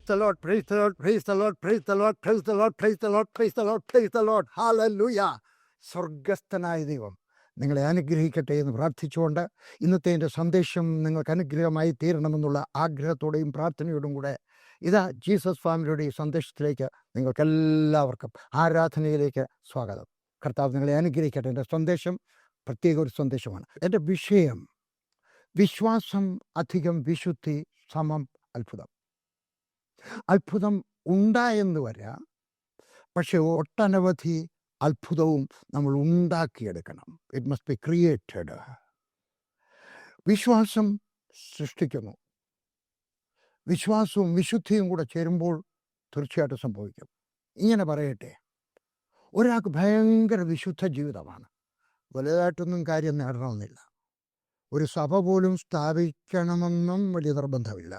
the Lord, praise the Lord, praise the Lord, praise the Lord, praise the Lord, praise the Lord, praise the Lord, praise the Lord. Hallelujah. സ്വർഗസ്ഥനായ ദൈവം നിങ്ങളെ അനുഗ്രഹിക്കട്ടെ എന്ന് പ്രാർത്ഥിച്ചുകൊണ്ട് ഇന്നത്തെ എൻ്റെ സന്ദേശം നിങ്ങൾക്ക് അനുഗ്രഹമായി തീരണമെന്നുള്ള ആഗ്രഹത്തോടെയും പ്രാർത്ഥനയോടും കൂടെ ഇതാ ജീസസ് ഫാമിലിയുടെ ഈ സന്ദേശത്തിലേക്ക് നിങ്ങൾക്കെല്ലാവർക്കും ആരാധനയിലേക്ക് സ്വാഗതം. കർത്താവ് നിങ്ങളെ അനുഗ്രഹിക്കട്ടെ. എൻ്റെ സന്ദേശം പ്രത്യേക ഒരു സന്ദേശമാണ്. എൻ്റെ വിഷയം വിശ്വാസം അധികം വിശുദ്ധി സമം അത്ഭുതം. അത്ഭുതം ഉണ്ടായെന്ന് വരാം, പക്ഷെ ഒട്ടനവധി അത്ഭുതവും നമ്മൾ ഉണ്ടാക്കിയെടുക്കണം. It must be created. വിശ്വാസം സൃഷ്ടിക്കുന്നു. വിശ്വാസവും വിശുദ്ധിയും കൂടെ ചേരുമ്പോൾ തീർച്ചയായിട്ടും സംഭവിക്കും. ഇങ്ങനെ പറയട്ടെ, ഒരാൾക്ക് ഭയങ്കര വിശുദ്ധ ജീവിതമാണ്, വലുതായിട്ടൊന്നും കാര്യം നേടണമെന്നില്ല, ഒരു സഭ പോലും സ്ഥാപിക്കണമെന്നും വലിയ നിർബന്ധമില്ല.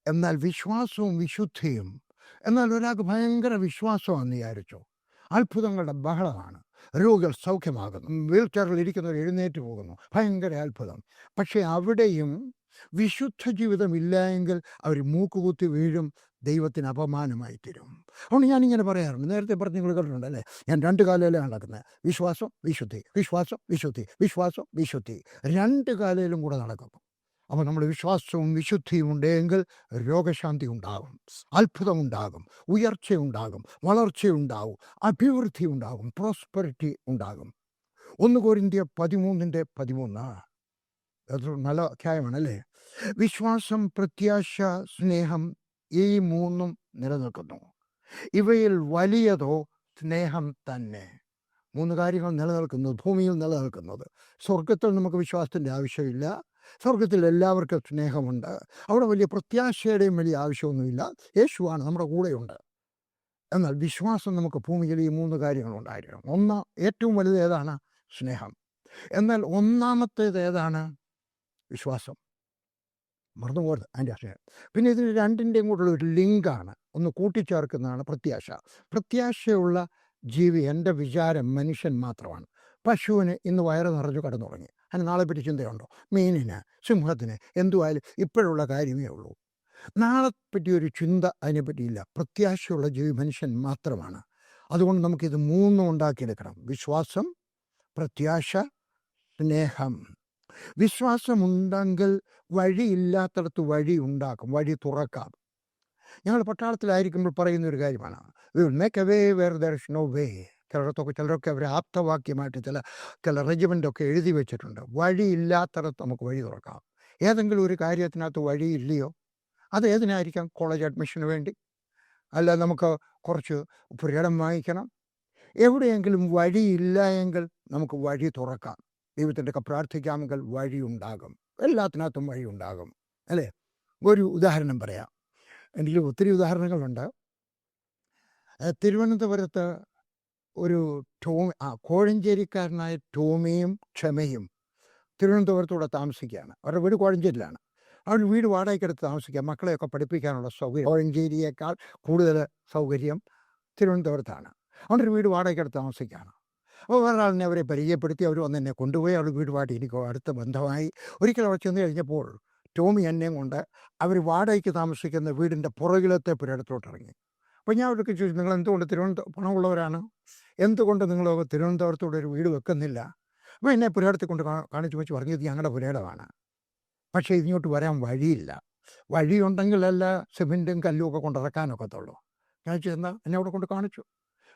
എന്നാൽ വിശ്വാസവും വിശുദ്ധിയും, എന്നാൽ ഒരാൾക്ക് ഭയങ്കര വിശ്വാസമാണെന്ന് വിചാരിച്ചോ, അത്ഭുതങ്ങളുടെ ബഹളമാണ്. രോഗികൾ സൗഖ്യമാകുന്നു, വീൽ ചെയറിൽ ഇരിക്കുന്നവർ എഴുന്നേറ്റ് പോകുന്നു, ഭയങ്കര അത്ഭുതം. പക്ഷേ അവിടെയും വിശുദ്ധ ജീവിതം ഇല്ല എങ്കിൽ അവർ മൂക്കുകുത്തി വീഴും, ദൈവത്തിന് അപമാനമായി തീരും. അതുകൊണ്ട് ഞാനിങ്ങനെ പറയാറുണ്ട്, നേരത്തെ പറഞ്ഞ് നിങ്ങൾ കേട്ടിട്ടുണ്ട് അല്ലേ, ഞാൻ 2 കാലയിലാണ് നടക്കുന്നത്. വിശ്വാസം വിശുദ്ധി, വിശ്വാസം വിശുദ്ധി, വിശ്വാസം വിശുദ്ധി, 2 കാലയിലും കൂടെ നടക്കും. അപ്പോൾ നമ്മൾ വിശ്വാസവും വിശുദ്ധിയും ഉണ്ടെങ്കിൽ രോഗശാന്തി ഉണ്ടാകും, അത്ഭുതമുണ്ടാകും, ഉയർച്ചയുണ്ടാകും, വളർച്ചയുണ്ടാകും, അഭിവൃദ്ധി ഉണ്ടാകും, പ്രോസ്പെറിറ്റി ഉണ്ടാകും. 1 കൊരിന്ത്യർ 13:13 അതൊരു നല്ല അധ്യായമാണല്ലേ. വിശ്വാസം, പ്രത്യാശ, സ്നേഹം, ഈ 3 നിലനിൽക്കുന്നു. ഇവയിൽ വലിയതോ സ്നേഹം തന്നെ. 3 കാര്യങ്ങൾ നിലനിൽക്കുന്നത്, ഭൂമിയിൽ നിലനിൽക്കുന്നത്. സ്വർഗത്തിൽ നമുക്ക് വിശ്വാസത്തിൻ്റെ ആവശ്യമില്ല. സ്വർഗത്തിൽ എല്ലാവർക്കും സ്നേഹമുണ്ട്. അവിടെ വലിയ പ്രത്യാശയുടെയും വലിയ ആവശ്യമൊന്നുമില്ല. യേശുവാണ് നമ്മുടെ കൂടെയുണ്ട്. എന്നാൽ വിശ്വാസം നമുക്ക് ഭൂമിയിൽ ഈ 3 കാര്യങ്ങളുണ്ടായിരിക്കണം. ഏറ്റവും വലുത് ഏതാണ്? സ്നേഹം. എന്നാൽ ഒന്നാമത്തേത് ഏതാണ്? വിശ്വാസം. മറന്നുപോകരുത് അതിൻ്റെ സ്നേഹം. പിന്നെ ഇതിന് 2ൻ്റെയും കൂടെ ഒരു ലിങ്കാണ്, ഒന്ന് കൂട്ടിച്ചേർക്കുന്നതാണ് പ്രത്യാശ. പ്രത്യാശയുള്ള ജീവി എൻ്റെ വിചാരം മനുഷ്യൻ മാത്രമാണ്. പശുവിന് ഇന്ന് വയറ് നിറഞ്ഞു കടന്നു തുടങ്ങി, അതിന് നാളെ പറ്റി ചിന്തയുണ്ടോ? മീനിന്, സിംഹത്തിന്, എന്തുമായാലും ഇപ്പോഴുള്ള കാര്യമേ ഉള്ളൂ. നാളെ പറ്റിയൊരു ചിന്ത അതിനെപ്പറ്റിയില്ല. പ്രത്യാശയുള്ള ജീവി മനുഷ്യൻ മാത്രമാണ്. അതുകൊണ്ട് നമുക്കിത് 3 ഉണ്ടാക്കിയെടുക്കണം: വിശ്വാസം, പ്രത്യാശ, സ്നേഹം. വിശ്വാസമുണ്ടെങ്കിൽ വഴിയില്ലാത്തടത്ത് വഴി ഉണ്ടാക്കും, വഴി തുറക്കാം. ഞങ്ങൾ പട്ടാളത്തിലായിരിക്കുമ്പോൾ പറയുന്ന ഒരു കാര്യമാണ്, we will make a way where there is no way. ചിലരൊക്കെ അവർ ആപ്തവാക്യമായിട്ട് ചില റെജിമെൻ്റൊക്കെ എഴുതി വെച്ചിട്ടുണ്ട്, വഴിയില്ലാത്തടത്ത് നമുക്ക് വഴി തുറക്കാം. ഏതെങ്കിലും ഒരു കാര്യത്തിനകത്ത് വഴിയില്ലയോ, അത് ഏതിനായിരിക്കാം? കോളേജ് അഡ്മിഷന് വേണ്ടി, അല്ല നമുക്ക് കുറച്ച് പുരയിടം വാങ്ങിക്കണം. എവിടെയെങ്കിലും വഴിയില്ല എങ്കിൽ നമുക്ക് വഴി തുറക്കാം. ദൈവത്തിൻ്റെയൊക്കെ പ്രാർത്ഥിക്കാമെങ്കിൽ വഴി ഉണ്ടാകും. എല്ലാത്തിനകത്തും വഴി ഉണ്ടാകും അല്ലേ. ഒരു ഉദാഹരണം പറയാം, എനിക്ക് ഒത്തിരി ഉദാഹരണങ്ങളുണ്ട്. തിരുവനന്തപുരത്ത് ഒരു കോഴഞ്ചേരിക്കാരനായ ടോമിയും ക്ഷമയും തിരുവനന്തപുരത്തൂടെ താമസിക്കുകയാണ്. അവരുടെ വീട് കോഴഞ്ചേരിയിലാണ്. അവർ വീട് വാടകയ്ക്കെടുത്ത് താമസിക്കുക. മക്കളെയൊക്കെ പഠിപ്പിക്കാനുള്ള സൗകര്യം കോഴഞ്ചേരിയേക്കാൾ കൂടുതൽ സൗകര്യം തിരുവനന്തപുരത്താണ്. അവരുടെ വീട് വാടകയ്ക്കെടുത്ത് താമസിക്കുകയാണ്. അപ്പോൾ വേറൊരാളിനെ അവരെ പരിചയപ്പെടുത്തി, അവർ വന്ന് എന്നെ കൊണ്ടുപോയി. അവർ വീടുമായിട്ട് എനിക്ക് അടുത്ത ബന്ധമായി. ഒരിക്കൽ അവിടെ ചെന്ന് കഴിഞ്ഞപ്പോൾ ടോമി എന്നെയും കൊണ്ട് അവർ വാടകയ്ക്ക് താമസിക്കുന്ന വീടിൻ്റെ പുറകിലത്തെ പുരയിടത്തോട്ട് ഇറങ്ങി. അപ്പോൾ ഞാൻ അവർക്ക് ചോദിച്ചു, നിങ്ങൾ എന്തുകൊണ്ട് പണമുള്ളവരാണ്, എന്തുകൊണ്ട് നിങ്ങൾ തിരുവനന്തപുരത്തോടെ ഒരു വീട് വെക്കുന്നില്ല? അപ്പോൾ എന്നെ പുരയിടത്തിൽ കൊണ്ട് കാണിച്ചു വെച്ച് പറഞ്ഞത് ഞങ്ങളുടെ പുരയിടമാണ്, പക്ഷേ ഇതിങ്ങോട്ട് വരാൻ വഴിയില്ല. വഴിയുണ്ടെങ്കിലല്ല സിമെൻറ്റും കല്ലും ഒക്കെ കൊണ്ടിറക്കാനൊക്കത്തുള്ളൂ. ഞാൻ ചെന്നാൽ എന്നെ അവിടെ കൊണ്ട് കാണിച്ചു.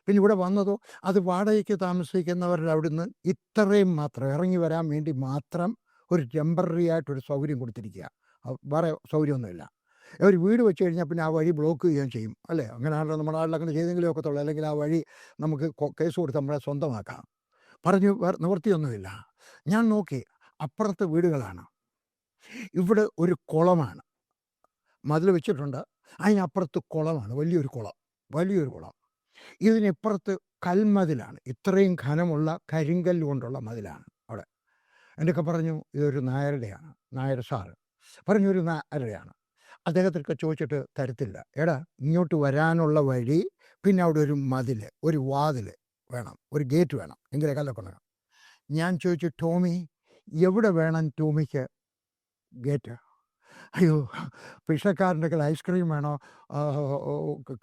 പിന്നെ ഇവിടെ വന്നതോ അത് വാടകയ്ക്ക് താമസിക്കുന്നവരുടെ അവിടുന്ന് ഇത്രയും മാത്രം ഇറങ്ങി വരാൻ വേണ്ടി മാത്രം ഒരു ടെമ്പററി ആയിട്ടൊരു സൗകര്യം കൊടുത്തിരിക്കുക, വേറെ സൗകര്യമൊന്നുമില്ല. അവർ വീട് വെച്ച് കഴിഞ്ഞാൽ പിന്നെ ആ വഴി ബ്ലോക്ക് ചെയ്യുകയും ചെയ്യും അല്ലേ. അങ്ങനെയാണല്ലോ നമ്മുടെ നാട്ടിൽ അങ്ങനെ ചെയ്തെങ്കിലും ഒക്കത്തുള്ളൂ. അല്ലെങ്കിൽ ആ വഴി നമുക്ക് കേസ് കൊടുത്ത് നമ്മളെ സ്വന്തമാക്കാം. പറഞ്ഞു നിവൃത്തിയൊന്നുമില്ല. ഞാൻ നോക്കി, അപ്പുറത്തെ വീടുകളാണ്, ഇവിടെ ഒരു കുളമാണ്, മതിൽ വെച്ചിട്ടുണ്ട്, അതിനപ്പുറത്ത് കുളമാണ്, വലിയൊരു കുളം. ഇതിനിപ്പുറത്ത് കൽമതിലാണ്, ഇത്രയും ഘനമുള്ള കരിങ്കല്ല് കൊണ്ടുള്ള മതിലാണ് അവിടെ. എന്നൊക്കെ പറഞ്ഞു ഇതൊരു നായരുടെയാണ്. നായർ സാറ് പറഞ്ഞു ഒരു നായരുടെയാണ്. അദ്ദേഹത്തിനൊക്കെ ചോദിച്ചിട്ട് തരത്തില്ല. എടാ, ഇങ്ങോട്ട് വരാനുള്ള വഴി, പിന്നെ അവിടെ ഒരു മതിൽ, ഒരു വാതിൽ വേണം, ഒരു ഗേറ്റ് വേണം, എങ്കിലേ കല്ലൊക്കെ ഉണ്ടാകും. ഞാൻ ചോദിച്ചു, ടോമി എവിടെ വേണം ടോമിക്ക് ഗേറ്റ്? അയ്യോ, ഭിക്ഷക്കാരൻ്റെ കയ്യിൽ ഐസ്ക്രീം വേണോ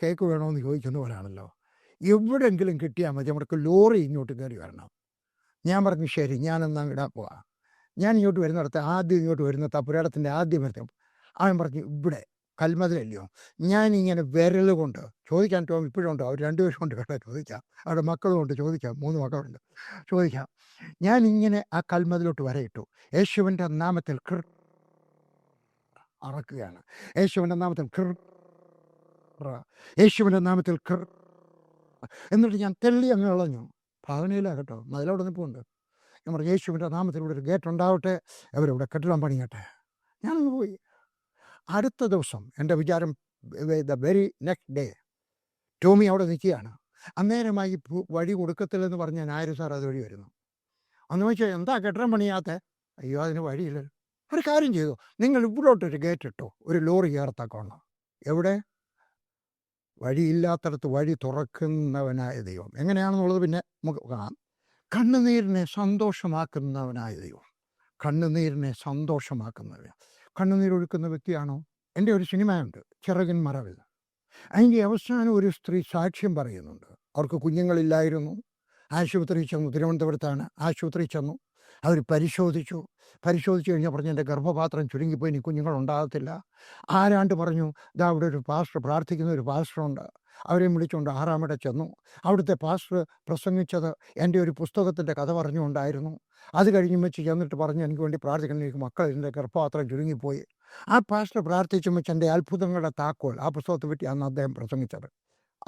കേക്ക് വേണോ എന്ന് ചോദിക്കുന്ന പോലെയാണല്ലോ. എവിടെയെങ്കിലും കിട്ടിയാൽ മതി, നമുക്ക് ലോറി ഇങ്ങോട്ട് കയറി വരണം. ഞാൻ പറഞ്ഞു ശരി, ഞാനെന്നാ ഇടാൻ പോവാം. ഞാൻ ഇങ്ങോട്ട് വരുന്നിടത്ത് ആദ്യം ഇങ്ങോട്ട് വരുന്ന പുരാടത്തിൻ്റെ ആദ്യം വരുന്ന അവൻ പറഞ്ഞു ഇവിടെ കൽമതിലല്ലയോ. ഞാനിങ്ങനെ വിരൽ കൊണ്ട് ചോദിക്കാൻ ടോം ഇപ്പോഴും ഉണ്ടോ, അവർ രണ്ടുപേരും കൊണ്ട് കേട്ടോ, ചോദിക്കാം. അവിടെ മക്കളും ഉണ്ട്, ചോദിക്കാം, 3 മക്കളുണ്ട്, ചോദിക്കാം. ഞാനിങ്ങനെ ആ കൽമതിലോട്ട് വരയിട്ടു. യേശുവിൻ്റെ നാമത്തിൽ അറക്കുകയാണ്. യേശുവിൻ്റെ നാമത്തിൽ യേശുവിൻ്റെ നാമത്തിൽ എന്നിട്ട് ഞാൻ തെള്ളി അങ്ങ് കളഞ്ഞു. ഭാവനയില്ല കേട്ടോ, മതിലവിടെ നിൽപ്പുണ്ട്. ഞാൻ പറഞ്ഞു യേശുവിൻ്റെ നാമത്തിലൂടെ ഒരു ഗേറ്റ് ഉണ്ടാവട്ടെ, അവരിവിടെ കെട്ടിടം പണിയട്ടെ. ഞാനങ്ങ് പോയി. അടുത്ത ദിവസം എൻ്റെ വിചാരം the very next day Tommy അവിടെ നിൽക്കുകയാണ്. അന്നേരമായി വഴി കൊടുക്കത്തില്ലെന്ന് പറഞ്ഞ നായർ സാർ അതുവഴി വരുന്നു. അന്ന് ചോദിച്ചാൽ എന്താ കെട്ടിടം പണിയാത്ത? അയ്യോ അതിന് വഴിയില്ലല്ലോ. ഒരു കാര്യം ചെയ്തു, നിങ്ങൾ ഇവിടോട്ടൊരു ഗേറ്റ് ഇട്ടോ, ഒരു ലോറി കയറത്തക്കോണം. എവിടെ? വഴിയില്ലാത്തടത്ത് വഴി തുറക്കുന്നവനായ ദൈവം. എങ്ങനെയാണെന്നുള്ളത് പിന്നെ നമുക്ക് കാണാം. കണ്ണുനീരിനെ സന്തോഷമാക്കുന്നവനായ ദൈവം. കണ്ണുനീരിനെ സന്തോഷമാക്കുന്നവൻ. കണ്ണുനീരൊഴുക്കുന്ന വ്യക്തിയാണോ? എൻ്റെ ഒരു സിനിമയുണ്ട്, ചിറകിൻ മറവിൽ. അതിൻ്റെ അവസാനം ഒരു സ്ത്രീ സാക്ഷ്യം പറയുന്നുണ്ട്. അവർക്ക് കുഞ്ഞുങ്ങളില്ലായിരുന്നു. ആശുപത്രി ചെന്നു, തിരുവനന്തപുരത്താണ്. ആശുപത്രി ചെന്നു, അവർ പരിശോധിച്ചു കഴിഞ്ഞാൽ പറഞ്ഞു എൻ്റെ ഗർഭപാത്രം ചുരുങ്ങിപ്പോയി, ഇനി കുഞ്ഞുങ്ങളുണ്ടാകത്തില്ല. ആരാണ്ട് പറഞ്ഞു ഇതാ അവിടെ ഒരു പാസ്റ്റർ, പ്രാർത്ഥിക്കുന്ന ഒരു പാസ്റ്ററുണ്ട്. അവരെയും വിളിച്ചുകൊണ്ട് 6-ാം ഇട ചെന്നു. അവിടുത്തെ പാസ്റ്റർ പ്രസംഗിച്ചത് എൻ്റെ ഒരു പുസ്തകത്തിൻ്റെ കഥ പറഞ്ഞുകൊണ്ടായിരുന്നു. അത് കഴിഞ്ഞ് വെച്ച് ചെന്നിട്ട് പറഞ്ഞു എനിക്ക് വേണ്ടി പ്രാർത്ഥിക്കണം, എനിക്ക് മക്കൾ, എൻ്റെ ഗർഭപാത്രം ചുരുങ്ങിപ്പോയി. ആ പാസ്റ്റർ പ്രാർത്ഥിച്ചു വെച്ച് എൻ്റെ അത്ഭുതങ്ങളുടെ താക്കോൽ ആ പുസ്തകത്തെ പറ്റി അന്ന് അദ്ദേഹം പ്രസംഗിച്ചത്.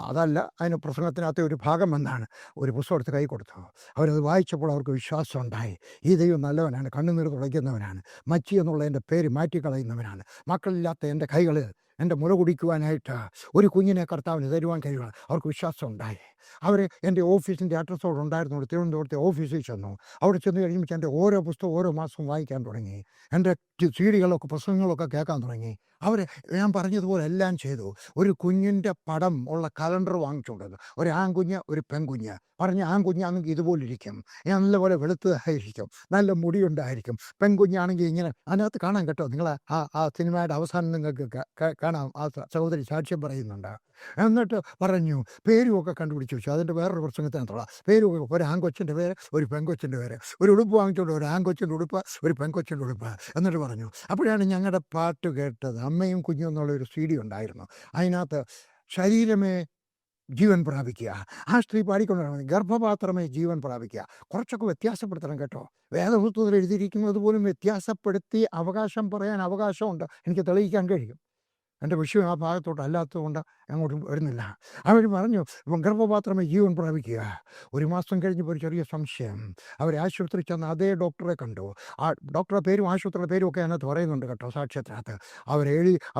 അതല്ല, അതിന് പ്രസംഗത്തിനകത്തെ ഒരു ഭാഗം എന്നാണ്. ഒരു പുസ്തകം എടുത്ത് കൈ കൊടുത്തു. അവരത് വായിച്ചപ്പോൾ അവർക്ക് വിശ്വാസം ഉണ്ടായി. ഈ ദൈവം നല്ലവനാണ്, കണ്ണുനീർ തുടയ്ക്കുന്നവനാണ്, മച്ചി എന്നുള്ള എൻ്റെ പേര് മാറ്റിക്കളയുന്നവനാണ്. മക്കളില്ലാത്ത എൻ്റെ കൈകൾ എൻ്റെ മുല കുടിക്കുവാനായിട്ട് ഒരു കുഞ്ഞിനെ കർത്താവിന് തരുവാൻ കഴിയുവാണ്. അവർക്ക് വിശ്വാസം ഉണ്ടായി. അവർ എൻ്റെ ഓഫീസിൻ്റെ അഡ്രസ്സോട് ഉണ്ടായിരുന്നു. തിരുവനന്തപുരത്തെ ഓഫീസിൽ ചെന്നു. അവിടെ ചെന്ന് കഴിയുമ്പോൾ എൻ്റെ ഓരോ പുസ്തകം ഓരോ മാസവും വായിക്കാൻ തുടങ്ങി. എൻ്റെ സീഡികളൊക്കെ പുസ്തകങ്ങളൊക്കെ കേൾക്കാൻ തുടങ്ങി. അവർ ഞാൻ പറഞ്ഞതുപോലെ എല്ലാം ചെയ്തു. ഒരു കുഞ്ഞിൻ്റെ പടം ഉള്ള കലണ്ടർ വാങ്ങിച്ചുകൊണ്ടത്. ഒരു ആൺകുഞ്ഞ്, ഒരു പെൺകുഞ്ഞ്. പറഞ്ഞ ആൺകുഞ്ഞാണെങ്കിൽ ഇതുപോലിരിക്കും, നല്ലപോലെ വെളുത്തതായിരിക്കും, നല്ല മുടിയുണ്ടായിരിക്കും. പെൺകുഞ്ഞാണെങ്കിൽ ഇങ്ങനെ. അതിനകത്ത് കാണാൻ കേട്ടോ, നിങ്ങൾ ആ സിനിമയുടെ അവസാനം നിങ്ങൾക്ക് കാണാം. ആ സഹോദരി സാക്ഷ്യം പറയുന്നുണ്ട്. എന്നിട്ട് പറഞ്ഞു പേരുമൊക്കെ കണ്ടുപിടിച്ച് വെച്ചു. അതിൻ്റെ വേറൊരു പ്രസംഗത്തിനകത്തുള്ള പേരുമൊക്കെ, ഒരു ആൺകൊച്ചിൻ്റെ പേര്, ഒരു പെൺകൊച്ചിൻ്റെ പേര്. ഒരു ഉടുപ്പ് വാങ്ങിച്ചുകൊണ്ട്, ഒരു ആൺകൊച്ചിൻ്റെ ഉടുപ്പ്, ഒരു പെൺകൊച്ചിൻ്റെ ഉടുപ്പ്. എന്നിട്ട് പറഞ്ഞു. അപ്പോഴാണ് ഞങ്ങളുടെ പാട്ട് കേട്ടത്. അമ്മയും കുഞ്ഞും എന്നുള്ളൊരു CD ഉണ്ടായിരുന്നു. അതിനകത്ത് ശരീരമേ ജീവൻ പ്രാപിക്കുക. ആ സ്ത്രീ പാടിക്കൊണ്ടാണ് ഗർഭപാത്രമേ ജീവൻ പ്രാപിക്കുക. കുറച്ചൊക്കെ വ്യത്യാസപ്പെടുത്തണം കേട്ടോ. വേദപുസ്തകത്തിൽ എഴുതിയിരിക്കുന്നത് പോലും വ്യത്യാസപ്പെടുത്തി അവകാശം പറയാൻ അവകാശമുണ്ട്. എനിക്ക് തെളിയിക്കാൻ കഴിയും. എൻ്റെ വിഷയം ആ ഭാഗത്തോട്ട് അല്ലാത്തതുകൊണ്ട് അങ്ങോട്ട് വരുന്നില്ല. അവർ പറഞ്ഞു ഗർഭപാത്രമേ ജീവൻ പ്രാപിക്കുക. 1 മാസം കഴിഞ്ഞപ്പോൾ ഒരു ചെറിയ സംശയം. അവർ ആശുപത്രി ചെന്ന് അതേ ഡോക്ടറെ കണ്ടു. ആ ഡോക്ടറുടെ പേരും ആശുപത്രിയുടെ പേരും ഒക്കെ അതിനകത്ത് പറയുന്നുണ്ട് കേട്ടോ, സാക്ഷ്യത്തിനകത്ത്.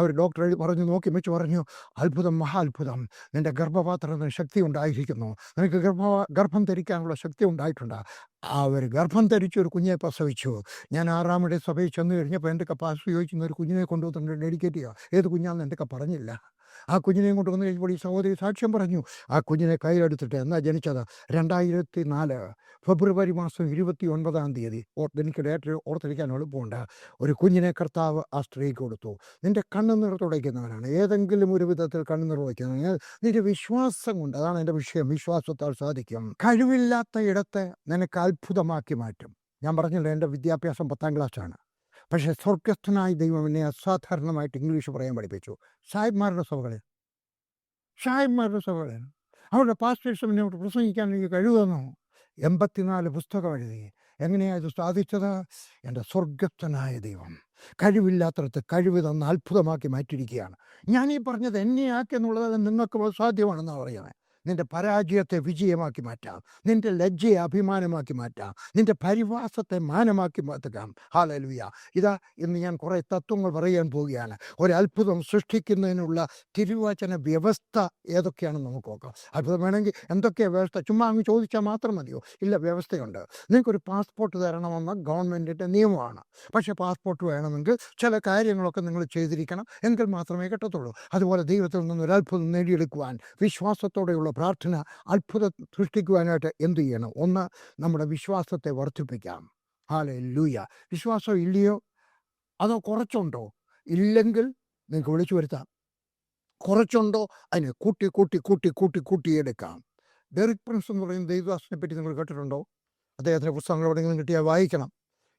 അവർ ഡോക്ടർ പറഞ്ഞു, നോക്കി വെച്ച് പറഞ്ഞു, അത്ഭുതം, മഹാത്ഭുതം, നിൻ്റെ ഗർഭപാത്രത്തിന് ശക്തി ഉണ്ടായിരിക്കുന്നു, നിനക്ക് ഗർഭം ധരിക്കാനുള്ള ശക്തി ഉണ്ടായിട്ടുണ്ട്. അവർ ഗർഭം ധരിച്ച് ഒരു കുഞ്ഞിനെ പ്രസവിച്ചു. ഞാൻ 6-ാം ഇട സഭയിൽ ചെന്ന് കഴിഞ്ഞപ്പോൾ എൻ്റെ പാസ്റ്റർ ചോദിക്കുന്ന ഒരു കുഞ്ഞിനെ കൊണ്ടുവന്നിട്ടുണ്ട്, ഡെഡിക്കേറ്റ് ചെയ്യുക. ഏത് കുഞ്ഞാണെന്ന് എൻ്റെ പറഞ്ഞില്ല. ആ കുഞ്ഞിനെയും കൊണ്ടുവന്ന് കഴിഞ്ഞപ്പോൾ ഈ സഹോദരി സാക്ഷ്യം പറഞ്ഞു. ആ കുഞ്ഞിനെ കയ്യിലെടുത്തിട്ട്, എന്നാ ജനിച്ചത് 2004 ഫെബ്രുവരി മാസം 29-ാം തീയതി. എനിക്ക് ഡേറ്റ് ഓർത്തിരിക്കാൻ എളുപ്പമുണ്ട്. ഒരു കുഞ്ഞിനെ കർത്താവ് ആ സ്ത്രീക്ക് കൊടുത്തു. നിൻ്റെ കണ്ണുനീർ തുടയ്ക്കുന്നവനാണ്. ഏതെങ്കിലും ഒരു വിധത്തിൽ കണ്ണുനീർ തുടയ്ക്കുന്നവൻ നിൻ്റെ വിശ്വാസം കൊണ്ട്. അതാണ് എൻ്റെ വിഷയം. വിശ്വാസത്താൽ സാധിക്കും. കഴിവില്ലാത്ത ഇടത്തെ നിനക്ക് അത്ഭുതമാക്കി മാറ്റും. ഞാൻ പറഞ്ഞില്ല, എൻ്റെ വിദ്യാഭ്യാസം 10-ാം ക്ലാസ്സാണ്. പക്ഷേ സ്വർഗസ്ഥനായ ദൈവം എന്നെ അസാധാരണമായിട്ട് ഇംഗ്ലീഷ് പറയാൻ പഠിപ്പിച്ചു. സാഹിബ്മാരുടെ സഭകളിൽ അവരുടെ പാസ്റ്റേഴ്സ് മുന്നോട്ട് പ്രസംഗിക്കാൻ എനിക്ക് കഴിവുന്നു. 84 പുസ്തകം എഴുതി. എങ്ങനെയാണ് ഇത് സാധിച്ചത്? എൻ്റെ സ്വർഗസ്ഥനായ ദൈവം കഴിവില്ലാത്തടത്ത് കഴിവ് തന്ന് അത്ഭുതമാക്കി മാറ്റിയിരിക്കുകയാണ്. ഞാനീ പറഞ്ഞത് എന്നെയാക്കി എന്നുള്ളത് നിങ്ങൾക്ക് സാധ്യമാണെന്നാണ് പറയുന്നത്. നിൻ്റെ പരാജയത്തെ വിജയമാക്കി മാറ്റാം, നിൻ്റെ ലജ്ജയെ അഭിമാനമാക്കി മാറ്റാം, നിൻ്റെ പരിവാസത്തെ മാനമാക്കി മാറ്റാം. ഹല്ലേലൂയ. ഇതാ ഇന്ന് ഞാൻ കുറേ തത്വങ്ങൾ പറയാൻ പോവുകയാണ്. ഒരത്ഭുതം സൃഷ്ടിക്കുന്നതിനുള്ള തിരുവചന വ്യവസ്ഥ ഏതൊക്കെയാണെന്ന് നമുക്ക് നോക്കാം. അത്ഭുതം വേണമെങ്കിൽ എന്തൊക്കെയാണ് വ്യവസ്ഥ? ചുമ്മാ അങ്ങ് ചോദിച്ചാൽ മാത്രം മതിയോ? ഇല്ല, വ്യവസ്ഥയുണ്ട്. നിങ്ങൾക്കൊരു പാസ്പോർട്ട് തരണമെന്ന് ഗവൺമെൻറ്റിൻ്റെ നിയമമാണ്. പക്ഷേ പാസ്പോർട്ട് വേണമെങ്കിൽ ചില കാര്യങ്ങളൊക്കെ നിങ്ങൾ ചെയ്തിരിക്കണം, എങ്കിൽ മാത്രമേ കിട്ടത്തുള്ളൂ. അതുപോലെ ദൈവത്തിൽ നിന്നൊരു അത്ഭുതം നേടിയെടുക്കുവാൻ വിശ്വാസത്തോടെയുള്ള പ്രാർത്ഥന അത്ഭുതം സൃഷ്ടിക്കുവാനായിട്ട് എന്ത് ചെയ്യണം? ഒന്ന്, നമ്മുടെ വിശ്വാസത്തെ വർദ്ധിപ്പിക്കാം. ഹല്ലേലൂയ. വിശ്വാസം ഇല്ലയോ? അതോ കുറച്ചുണ്ടോ? ഇല്ലെങ്കിൽ നിങ്ങൾക്ക് വിളിച്ചു വരുത്താം. കുറച്ചുണ്ടോ അതിനെ കൂട്ടിയെടുക്കാം. ഡെറിക് പ്രിൻസ് എന്ന് പറയുന്ന ദേവദാസിനെ പറ്റി നിങ്ങൾ കേട്ടിട്ടുണ്ടോ? അദ്ദേഹത്തിൻ്റെ പുസ്തകങ്ങൾ എവിടെയെങ്കിലും കിട്ടിയാൽ വായിക്കണം.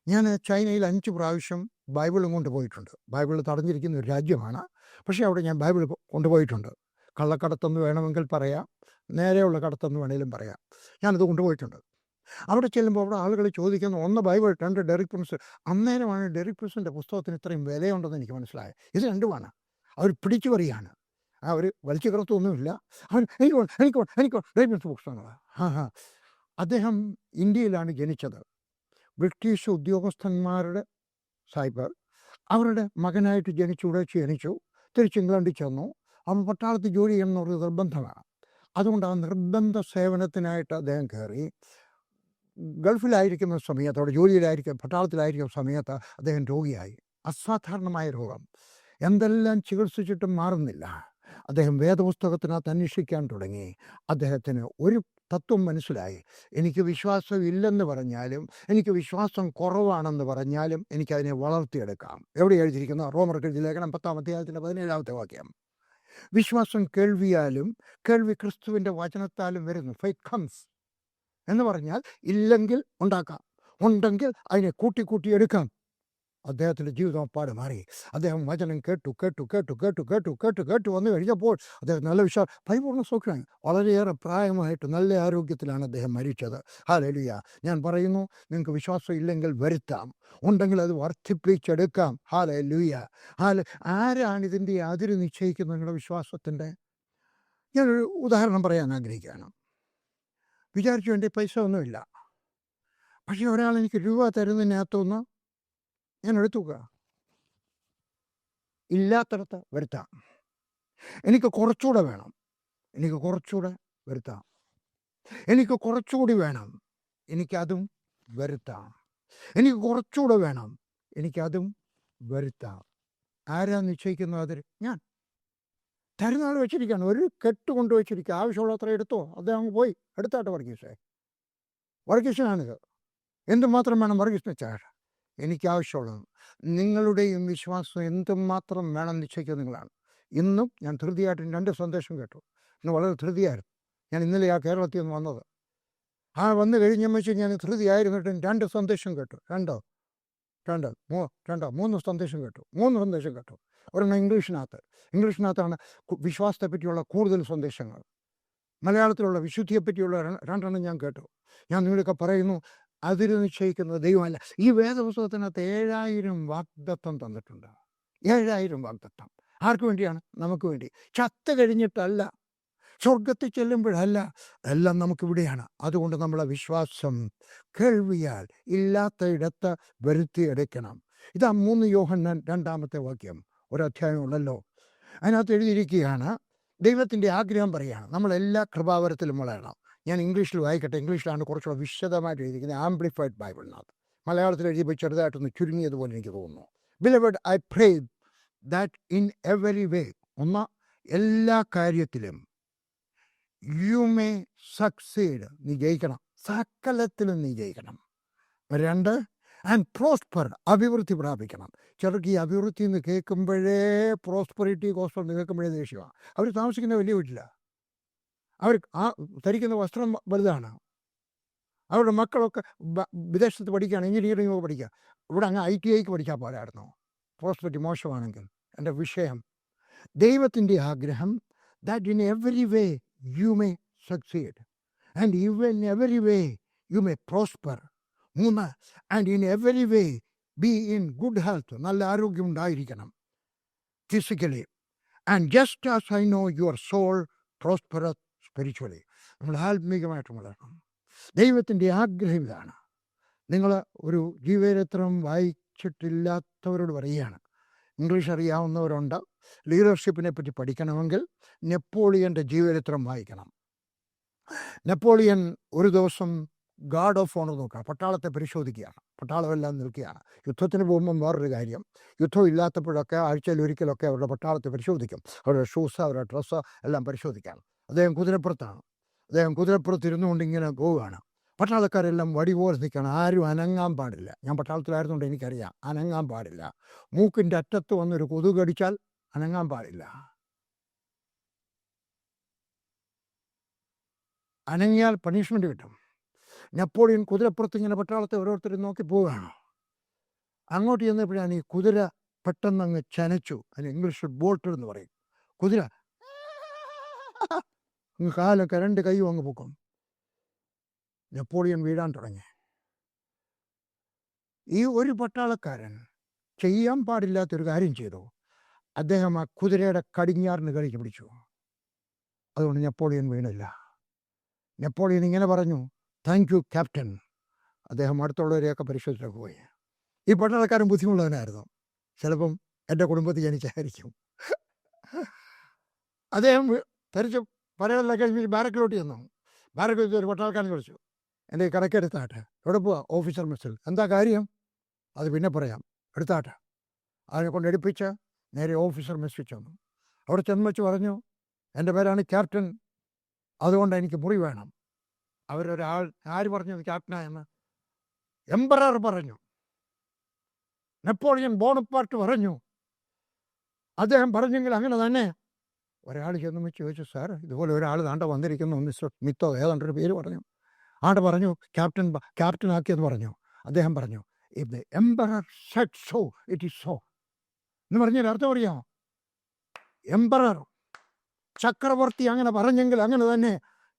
ഞാൻ ചൈനയിൽ 5 പ്രാവശ്യം ബൈബിളും കൊണ്ടുപോയിട്ടുണ്ട്. ബൈബിൾ തടഞ്ഞിരിക്കുന്ന ഒരു രാജ്യമാണ്, പക്ഷേ അവിടെ ഞാൻ ബൈബിൾ കൊണ്ടുപോയിട്ടുണ്ട്. കള്ളക്കടത്തെന്ന് വേണമെങ്കിൽ പറയാം, നേരെയുള്ള കടത്തെന്ന് വേണമെങ്കിലും പറയാം. ഞാനത് കൊണ്ടുപോയിട്ടുണ്ട്. അവിടെ ചെല്ലുമ്പോൾ അവിടെ ആളുകൾ ചോദിക്കുന്ന 1 ബൈബിൾ, 2 ഡെറിക് പ്രിൻസ്. അന്നേരമാണ് ഡെറിക് പ്രിൻസിൻ്റെ പുസ്തകത്തിന് ഇത്രയും വിലയുണ്ടെന്ന് എനിക്ക് മനസ്സിലായത്. ഇത് രണ്ടുമാണ്. അവർ പിടിച്ചു പറിയാണ്. അവർ വലിച്ചു കിടത്തൊന്നുമില്ല. അവർ എനിക്ക് ഡെറിക് പ്രിൻസ് പുസ്തകങ്ങളാണ്. അദ്ദേഹം ഇന്ത്യയിലാണ് ജനിച്ചത്. ബ്രിട്ടീഷ് ഉദ്യോഗസ്ഥന്മാരുടെ സാഹിബ് അവരുടെ മകനായിട്ട് ജനിച്ചു. തിരിച്ച് ഇംഗ്ലണ്ടിൽ ചെന്നു. അവൻ പട്ടാളത്തിൽ ജോലി ചെയ്യണമെന്നൊരു നിർബന്ധമാണ്. അതുകൊണ്ട് ആ നിർബന്ധ സേവനത്തിനായിട്ട് അദ്ദേഹം കയറി. ഗൾഫിലായിരിക്കുന്ന സമയത്ത്, അവിടെ പട്ടാളത്തിലായിരിക്കുന്ന സമയത്ത് അദ്ദേഹം രോഗിയായി. അസാധാരണമായ രോഗം. എന്തെല്ലാം ചികിത്സിച്ചിട്ടും മാറുന്നില്ല. അദ്ദേഹം വേദപുസ്തകത്തിനകത്ത് അന്വേഷിക്കാൻ തുടങ്ങി. അദ്ദേഹത്തിന് ഒരു തത്വം മനസ്സിലായി. എനിക്ക് വിശ്വാസം ഇല്ലെന്ന് പറഞ്ഞാലും, എനിക്ക് വിശ്വാസം കുറവാണെന്ന് പറഞ്ഞാലും എനിക്കതിനെ വളർത്തിയെടുക്കാം. എവിടെ എഴുതിയിരിക്കുന്ന? റോമർക്ക് എഴുതിയ ലേഖനം 10-ാം അധ്യായത്തിൻ്റെ 17-ാമത്തെ വാക്യം. വിശ്വാസം കേൾവിയാലും, കേൾവി ക്രിസ്തുവിൻ്റെ വചനത്താലും വരുന്നു. ഫെയ്ത്ത് കംസ് എന്ന് പറഞ്ഞാൽ ഇല്ലെങ്കിൽ ഉണ്ടാക്കാം, ഉണ്ടെങ്കിൽ അതിനെ കൂട്ടിയെടുക്കാം. അദ്ദേഹത്തിൻ്റെ ജീവിതം അപ്പാടെ മാറി. അദ്ദേഹം വചനം കേട്ടു വന്നു കഴിഞ്ഞപ്പോൾ അദ്ദേഹം നല്ല പരിപൂർണ്ണ സൗഖ്യമായി. വളരെയേറെ പ്രായമായിട്ട് നല്ല ആരോഗ്യത്തിലാണ് അദ്ദേഹം മരിച്ചത്. ഹല്ലേലൂയ. ഞാൻ പറയുന്നു, നിങ്ങൾക്ക് വിശ്വാസം ഇല്ലെങ്കിൽ വരുത്താം, ഉണ്ടെങ്കിൽ അത് വർദ്ധിപ്പിച്ചെടുക്കാം. ഹല്ലേലൂയ. ആരാണ് ഇതിൻ്റെ അതിര് നിശ്ചയിക്കുന്നത്? നിങ്ങളുടെ വിശ്വാസത്തിൻ്റെ. ഞാനൊരു ഉദാഹരണം പറയാൻ ആഗ്രഹിക്കുകയാണ്. വിചാരിച്ചു എൻ്റെ പൈസ ഒന്നുമില്ല, പക്ഷേ ഒരാൾ എനിക്ക് രൂപ തരുന്നതിനകത്തുനിന്ന് ഞാൻ എടുത്തുക. ഇല്ലാത്തടത്ത് വരുത്താം. എനിക്ക് കുറച്ചുകൂടെ വേണം, എനിക്ക് കുറച്ചുകൂടെ വരുത്താം. എനിക്ക് കുറച്ചുകൂടി വേണം, എനിക്കതും വരുത്താം. എനിക്ക് കുറച്ചുകൂടെ വേണം, എനിക്കതും വരുത്താം. ആരാ നിശ്ചയിക്കുന്നത് അതിൽ? ഞാൻ. തരുന്ന ആൾ വെച്ചിരിക്കുകയാണ്, ഒരു കെട്ട് കൊണ്ടുവച്ചിരിക്കുക. ആവശ്യമുള്ള അത്ര എടുത്തോ. അദ്ദേഹം പോയി എടുത്താട്ടെ. വർഗീസിനാണിത്. എന്തുമാത്രം വേണം വർഗീസിന്? ചേട്ടാ, എനിക്ക് ആവശ്യമുള്ളത്. നിങ്ങളുടെയും വിശ്വാസം എന്തുമാത്രം വേണം നിശ്ചയിക്കുന്നത് നിങ്ങളാണ്. ഇന്നും ഞാൻ ധൃതിയായിട്ട് 2 സന്ദേശം കേട്ടു. ഇന്ന് വളരെ ധൃതിയായിരുന്നു. ഞാൻ ഇന്നലെ കേരളത്തിൽ നിന്ന് വന്നത്. വന്നു കഴിഞ്ഞപ്പോൾ ഞാൻ ധൃതിയായിരുന്നിട്ട് 2 സന്ദേശം കേട്ടു. 3 സന്ദേശം കേട്ടു. 3 സന്ദേശം കേട്ടു. ഒരെണ്ണം ഇംഗ്ലീഷിനകത്താണ് വിശ്വാസത്തെ പറ്റിയുള്ള കൂടുതൽ സന്ദേശങ്ങൾ. മലയാളത്തിലുള്ള വിശുദ്ധിയെപ്പറ്റിയുള്ള 2 എണ്ണം ഞാൻ കേട്ടു. ഞാൻ നിങ്ങളൊക്കെ പറയുന്നു, അതിര് നിശ്ചയിക്കുന്നത് ദൈവമല്ല. ഈ വേദപുസ്തകത്തിനകത്ത് 7000 വാഗ്ദത്തം തന്നിട്ടുണ്ട്. 7000 വാഗ്ദത്തം. ആർക്ക് വേണ്ടിയാണ്? നമുക്ക് വേണ്ടി. ചത്ത് കഴിഞ്ഞിട്ടല്ല, സ്വർഗത്തിൽ ചെല്ലുമ്പോഴല്ല, എല്ലാം നമുക്കിവിടെയാണ്. അതുകൊണ്ട് നമ്മളെ വിശ്വാസം കേൾവിയാൽ ഇല്ലാത്തയിടത്ത് വരുത്തിയെടുക്കണം. ഇതാ 3 യോഹന്നാൻ 2-ാമത്തെ വാക്യം. ഒരധ്യായമുള്ളല്ലോ. അതിനകത്ത് എഴുതിയിരിക്കുകയാണ്, ദൈവത്തിൻ്റെ ആഗ്രഹം പറയുകയാണ് നമ്മളെല്ലാ കൃപാവരത്തിലും വളരണം. ഞാൻ ഇംഗ്ലീഷിൽ വായിക്കട്ടെ. ഇംഗ്ലീഷിലാണ് കുറച്ചുകൂടെ വിശദമായിട്ട് എഴുതിയിരിക്കുന്നത്. ആംപ്ലിഫൈഡ് ബൈബിളിനകത്ത്. മലയാളത്തിൽ എഴുതിയപ്പോൾ ചെറുതായിട്ടൊന്ന് ചുരുങ്ങിയതുപോലെ എനിക്ക് തോന്നുന്നു. Beloved, I pray that in every way, എല്ലാ കാര്യത്തിലും യു മേ സക്സീഡ്, നീ ജയിക്കണം. സകലത്തിലും നീ ജയിക്കണം. 2, ആൻഡ് പ്രോസ്പർ, അഭിവൃദ്ധി പ്രാപിക്കണം. ചിലർക്ക് ഈ അഭിവൃദ്ധി എന്ന് കേൾക്കുമ്പോഴേ, പ്രോസ്പെറിറ്റി ഗോസ്പൽ എന്ന് കേൾക്കുമ്പോഴേ ദേഷ്യമാണ്. അവർ താമസിക്കുന്ന വലിയ വീട്ടിലാണ്. അവർ ധരിക്കുന്ന വസ്ത്രം വലുതാണ്. അവരുടെ മക്കളൊക്കെ വിദേശത്ത് പഠിക്കുകയാണ്, എഞ്ചിനീയറിംഗ് ഒക്കെ പഠിക്കുക. ഇവിടെ അങ്ങ് ITIക്ക് പഠിക്കാൻ പോരായിരുന്നോ? പ്രോസ്പെരിറ്റി മോശമാണെങ്കിൽ. എൻ്റെ വിഷയം ദൈവത്തിൻ്റെ ആഗ്രഹം that in every way you may succeed and in every way you may prosper. 3, and in every way be in good health, നല്ല ആരോഗ്യം ഉണ്ടായിരിക്കണം physically. And just as I know your soul prosperous spiritually, നമ്മൾ ആത്മീകമായിട്ട് വളരണം. ദൈവത്തിൻ്റെ ആഗ്രഹം ഇതാണ്. നിങ്ങൾ ഒരു ജീവചരിത്രം വായിച്ചിട്ടില്ലാത്തവരോട് പറയുകയാണ്, ഇംഗ്ലീഷ് അറിയാവുന്നവരുണ്ട്, ലീഡർഷിപ്പിനെ പറ്റി പഠിക്കണമെങ്കിൽ നെപ്പോളിയൻ്റെ ജീവചരിത്രം വായിക്കണം. നെപ്പോളിയൻ ഒരു ദിവസം ഗാർഡ് ഓഫ് ഓണർ നോക്കുക, പട്ടാളത്തെ പരിശോധിക്കുകയാണ്. പട്ടാളമെല്ലാം നിൽക്കുകയാണ്. യുദ്ധത്തിന് പോകുമ്പം വേറൊരു കാര്യം, യുദ്ധം ഇല്ലാത്തപ്പോഴൊക്കെ ആഴ്ചയിൽ ഒരിക്കലൊക്കെ അവരുടെ പട്ടാളത്തെ പരിശോധിക്കും. അവരുടെ ഷൂസ്, അവരുടെ ഡ്രസ്സ് എല്ലാം പരിശോധിക്കാം. അദ്ദേഹം കുതിരപ്പുറത്താണ്. അദ്ദേഹം കുതിരപ്പുറത്ത് ഇരുന്നുകൊണ്ട് ഇങ്ങനെ പോവുകയാണ്. പട്ടാളക്കാരെല്ലാം വടി പോലെ നിൽക്കണം, ആരും അനങ്ങാൻ പാടില്ല. ഞാൻ പട്ടാളത്തിലായിരുന്നുകൊണ്ട് എനിക്കറിയാം, അനങ്ങാൻ പാടില്ല. മൂക്കിൻ്റെ അറ്റത്ത് വന്നൊരു കൊതുക് കടിച്ചാൽ അനങ്ങാൻ പാടില്ല. അനങ്ങിയാൽ പണിഷ്മെൻ്റ് കിട്ടും. നെപ്പോളിയൻ കുതിരപ്പുറത്ത് ഇങ്ങനെ പട്ടാളത്തെ ഓരോരുത്തരും നോക്കി പോവുകയാണ്. അങ്ങോട്ട് ചെന്നപ്പോഴാണ് ഈ കുതിര പെട്ടെന്ന് അങ്ങ് ചനച്ചു. അതിന് ഇംഗ്ലീഷിൽ ബോൾട്ട് എന്ന് പറയും. കുതിര അങ്ങ് കാലൊക്കെ 2 കൈയും അങ്ങ് പൊക്കും. നെപ്പോളിയൻ വീഴാൻ തുടങ്ങി. ഈ ഒരു പട്ടാളക്കാരൻ ചെയ്യാൻ പാടില്ലാത്തൊരു കാര്യം ചെയ്തു. അദ്ദേഹം ആ കുതിരയുടെ കടിഞ്ഞാറിന് കളിച്ച് പിടിച്ചു. അതുകൊണ്ട് നെപ്പോളിയൻ വീണില്ല. നെപ്പോളിയൻ ഇങ്ങനെ പറഞ്ഞു, താങ്ക് യു ക്യാപ്റ്റൻ. അദ്ദേഹം അടുത്തുള്ളവരെയൊക്കെ പരിശോധിച്ചൊക്കെ പോയി. ഈ പട്ടാളക്കാരൻ ബുദ്ധിമുള്ളവനായിരുന്നു. ചിലപ്പം എൻ്റെ കുടുംബത്തിൽ ജനിച്ചായിരിക്കും. അദ്ദേഹം തിരിച്ച് പരേതെല്ലാം കഴിഞ്ഞ് ബാരക്കിലോട്ട് ചെന്നു. ബാരക്കിൽ വെച്ച് ഒരു പട്ടാളക്കാരൻ വിളിച്ചു, എൻ്റെ കടക്കെടുത്താട്ടെ. എവിടെ പോവാ? ഓഫീസർ മെസ്സിൽ. എന്താ കാര്യം? അത് പിന്നെ പറയാം, എടുത്താട്ടെ. അതിനെ കൊണ്ട് എടുപ്പിച്ച് നേരെ ഓഫീസർ മെസ്സിൽ ചെന്നു. അവിടെ ചെന്ന് വെച്ച് പറഞ്ഞു, എൻ്റെ പേരാണ് ക്യാപ്റ്റൻ, അതുകൊണ്ട് എനിക്ക് മുറി വേണം. അവരൊരാൾ, ആര് പറഞ്ഞത് ക്യാപ്റ്റനായെന്ന്? എംപറർ പറഞ്ഞു, നെപ്പോളിയൻ ബോണപ്പാർട്ട് പറഞ്ഞു. അദ്ദേഹം പറഞ്ഞെങ്കിൽ അങ്ങനെ തന്നെ. ഒരാൾ ചെന്ന് വെച്ച് ചോദിച്ചു, സാർ ഇതുപോലെ ഒരാൾ താണ്ട വന്നിരിക്കുന്നു, മിസ്റ്റർ സ്മിത്തോ ഏതാണ്ടൊരു പേര് പറഞ്ഞു. ആണ്ട് പറഞ്ഞു ക്യാപ്റ്റൻ ആക്കിയെന്ന് പറഞ്ഞു. അദ്ദേഹം പറഞ്ഞു, if the emperor said so it is so എന്ന് പറഞ്ഞൊരു അർത്ഥം അറിയാമോ? എംപറർ, ചക്രവർത്തി അങ്ങനെ പറഞ്ഞെങ്കിൽ അങ്ങനെ തന്നെ.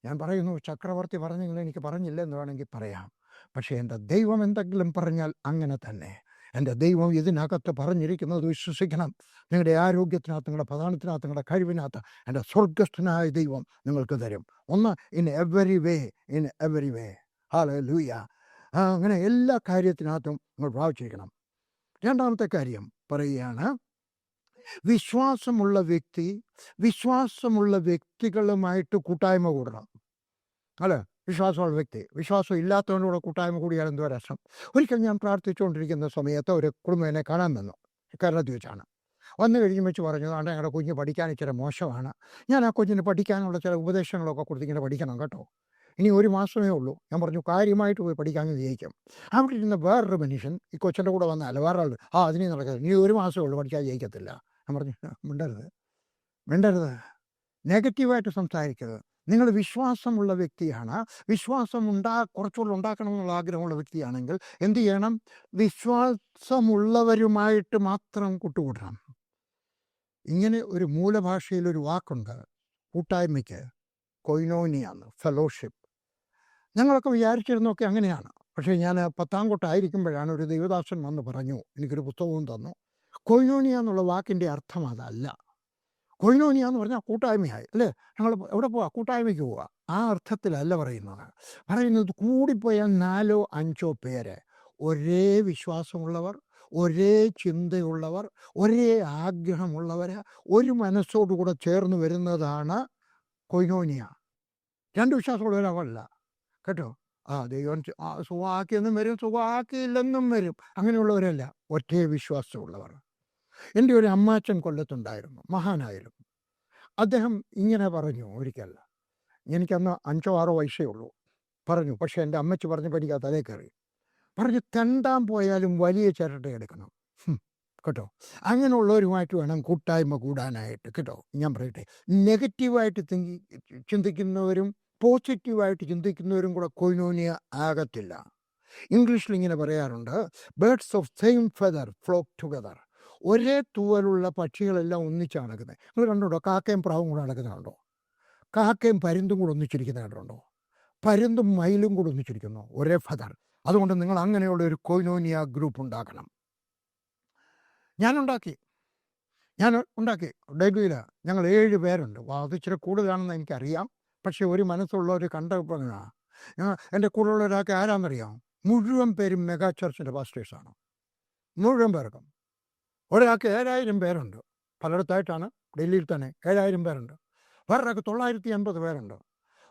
ഞാൻ പറയുന്നു, ചക്രവർത്തി പറഞ്ഞെങ്കിൽ എനിക്ക് പറഞ്ഞില്ല എന്ന് വേണമെങ്കിൽ പറയാം. പക്ഷേ എൻ്റെ ദൈവം എന്തെങ്കിലും പറഞ്ഞാൽ അങ്ങനെ തന്നെ. എൻ്റെ ദൈവം ഇതിനകത്ത് പറഞ്ഞിരിക്കുന്നത് വിശ്വസിക്കണം. നിങ്ങളുടെ ആരോഗ്യത്തിനകത്ത്, നിങ്ങളുടെ പ്രധാനത്തിനകത്ത്, നിങ്ങളുടെ കഴിവിനകത്ത് എൻ്റെ സ്വർഗസ്ഥനായ ദൈവം നിങ്ങൾക്ക് തരും. ഒന്ന്, in every way, in every way. Hallelujah. അങ്ങനെ എല്ലാ കാര്യത്തിനകത്തും നിങ്ങൾ പ്രാപിച്ചിരിക്കണം. രണ്ടാമത്തെ കാര്യം പറയുകയാണ്, വിശ്വാസമുള്ള വ്യക്തികളുമായിട്ട് കൂട്ടായ്മ കൂടണം. അല്ലേ? വിശ്വാസമുള്ള വ്യക്തി, വിശ്വാസം ഇല്ലാത്തവനോട് കൂട്ടായ്മ കൂടിയാൽ എന്തോ രസം. ഒരിക്കൽ ഞാൻ പ്രാർത്ഥിച്ചുകൊണ്ടിരിക്കുന്ന സമയത്ത് ഒരു കുടുംബം എന്നെ കാണാൻ വന്നു. കേരളത്തിൽ വെച്ചാണ്. വന്നു കഴിഞ്ഞ് വെച്ച് പറഞ്ഞു, ആണ്ട് ഞങ്ങളുടെ കുഞ്ഞ് പഠിക്കാൻ ഇച്ചിരി മോശമാണ്. ഞാൻ ആ കുഞ്ഞിന് പഠിക്കാനുള്ള ചില ഉപദേശങ്ങളൊക്കെ കൊടുത്ത് ഇങ്ങനെ പഠിക്കണം കേട്ടോ, ഇനി 1 മാസമേ ഉള്ളൂ. ഞാൻ പറഞ്ഞു, കാര്യമായിട്ട് പോയി പഠിക്കാമെന്ന് ജയിക്കും. അവിടെ ഇരുന്ന വേറൊരു മനുഷ്യൻ ഈ കൊച്ചിൻ്റെ കൂടെ വന്നല്ല, വേറെ ആൾ, അതിനെ നടക്കരുത്, ഇനി 1 മാസമേ ഉള്ളൂ, പഠിക്കാൻ ജയിക്കത്തില്ല. ഞാൻ പറഞ്ഞു, മിണ്ടരുത്, നെഗറ്റീവായിട്ട് സംസാരിക്കരുത്. നിങ്ങൾ വിശ്വാസമുള്ള വ്യക്തിയാണ്, കുറച്ചുകൂടെ ഉണ്ടാക്കണമെന്നുള്ള ആഗ്രഹമുള്ള വ്യക്തിയാണെങ്കിൽ എന്ത് ചെയ്യണം? വിശ്വാസമുള്ളവരുമായിട്ട് മാത്രം കൂട്ടുകൂടണം. ഇങ്ങനെ ഒരു മൂലഭാഷയിലൊരു വാക്കുണ്ട് കൂട്ടായ്മയ്ക്ക്, കൊയിനോനിയാണ്, ഫെലോഷിപ്പ്. ഞങ്ങളൊക്കെ വിചാരിച്ചിരുന്നൊക്കെ അങ്ങനെയാണ്. പക്ഷേ ഞാൻ 10ാം കൊട്ടായിരിക്കുമ്പോഴാണ് ഒരു ദൈവദാസൻ വന്ന് പറഞ്ഞു, എനിക്കൊരു പുസ്തകവും തന്നു. കൊയിനോനിയ എന്നുള്ള വാക്കിൻ്റെ അർത്ഥം അതല്ല. കൊയിനോനിയ എന്ന് പറഞ്ഞാൽ കൂട്ടായ്മയായി, അല്ലേ? ഞങ്ങൾ എവിടെ പോവാ? കൂട്ടായ്മയ്ക്ക് പോവുക. ആ അർത്ഥത്തിലല്ല പറയുന്നത് കൂടിപ്പോയാൽ 4 or 5 പേര്, ഒരേ വിശ്വാസമുള്ളവർ, ഒരേ ചിന്തയുള്ളവർ, ഒരേ ആഗ്രഹമുള്ളവർ, ഒരു മനസ്സോടുകൂടെ ചേർന്ന് വരുന്നതാണ് കൊയിനോനിയ. 2 വിശ്വാസമുള്ളവരല്ല കേട്ടോ. ദൈവം സുഖമാക്കിയെന്നും വരും, സുഖമാക്കിയില്ലെന്നും വരും, അങ്ങനെയുള്ളവരല്ല, ഒറ്റേ വിശ്വാസമുള്ളവർ. എൻ്റെ ഒരു അമ്മാച്ചൻ കൊല്ലത്തുണ്ടായിരുന്നു, മഹാനായിരുന്നു. അദ്ദേഹം ഇങ്ങനെ പറഞ്ഞു ഒരിക്കൽ, എനിക്കന്ന് 5 or 6 വയസ്സേ ഉള്ളൂ. പറഞ്ഞു, പക്ഷേ എൻ്റെ അമ്മച്ചി പറഞ്ഞപ്പോൾ എനിക്ക് ആ തലേ കയറി. പറഞ്ഞു, തെണ്ടാൻ പോയാലും വലിയ ചിരട്ട എടുക്കണം കേട്ടോ. അങ്ങനെയുള്ളവരുമായിട്ട് വേണം കൂട്ടായ്മ കൂടാനായിട്ട് കേട്ടോ. ഞാൻ പറയട്ടെ, നെഗറ്റീവായിട്ട് ചിന്തിക്കുന്നവരും പോസിറ്റീവായിട്ട് ചിന്തിക്കുന്നവരും കൂടെ കൊയിനോനിയ ആകത്തില്ല. ഇംഗ്ലീഷിൽ ഇങ്ങനെ പറയാറുണ്ട്, birds of same feather flock together. ഒരേ തൂവലുള്ള പക്ഷികളെല്ലാം ഒന്നിച്ചാണ് നടക്കുന്നത്. നിങ്ങൾ കണ്ടുണ്ടോ? കാക്കയും പ്രാവും കൂടെ നടക്കുന്നുണ്ടോ? കാക്കയും പരുന്തും കൂടെ ഒന്നിച്ചിരിക്കുന്ന കണ്ടുണ്ടോ? പരുന്തും മയിലും കൂടെ ഒന്നിച്ചിരിക്കുന്നു, ഒരേ ഫെദർ. അതുകൊണ്ട് നിങ്ങൾ അങ്ങനെയുള്ള ഒരു കൊയിനോനിയ ഗ്രൂപ്പ് ഉണ്ടാക്കണം. ഞാൻ ഉണ്ടാക്കി ഡൽഹിയിൽ ഞങ്ങൾ 7 പേരുണ്ട്. അത് ഇച്ചിരി കൂടുതലാണെന്ന് എനിക്കറിയാം, പക്ഷേ ഒരു മനസ്സുള്ളവർ കണ്ടപ്പോൾ എൻ്റെ കൂടെയുള്ള ഒരാൾക്ക് ആരാന്നറിയാം? മുഴുവൻ പേരും മെഗാ ചർച്ചിൻ്റെ പാസ്റ്റേഴ്സാണ്, മുഴുവൻ പേർക്കും. ഒരാൾക്ക് 7000 പേരുണ്ട്, പലയിടത്തായിട്ടാണ്, ഡൽഹിയിൽ തന്നെ 7000 പേരുണ്ട്. വേറൊരാൾക്ക് 980 പേരുണ്ട്.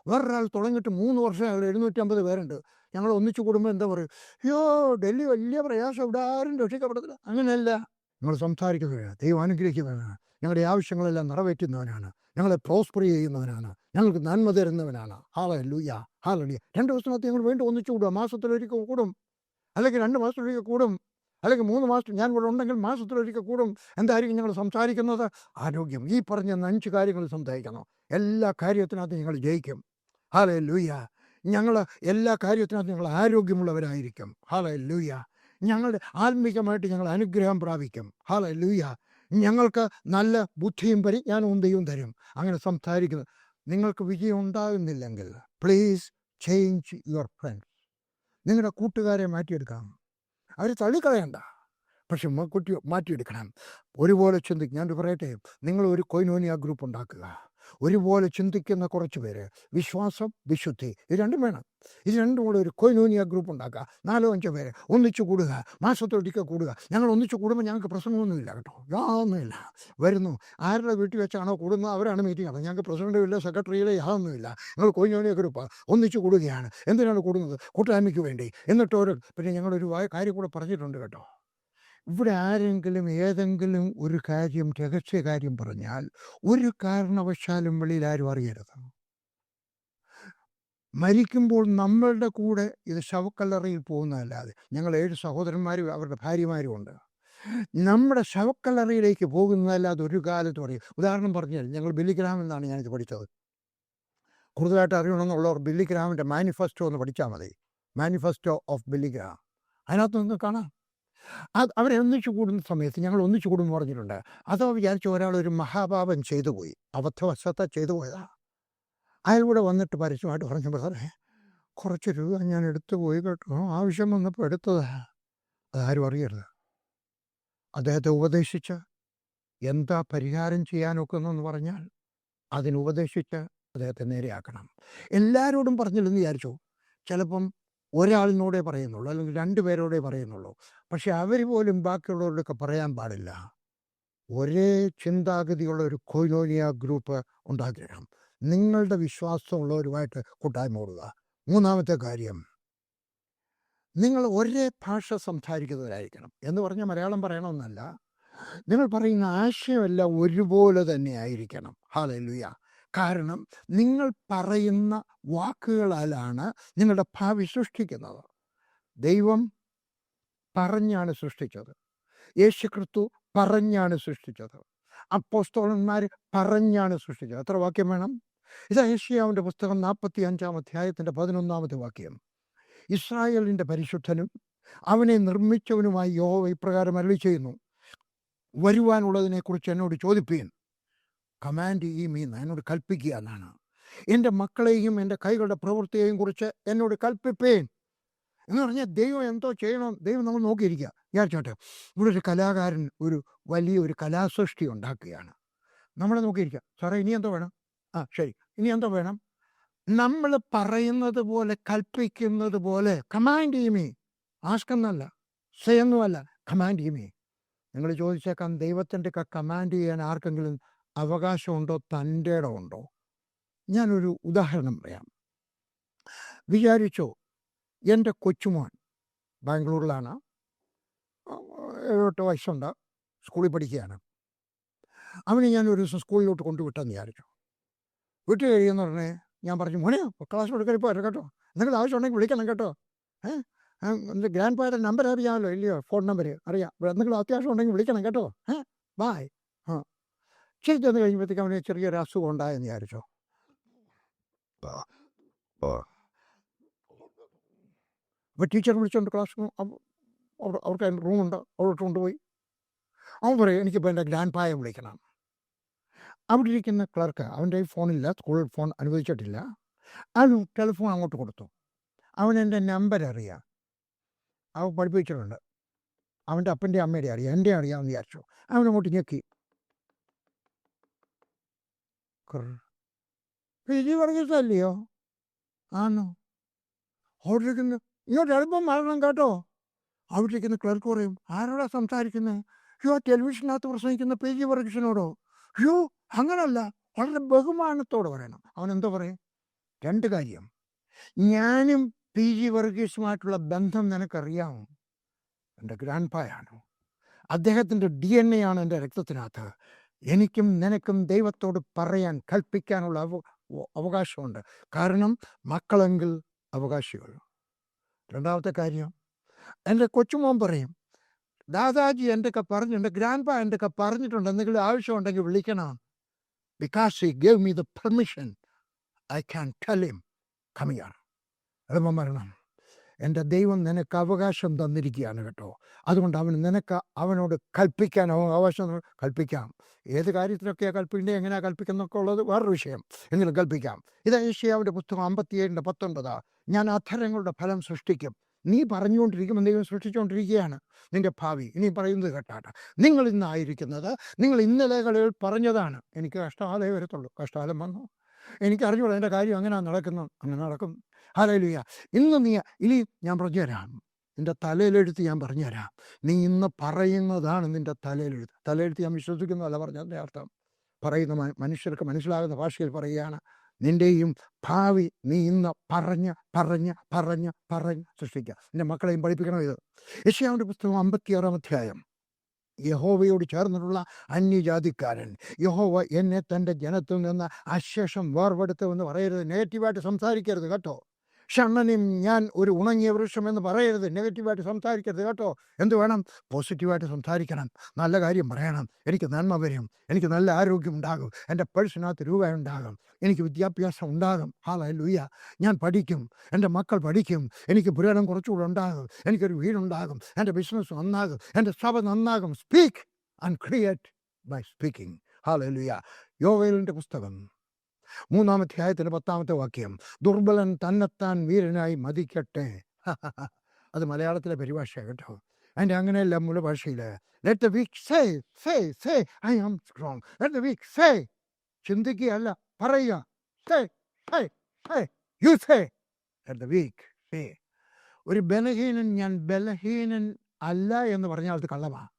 വേറൊരാൾ തുടങ്ങിയിട്ട് 3 വർഷം 750 പേരുണ്ട്. ഞങ്ങൾ ഒന്നിച്ചു കൂടുമ്പോൾ എന്താ പറയും, അയ്യോ ഡൽഹി വലിയ പ്രയാസം, ഇവിടെ ആരും രക്ഷിക്കപ്പെടത്തില്ല. അങ്ങനെയല്ല, നിങ്ങൾ സംസാരിക്കുന്നവരാണ്, ദൈവം അനുഗ്രഹിക്കുന്നവനാണ്, ഞങ്ങളുടെ ആവശ്യങ്ങളെല്ലാം നിറവേറ്റുന്നവനാണ്. ഞങ്ങളെ പ്രോസ്പർ ചെയ്യുന്നവനാണ്, ഞങ്ങൾക്ക് നന്മ തരുന്നവനാണ്. Hallelujah, hallelujah. 2 ദിവസത്തിനകത്ത് ഞങ്ങൾ വീണ്ടും ഒന്നിച്ചു കൂടുക. മാസത്തിലൊരിക്കൽ കൂടും, അല്ലെങ്കിൽ 2 മാസത്തിലൊരിക്കൽ കൂടും, അല്ലെങ്കിൽ 3 മാസത്തിൽ ഞാൻ ഇവിടെ ഉണ്ടെങ്കിൽ മാസത്തിലൊരിക്കൽ കൂടും. എന്തായിരിക്കും ഞങ്ങൾ സംസാരിക്കുന്നത്? ആരോഗ്യം. ഈ പറഞ്ഞ 5 കാര്യങ്ങൾ സംസാരിക്കണം. എല്ലാ കാര്യത്തിനകത്തും ഞങ്ങൾ ജയിക്കും. ഹല്ലേലൂയ. ഞങ്ങൾ എല്ലാ കാര്യത്തിനകത്തും ഞങ്ങൾ ആരോഗ്യമുള്ളവരായിരിക്കും. ഹല്ലേലൂയ. ഞങ്ങളുടെ ആത്മീകമായിട്ട് ഞങ്ങൾ അനുഗ്രഹം പ്രാപിക്കും. ഹല്ലേലൂയ. ഞങ്ങൾക്ക് നല്ല ബുദ്ധിയും പരിജ്ഞാനവും ദൈവം തരും. അങ്ങനെ സംസാരിക്കുന്നത്. നിങ്ങൾക്ക് വിജയം ഉണ്ടാകുന്നില്ലെങ്കിൽ പ്ലീസ് ചേഞ്ച് യുവർ ഫ്രണ്ട്സ്. നിങ്ങളുടെ കൂട്ടുകാരെ മാറ്റിയെടുക്കാം. അവരെ തള്ളിക്കളയണ്ട, പക്ഷെ മാറ്റിയെടുക്കണം. ഒരുപോലെ ചിന്തിക്കും. ഞാനൊരു പറയട്ടെ, നിങ്ങൾ ഒരു കൊയിനോനിയ ഗ്രൂപ്പ് ഉണ്ടാക്കുക. ഒരുപോലെ ചിന്തിക്കുന്ന കുറച്ച് പേര്, വിശ്വാസം, വിശുദ്ധി, ഇത് രണ്ടും വേണം. ഇത് രണ്ടും കൂടെ ഒരു കൊയിനോനിയ ഗ്രൂപ്പ് ഉണ്ടാക്കുക. 4-5 പേര് ഒന്നിച്ചു കൂടുക, മാസത്തൊരിക്കൽ കൂടുക. ഞങ്ങൾ ഒന്നിച്ചു കൂടുമ്പോൾ ഞങ്ങൾക്ക് പ്രശ്നമൊന്നുമില്ല കേട്ടോ, യാതൊന്നുമില്ല. വരുന്നു, ആരുടെ വീട്ടിൽ വെച്ചാണോ കൂടുന്നത് അവരാണ് മീറ്റിംഗ്. അപ്പം ഞങ്ങൾക്ക് പ്രസിഡൻറ്റും ഇല്ല, സെക്രട്ടറിയില്ല, യാതൊന്നുമില്ല. ഞങ്ങൾ കൊയിനോനിയ ഗ്രൂപ്പ് ഒന്നിച്ചു കൂടുകയാണ്. എന്തിനാണ് കൂടുന്നത്? കൂട്ടായ്മയ്ക്ക് വേണ്ടി. എന്നിട്ട് പിന്നെ ഞങ്ങളൊരു കാര്യം കൂടെ പറഞ്ഞിട്ടുണ്ട് കേട്ടോ. ഇവിടെ ആരെങ്കിലും ഏതെങ്കിലും ഒരു കാര്യം, രഹസ്യ കാര്യം പറഞ്ഞാൽ ഒരു കാരണവശാലും വെളിയിൽ ആരും അറിയരുത്. മരിക്കുമ്പോൾ നമ്മളുടെ കൂടെ ഇത് ശവക്കല്ലറയിൽ പോകുന്നതല്ലാതെ, ഞങ്ങൾ 7 സഹോദരന്മാരും അവരുടെ ഭാര്യമാരും ഉണ്ട്. നമ്മുടെ ശവക്കല്ലറയിലേക്ക് പോകുന്നതല്ലാതെ ഒരു കാലത്ത് പറയും. ഉദാഹരണം പറഞ്ഞാൽ, ഞങ്ങൾ ബില്ലിഗ്രാമിൽ നിന്നാണ് ഞാനിത് പഠിച്ചത്. കൂടുതലായിട്ട് അറിയണമെന്നുള്ളവർ ബില്ലിഗ്രാമിൻ്റെ മാനിഫെസ്റ്റോ ഒന്ന് പഠിച്ചാൽ മതി. Manifesto of Billy Graham. അതിനകത്ത് നിങ്ങൾക്ക് കാണാം. അവരെ ഒന്നിച്ചു കൂടുന്ന സമയത്ത് ഞങ്ങൾ ഒന്നിച്ചു കൂടുമെന്ന് പറഞ്ഞിട്ടുണ്ട്. അതോ വിചാരിച്ചു ഒരാളൊരു മഹാപാപം ചെയ്തു പോയി, അബദ്ധവശത്ത ചെയ്തു പോയതാ. അയാളൂടെ വന്നിട്ട് പരസ്യമായിട്ട് പറഞ്ഞു, ബ്രദറെ കുറച്ച് രൂപ ഞാൻ എടുത്തു പോയി കേട്ടോ, ആവശ്യം വന്നപ്പോൾ എടുത്തതാ. അതാരും അറിയരുത്. അദ്ദേഹത്തെ ഉപദേശിച്ച് എന്താ പരിഹാരം ചെയ്യാനൊക്കുന്നെന്ന് പറഞ്ഞാൽ അതിനുപദേശിച്ച് അദ്ദേഹത്തെ നേരെയാക്കണം. എല്ലാവരോടും പറഞ്ഞില്ലെന്ന് വിചാരിച്ചു. ചിലപ്പം ഒരാളിനോടേ പറയുന്നുള്ളൂ, അല്ലെങ്കിൽ 2 പേരോടേ പറയുന്നുള്ളൂ. പക്ഷെ അവർ പോലും ബാക്കിയുള്ളവരോടൊക്കെ പറയാൻ പാടില്ല. ഒരേ ചിന്താഗതിയുള്ള ഒരു കൊയിനോനിയ ഗ്രൂപ്പ് ഉണ്ടാക്കണം. നിങ്ങളുടെ വിശ്വാസമുള്ളവരുമായിട്ട് കൂട്ടായ്മ കൂടുക. 3-ാമത്തെ കാര്യം, നിങ്ങൾ ഒരേ ഭാഷ സംസാരിക്കുന്നവരായിരിക്കണം. എന്ന് പറഞ്ഞാൽ മലയാളം പറയണമെന്നല്ല, നിങ്ങൾ പറയുന്ന ആശയമെല്ലാം ഒരുപോലെ തന്നെ ആയിരിക്കണം. ഹല്ലേലൂയ. കാരണം നിങ്ങൾ പറയുന്ന വാക്കുകളാലാണ് നിങ്ങളുടെ ഭാവി സൃഷ്ടിക്കുന്നത്. ദൈവം പറഞ്ഞാണ് സൃഷ്ടിച്ചത്. യേശുക്രിസ്തു പറഞ്ഞാണ് സൃഷ്ടിച്ചത്. അപ്പോസ്തലന്മാർ പറഞ്ഞാണ് സൃഷ്ടിച്ചത്. എത്ര വാക്യം വേണം? ഇത് യെശയ്യാവിൻ്റെ പുസ്തകം 45-ാം അധ്യായത്തിൻ്റെ 11-ാമത്തെ വാക്യം. ഇസ്രായേലിൻ്റെ പരിശുദ്ധനും അവനെ നിർമ്മിച്ചവനുമായി യഹോവ ഇപ്രകാരം അരുളിച്ചെയ്യുന്നു, വരുവാനുള്ളതിനെക്കുറിച്ച് എന്നോട് ചോദിപ്പീൻ. കമാൻഡ് ഈ മീൻ, എന്നോട് കൽപ്പിക്കുക എന്നാണ്. എൻ്റെ മക്കളെയും എൻ്റെ കൈകളുടെ പ്രവൃത്തിയെയും കുറിച്ച് എന്നോട് കൽപ്പിപ്പേൻ എന്ന് പറഞ്ഞാൽ ദൈവം എന്തോ ചെയ്യണം. ദൈവം നമ്മൾ നോക്കിയിരിക്കുക. വിചാരിച്ചോട്ടെ, ഇവിടെ ഒരു കലാകാരൻ വലിയൊരു കലാസൃഷ്ടി ഉണ്ടാക്കുകയാണ്. നമ്മളെ നോക്കിയിരിക്കുക. സാറേ ഇനി എന്തോ വേണം? ശരി, ഇനി എന്തോ വേണം? നമ്മൾ പറയുന്നത് പോലെ, കൽപ്പിക്കുന്നത് പോലെ കമാൻഡ് ചെയ്യുമേ. ആസ്കെന്നല്ല, സയൊന്നുമല്ല, കമാൻഡ് ചെയ്യുമേ. നിങ്ങൾ ചോദിച്ചേക്കാം, ദൈവത്തിൻ്റെ കമാൻഡ് ചെയ്യാൻ ആർക്കെങ്കിലും അവകാശമുണ്ടോ, തൻ്റെ ഇടമുണ്ടോ? ഞാനൊരു ഉദാഹരണം പറയാം. വിചാരിച്ചോ, എൻ്റെ കൊച്ചുമോൻ ബാംഗ്ലൂരിലാണ്, 7-8 വയസ്സുണ്ട്, സ്കൂളിൽ പഠിക്കുകയാണ്. അവനെ ഞാൻ ഒരു ദിവസം സ്കൂളിലോട്ട് കൊണ്ടുവിട്ടെന്ന് വിചാരിച്ചു. വിട്ട് കഴിയുമെന്ന് പറഞ്ഞേ ഞാൻ പറഞ്ഞു, മോനെ ക്ലാസ് കൊടുക്കാൻ ഇപ്പോൾ വരാം കേട്ടോ, എന്തെങ്കിലും ആവശ്യം ഉണ്ടെങ്കിൽ വിളിക്കണം കേട്ടോ. എൻ്റെ ഗ്രാൻഡ് ഫാദർ നമ്പർ അറിയാമല്ലോ, ഇല്ലയോ? ഫോൺ നമ്പർ അറിയാം. എന്തെങ്കിലും അത്യാവശ്യം ഉണ്ടെങ്കിൽ വിളിക്കണം കേട്ടോ. ബായ്. ശരി, ചെന്ന് കഴിഞ്ഞപ്പോഴത്തേക്ക് അവന് ചെറിയൊരു അസുഖം ഉണ്ടായെന്ന് വിചാരിച്ചോ. അപ്പോൾ ടീച്ചർ വിളിച്ചുകൊണ്ട് ക്ലാസ് അവർക്ക് അതിൻ്റെ റൂമുണ്ട്, അവിടോട്ട് കൊണ്ടുപോയി. അവൻ പറയും, എനിക്കിപ്പോൾ എൻ്റെ ഗ്രാൻഡ് പായെ വിളിക്കണം. അവിടെ ഇരിക്കുന്ന ക്ലർക്ക്, അവൻ്റെ ഫോണില്ല, സ്കൂൾ ഫോൺ അനുവദിച്ചിട്ടില്ല. അത് ടെലിഫോൺ അങ്ങോട്ട് കൊടുത്തു. അവൻ എൻ്റെ നമ്പർ അറിയാം, അവൻ പഠിപ്പിച്ചിട്ടുണ്ട്. അവൻ്റെ അപ്പൻ്റെ അമ്മയുടെ അറിയാം, എൻ്റെ അറിയാമെന്ന് വിചാരിച്ചു. അവനങ്ങോട്ട് ഞെക്കി. PG വർഗീസല്ലയോ? ആണോ? അവിടെ ഇരിക്കുന്ന ഇങ്ങോട്ട് എളുപ്പം മാറണം കേട്ടോ. അവിടെ ഇരിക്കുന്ന ക്ലർക്ക് പറയും, ആരോടാ സംസാരിക്കുന്നത്? ടെലിവിഷനകത്ത് പ്രസംഗിക്കുന്ന PG വർഗീസിനോടോ? അങ്ങനല്ല, വളരെ ബഹുമാനത്തോടെ പറയണം. അവൻ എന്തോ പറയും? 2 കാര്യം. ഞാനും PG വർഗീസുമായിട്ടുള്ള ബന്ധം നിനക്കറിയാമോ? എൻ്റെ ഗ്രാൻഡ് പായാണ്, അദ്ദേഹത്തിൻ്റെ DNA ആണ് എൻ്റെ രക്തത്തിനകത്ത്. എനിക്കും നിനക്കും ദൈവത്തോട് പറയാൻ കൽപ്പിക്കാനുള്ള അവകാശമുണ്ട്. കാരണം മക്കളെങ്കിൽ അവകാശികൾ. രണ്ടാമത്തെ കാര്യം, എൻ്റെ കൊച്ചുമോൻ പറയും, ദാദാജി എൻ്റെയൊക്കെ പറഞ്ഞു, എൻ്റെ ഗ്രാൻഡ് പാ എൻ്റെയൊക്കെ പറഞ്ഞിട്ടുണ്ട്, എന്തെങ്കിലും ആവശ്യമുണ്ടെങ്കിൽ വിളിക്കണം. Because he gave me the permission, I can tell him come here. എളുപ്പം പറയണം, എൻ്റെ ദൈവം നിനക്ക് അവകാശം തന്നിരിക്കുകയാണ് കേട്ടോ. അതുകൊണ്ട് അവനോട് കൽപ്പിക്കാൻ അവകാശം കൽപ്പിക്കാം. ഏത് കാര്യത്തിലൊക്കെയാണ് കൽപ്പിക്കേണ്ടത്, എങ്ങനെയാണ് കൽപ്പിക്കുന്നൊക്കെ ഉള്ളത് വേറൊരു വിഷയം, എങ്കിലും കൽപ്പിക്കാം. ഇത് യെശയ്യാവിൻ്റെ പുസ്തകം 57:19. ഞാൻ അധരങ്ങളുടെ ഫലം സൃഷ്ടിക്കും. നീ പറഞ്ഞുകൊണ്ടിരിക്കുമ്പോൾ ദൈവം സൃഷ്ടിച്ചുകൊണ്ടിരിക്കുകയാണ് നിൻ്റെ ഭാവി. ഇനി പറയുന്നത് കേട്ടാട്ടെ, നിങ്ങൾ ഇന്നായിരിക്കുന്നത് നിങ്ങൾ ഇന്നലെകളിൽ പറഞ്ഞതാണ്. എനിക്ക് കഷ്ടകാലമേ വരത്തുള്ളൂ. കഷ്ടകാലം വന്നു, എനിക്കറിഞ്ഞൂടാ എൻ്റെ കാര്യം അങ്ങനെ നടക്കുന്നു, അങ്ങനെ നടക്കും. ഹല്ലേലൂയ. ഇനി ഞാൻ പറഞ്ഞുതരാം, നിൻ്റെ തലയിലെഴുത്ത് ഞാൻ പറഞ്ഞുതരാം. നീ ഇന്ന് പറയുന്നതാണ് നിൻ്റെ തലയിലെഴുത്ത്. തലയെഴുത്ത് ഞാൻ വിശ്വസിക്കുന്നതല്ല പറഞ്ഞതിൻ്റെ അർത്ഥം. പറയുന്ന മനുഷ്യർക്ക് മനസ്സിലാകുന്ന ഭാഷയിൽ പറയുകയാണ്, നിൻ്റെയും ഭാവി നീ ഇന്ന് പറഞ്ഞ് പറഞ്ഞ് പറഞ്ഞ് പറഞ്ഞ് സൃഷ്ടിക്കുക. നിൻ്റെ മക്കളെയും പഠിപ്പിക്കണം ഇത്. യെശയ്യാവിൻ്റെ പുസ്തകം 56-ാം അധ്യായം. യഹോവയോട് ചേർന്നിട്ടുള്ള അന്യജാതിക്കാരൻ, യഹോവ എന്നെ തൻ്റെ ജനത്തിൽ നിന്ന് അശേഷം വേർപെടുത്തും എന്ന് പറയരുത്. നെഗറ്റീവായിട്ട് സംസാരിക്കരുത് കേട്ടോ. ഷണ്ണനും ഞാൻ ഒരു ഉണങ്ങിയ വൃക്ഷം എന്ന് പറയരുത്. നെഗറ്റീവായിട്ട് സംസാരിക്കരുത് കേട്ടോ. എന്ത് വേണം? പോസിറ്റീവായിട്ട് സംസാരിക്കണം. നല്ല കാര്യം പറയണം. എനിക്ക് നന്മ വരും, എനിക്ക് നല്ല ആരോഗ്യം ഉണ്ടാകും, എൻ്റെ പേഴ്സിനകത്ത് രൂപ ഉണ്ടാകും, എനിക്ക് വിദ്യാഭ്യാസം ഉണ്ടാകും. ഹല്ലേലൂയ. ഞാൻ പഠിക്കും, എൻ്റെ മക്കൾ പഠിക്കും, എനിക്ക് പുരാണം കുറച്ചുകൂടെ ഉണ്ടാകും, എനിക്കൊരു വീടുണ്ടാകും, എൻ്റെ ബിസിനസ് നന്നാകും, എൻ്റെ സഭ നന്നാകും. Speak and create by speaking. Hallelujah. യോവേലിൻ്റെ പുസ്തകം 3-ാം അധ്യായത്തിൻ്റെ 10-ാമത്തെ വാക്യം, ദുർബലൻ തന്നെത്താൻ വീരനായി മതിക്കട്ടെ. അത് മലയാളത്തിലെ പരിഭാഷ കേട്ടോ. അതിൻ്റെ അങ്ങനെയല്ല മൂല ഭാഷയിൽ. Let the weak say say say I am strong. Let the weak say, ചിന്തിക്കുകയല്ല, പറയുക. Say say say you say. Let the weak say. ഒരു ബലഹീനൻ ഞാൻ ബലഹീനൻ അല്ല എന്ന് പറഞ്ഞാൽ അത് കള്ളമാണ്.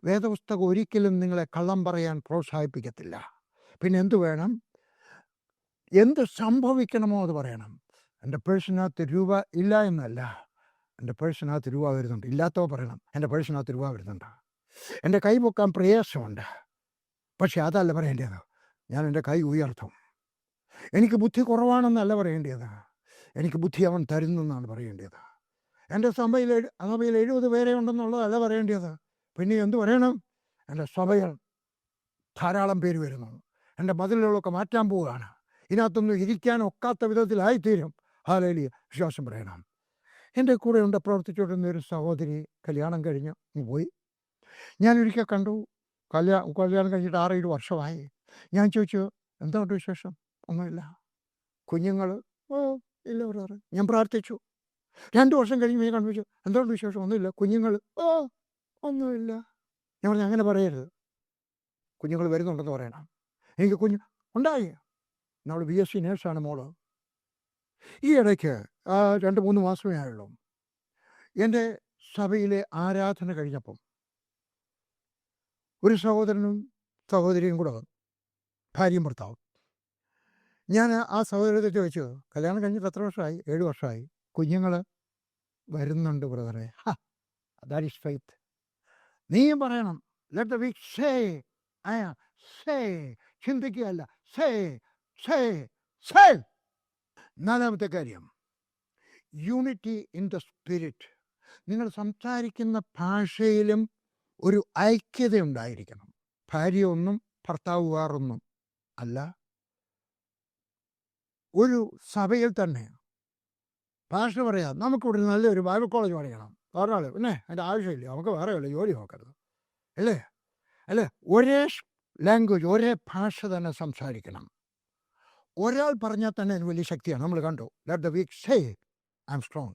വേദപുസ്തകം ഒരിക്കലും നിങ്ങളെ കള്ളം പറയാൻ പ്രോത്സാഹിപ്പിക്കത്തില്ല. പിന്നെ എന്തു വേണം? എന്ത് സംഭവിക്കണമോ അത് പറയണം. എൻ്റെ പേഴ്സിനകത്ത് രൂപ ഇല്ല എന്നല്ല, എൻ്റെ പേഴ്സിനകത്ത് രൂപ വരുന്നുണ്ട്. ഇല്ലാത്തവ പറയണം, എൻ്റെ പേഴ്സിനകത്ത് രൂപ വരുന്നുണ്ട്. എൻ്റെ കൈ പൊക്കാൻ പ്രയാസമുണ്ട്, പക്ഷെ അതല്ല പറയേണ്ടത്. ഞാൻ എൻ്റെ കൈ ഉയർത്തും. എനിക്ക് ബുദ്ധി കുറവാണെന്നല്ല പറയേണ്ടത്, എനിക്ക് ബുദ്ധി അവൻ തരുന്നെന്നാണ് പറയേണ്ടത്. എൻ്റെ സഭയിൽ 70 പേരെ ഉണ്ടെന്നുള്ളതല്ല പറയേണ്ടത്. പിന്നെ എന്ത് പറയണം? എൻ്റെ സഭയിൽ ധാരാളം പേര് വരുന്നു, എൻ്റെ മതിലുകളൊക്കെ മാറ്റാൻ പോവുകയാണ്, ഇതിനകത്തൊന്നും ഇരിക്കാൻ ഒക്കാത്ത വിധത്തിലായിത്തീരും. ഹല്ലേലൂയ. വിശ്വാസം പറയണം. എൻ്റെ കൂടെ ഉണ്ട് പ്രവർത്തിച്ചുകൊണ്ടിരുന്ന ഒരു സഹോദരി കല്യാണം കഴിഞ്ഞ് പോയി. ഞാനൊരിക്കൽ കണ്ടു. കല്യാണം കഴിഞ്ഞിട്ട് 6-7 വർഷമായി. ഞാൻ ചോദിച്ചു, എന്തുകൊണ്ട് വിശേഷം? ഒന്നുമില്ല. കുഞ്ഞുങ്ങൾ? ഓ ഇല്ല ബ്രദറെ. ഞാൻ പ്രാർത്ഥിച്ചു. 2 വർഷം കഴിഞ്ഞ് ഞാൻ കണ്ടുപിടിച്ചു, എന്തുകൊണ്ട് വിശേഷം? ഒന്നുമില്ല. കുഞ്ഞുങ്ങൾ? ഓ ഒന്നുമില്ല. ഞാൻ പറഞ്ഞു, അങ്ങനെ പറയരുത്, കുഞ്ഞുങ്ങൾ വരുന്നുണ്ടെന്ന് പറയണം. എനിക്ക് കുഞ്ഞ് ഉണ്ടായി. നമ്മൾ BSc നേഴ്സാണ് മോള്. ഈ ഇടയ്ക്ക് 2-3 മാസമേ ആയുള്ളൂ. എൻ്റെ സഭയിലെ ആരാധന കഴിഞ്ഞപ്പം ഒരു സഹോദരനും സഹോദരിയും കൂടെ വന്നു, ഭാര്യയും ഭർത്താവും. ഞാൻ ആ സഹോദരത്തെ ചോദിച്ചു, കല്യാണം കഴിഞ്ഞിട്ട് എത്ര വർഷമായി? 7 വർഷമായി. കുഞ്ഞുങ്ങൾ? വരുന്നുണ്ട് ബ്രദറെ. That is faith. നീയും പറയണം, let the weak say say. ചിന്തിക്കുകയല്ല, സേ സേ സേ. 4-ാമത്തെ കാര്യം, യൂണിറ്റി ഇൻ ദ സ്പിരിറ്റ്. നിങ്ങൾ സംസാരിക്കുന്ന ഭാഷയിലും ഒരു ഐക്യത ഉണ്ടായിരിക്കണം. ഭാര്യ ഒന്നും ഭർത്താവ് വേറൊന്നും അല്ല. ഒരു സഭയിൽ തന്നെ ഭാഷ പറയാം. നമുക്കിവിടെ നല്ലൊരു ബൈബിൾ കോളേജ് പഠിക്കണം, വേറൊരാൾ പിന്നെ അതിൻ്റെ ആവശ്യമില്ല, നമുക്ക് വേറെ വല്ല ജോലി നോക്കരുത്, അല്ലേ? ഒരേ ലാംഗ്വേജ്, ഒരേ ഭാഷ തന്നെ സംസാരിക്കണം. ഒരാൾ പറഞ്ഞാൽ തന്നെ അതിന് വലിയ ശക്തിയാണ്. നമ്മൾ കണ്ടു, let the weak say I am strong.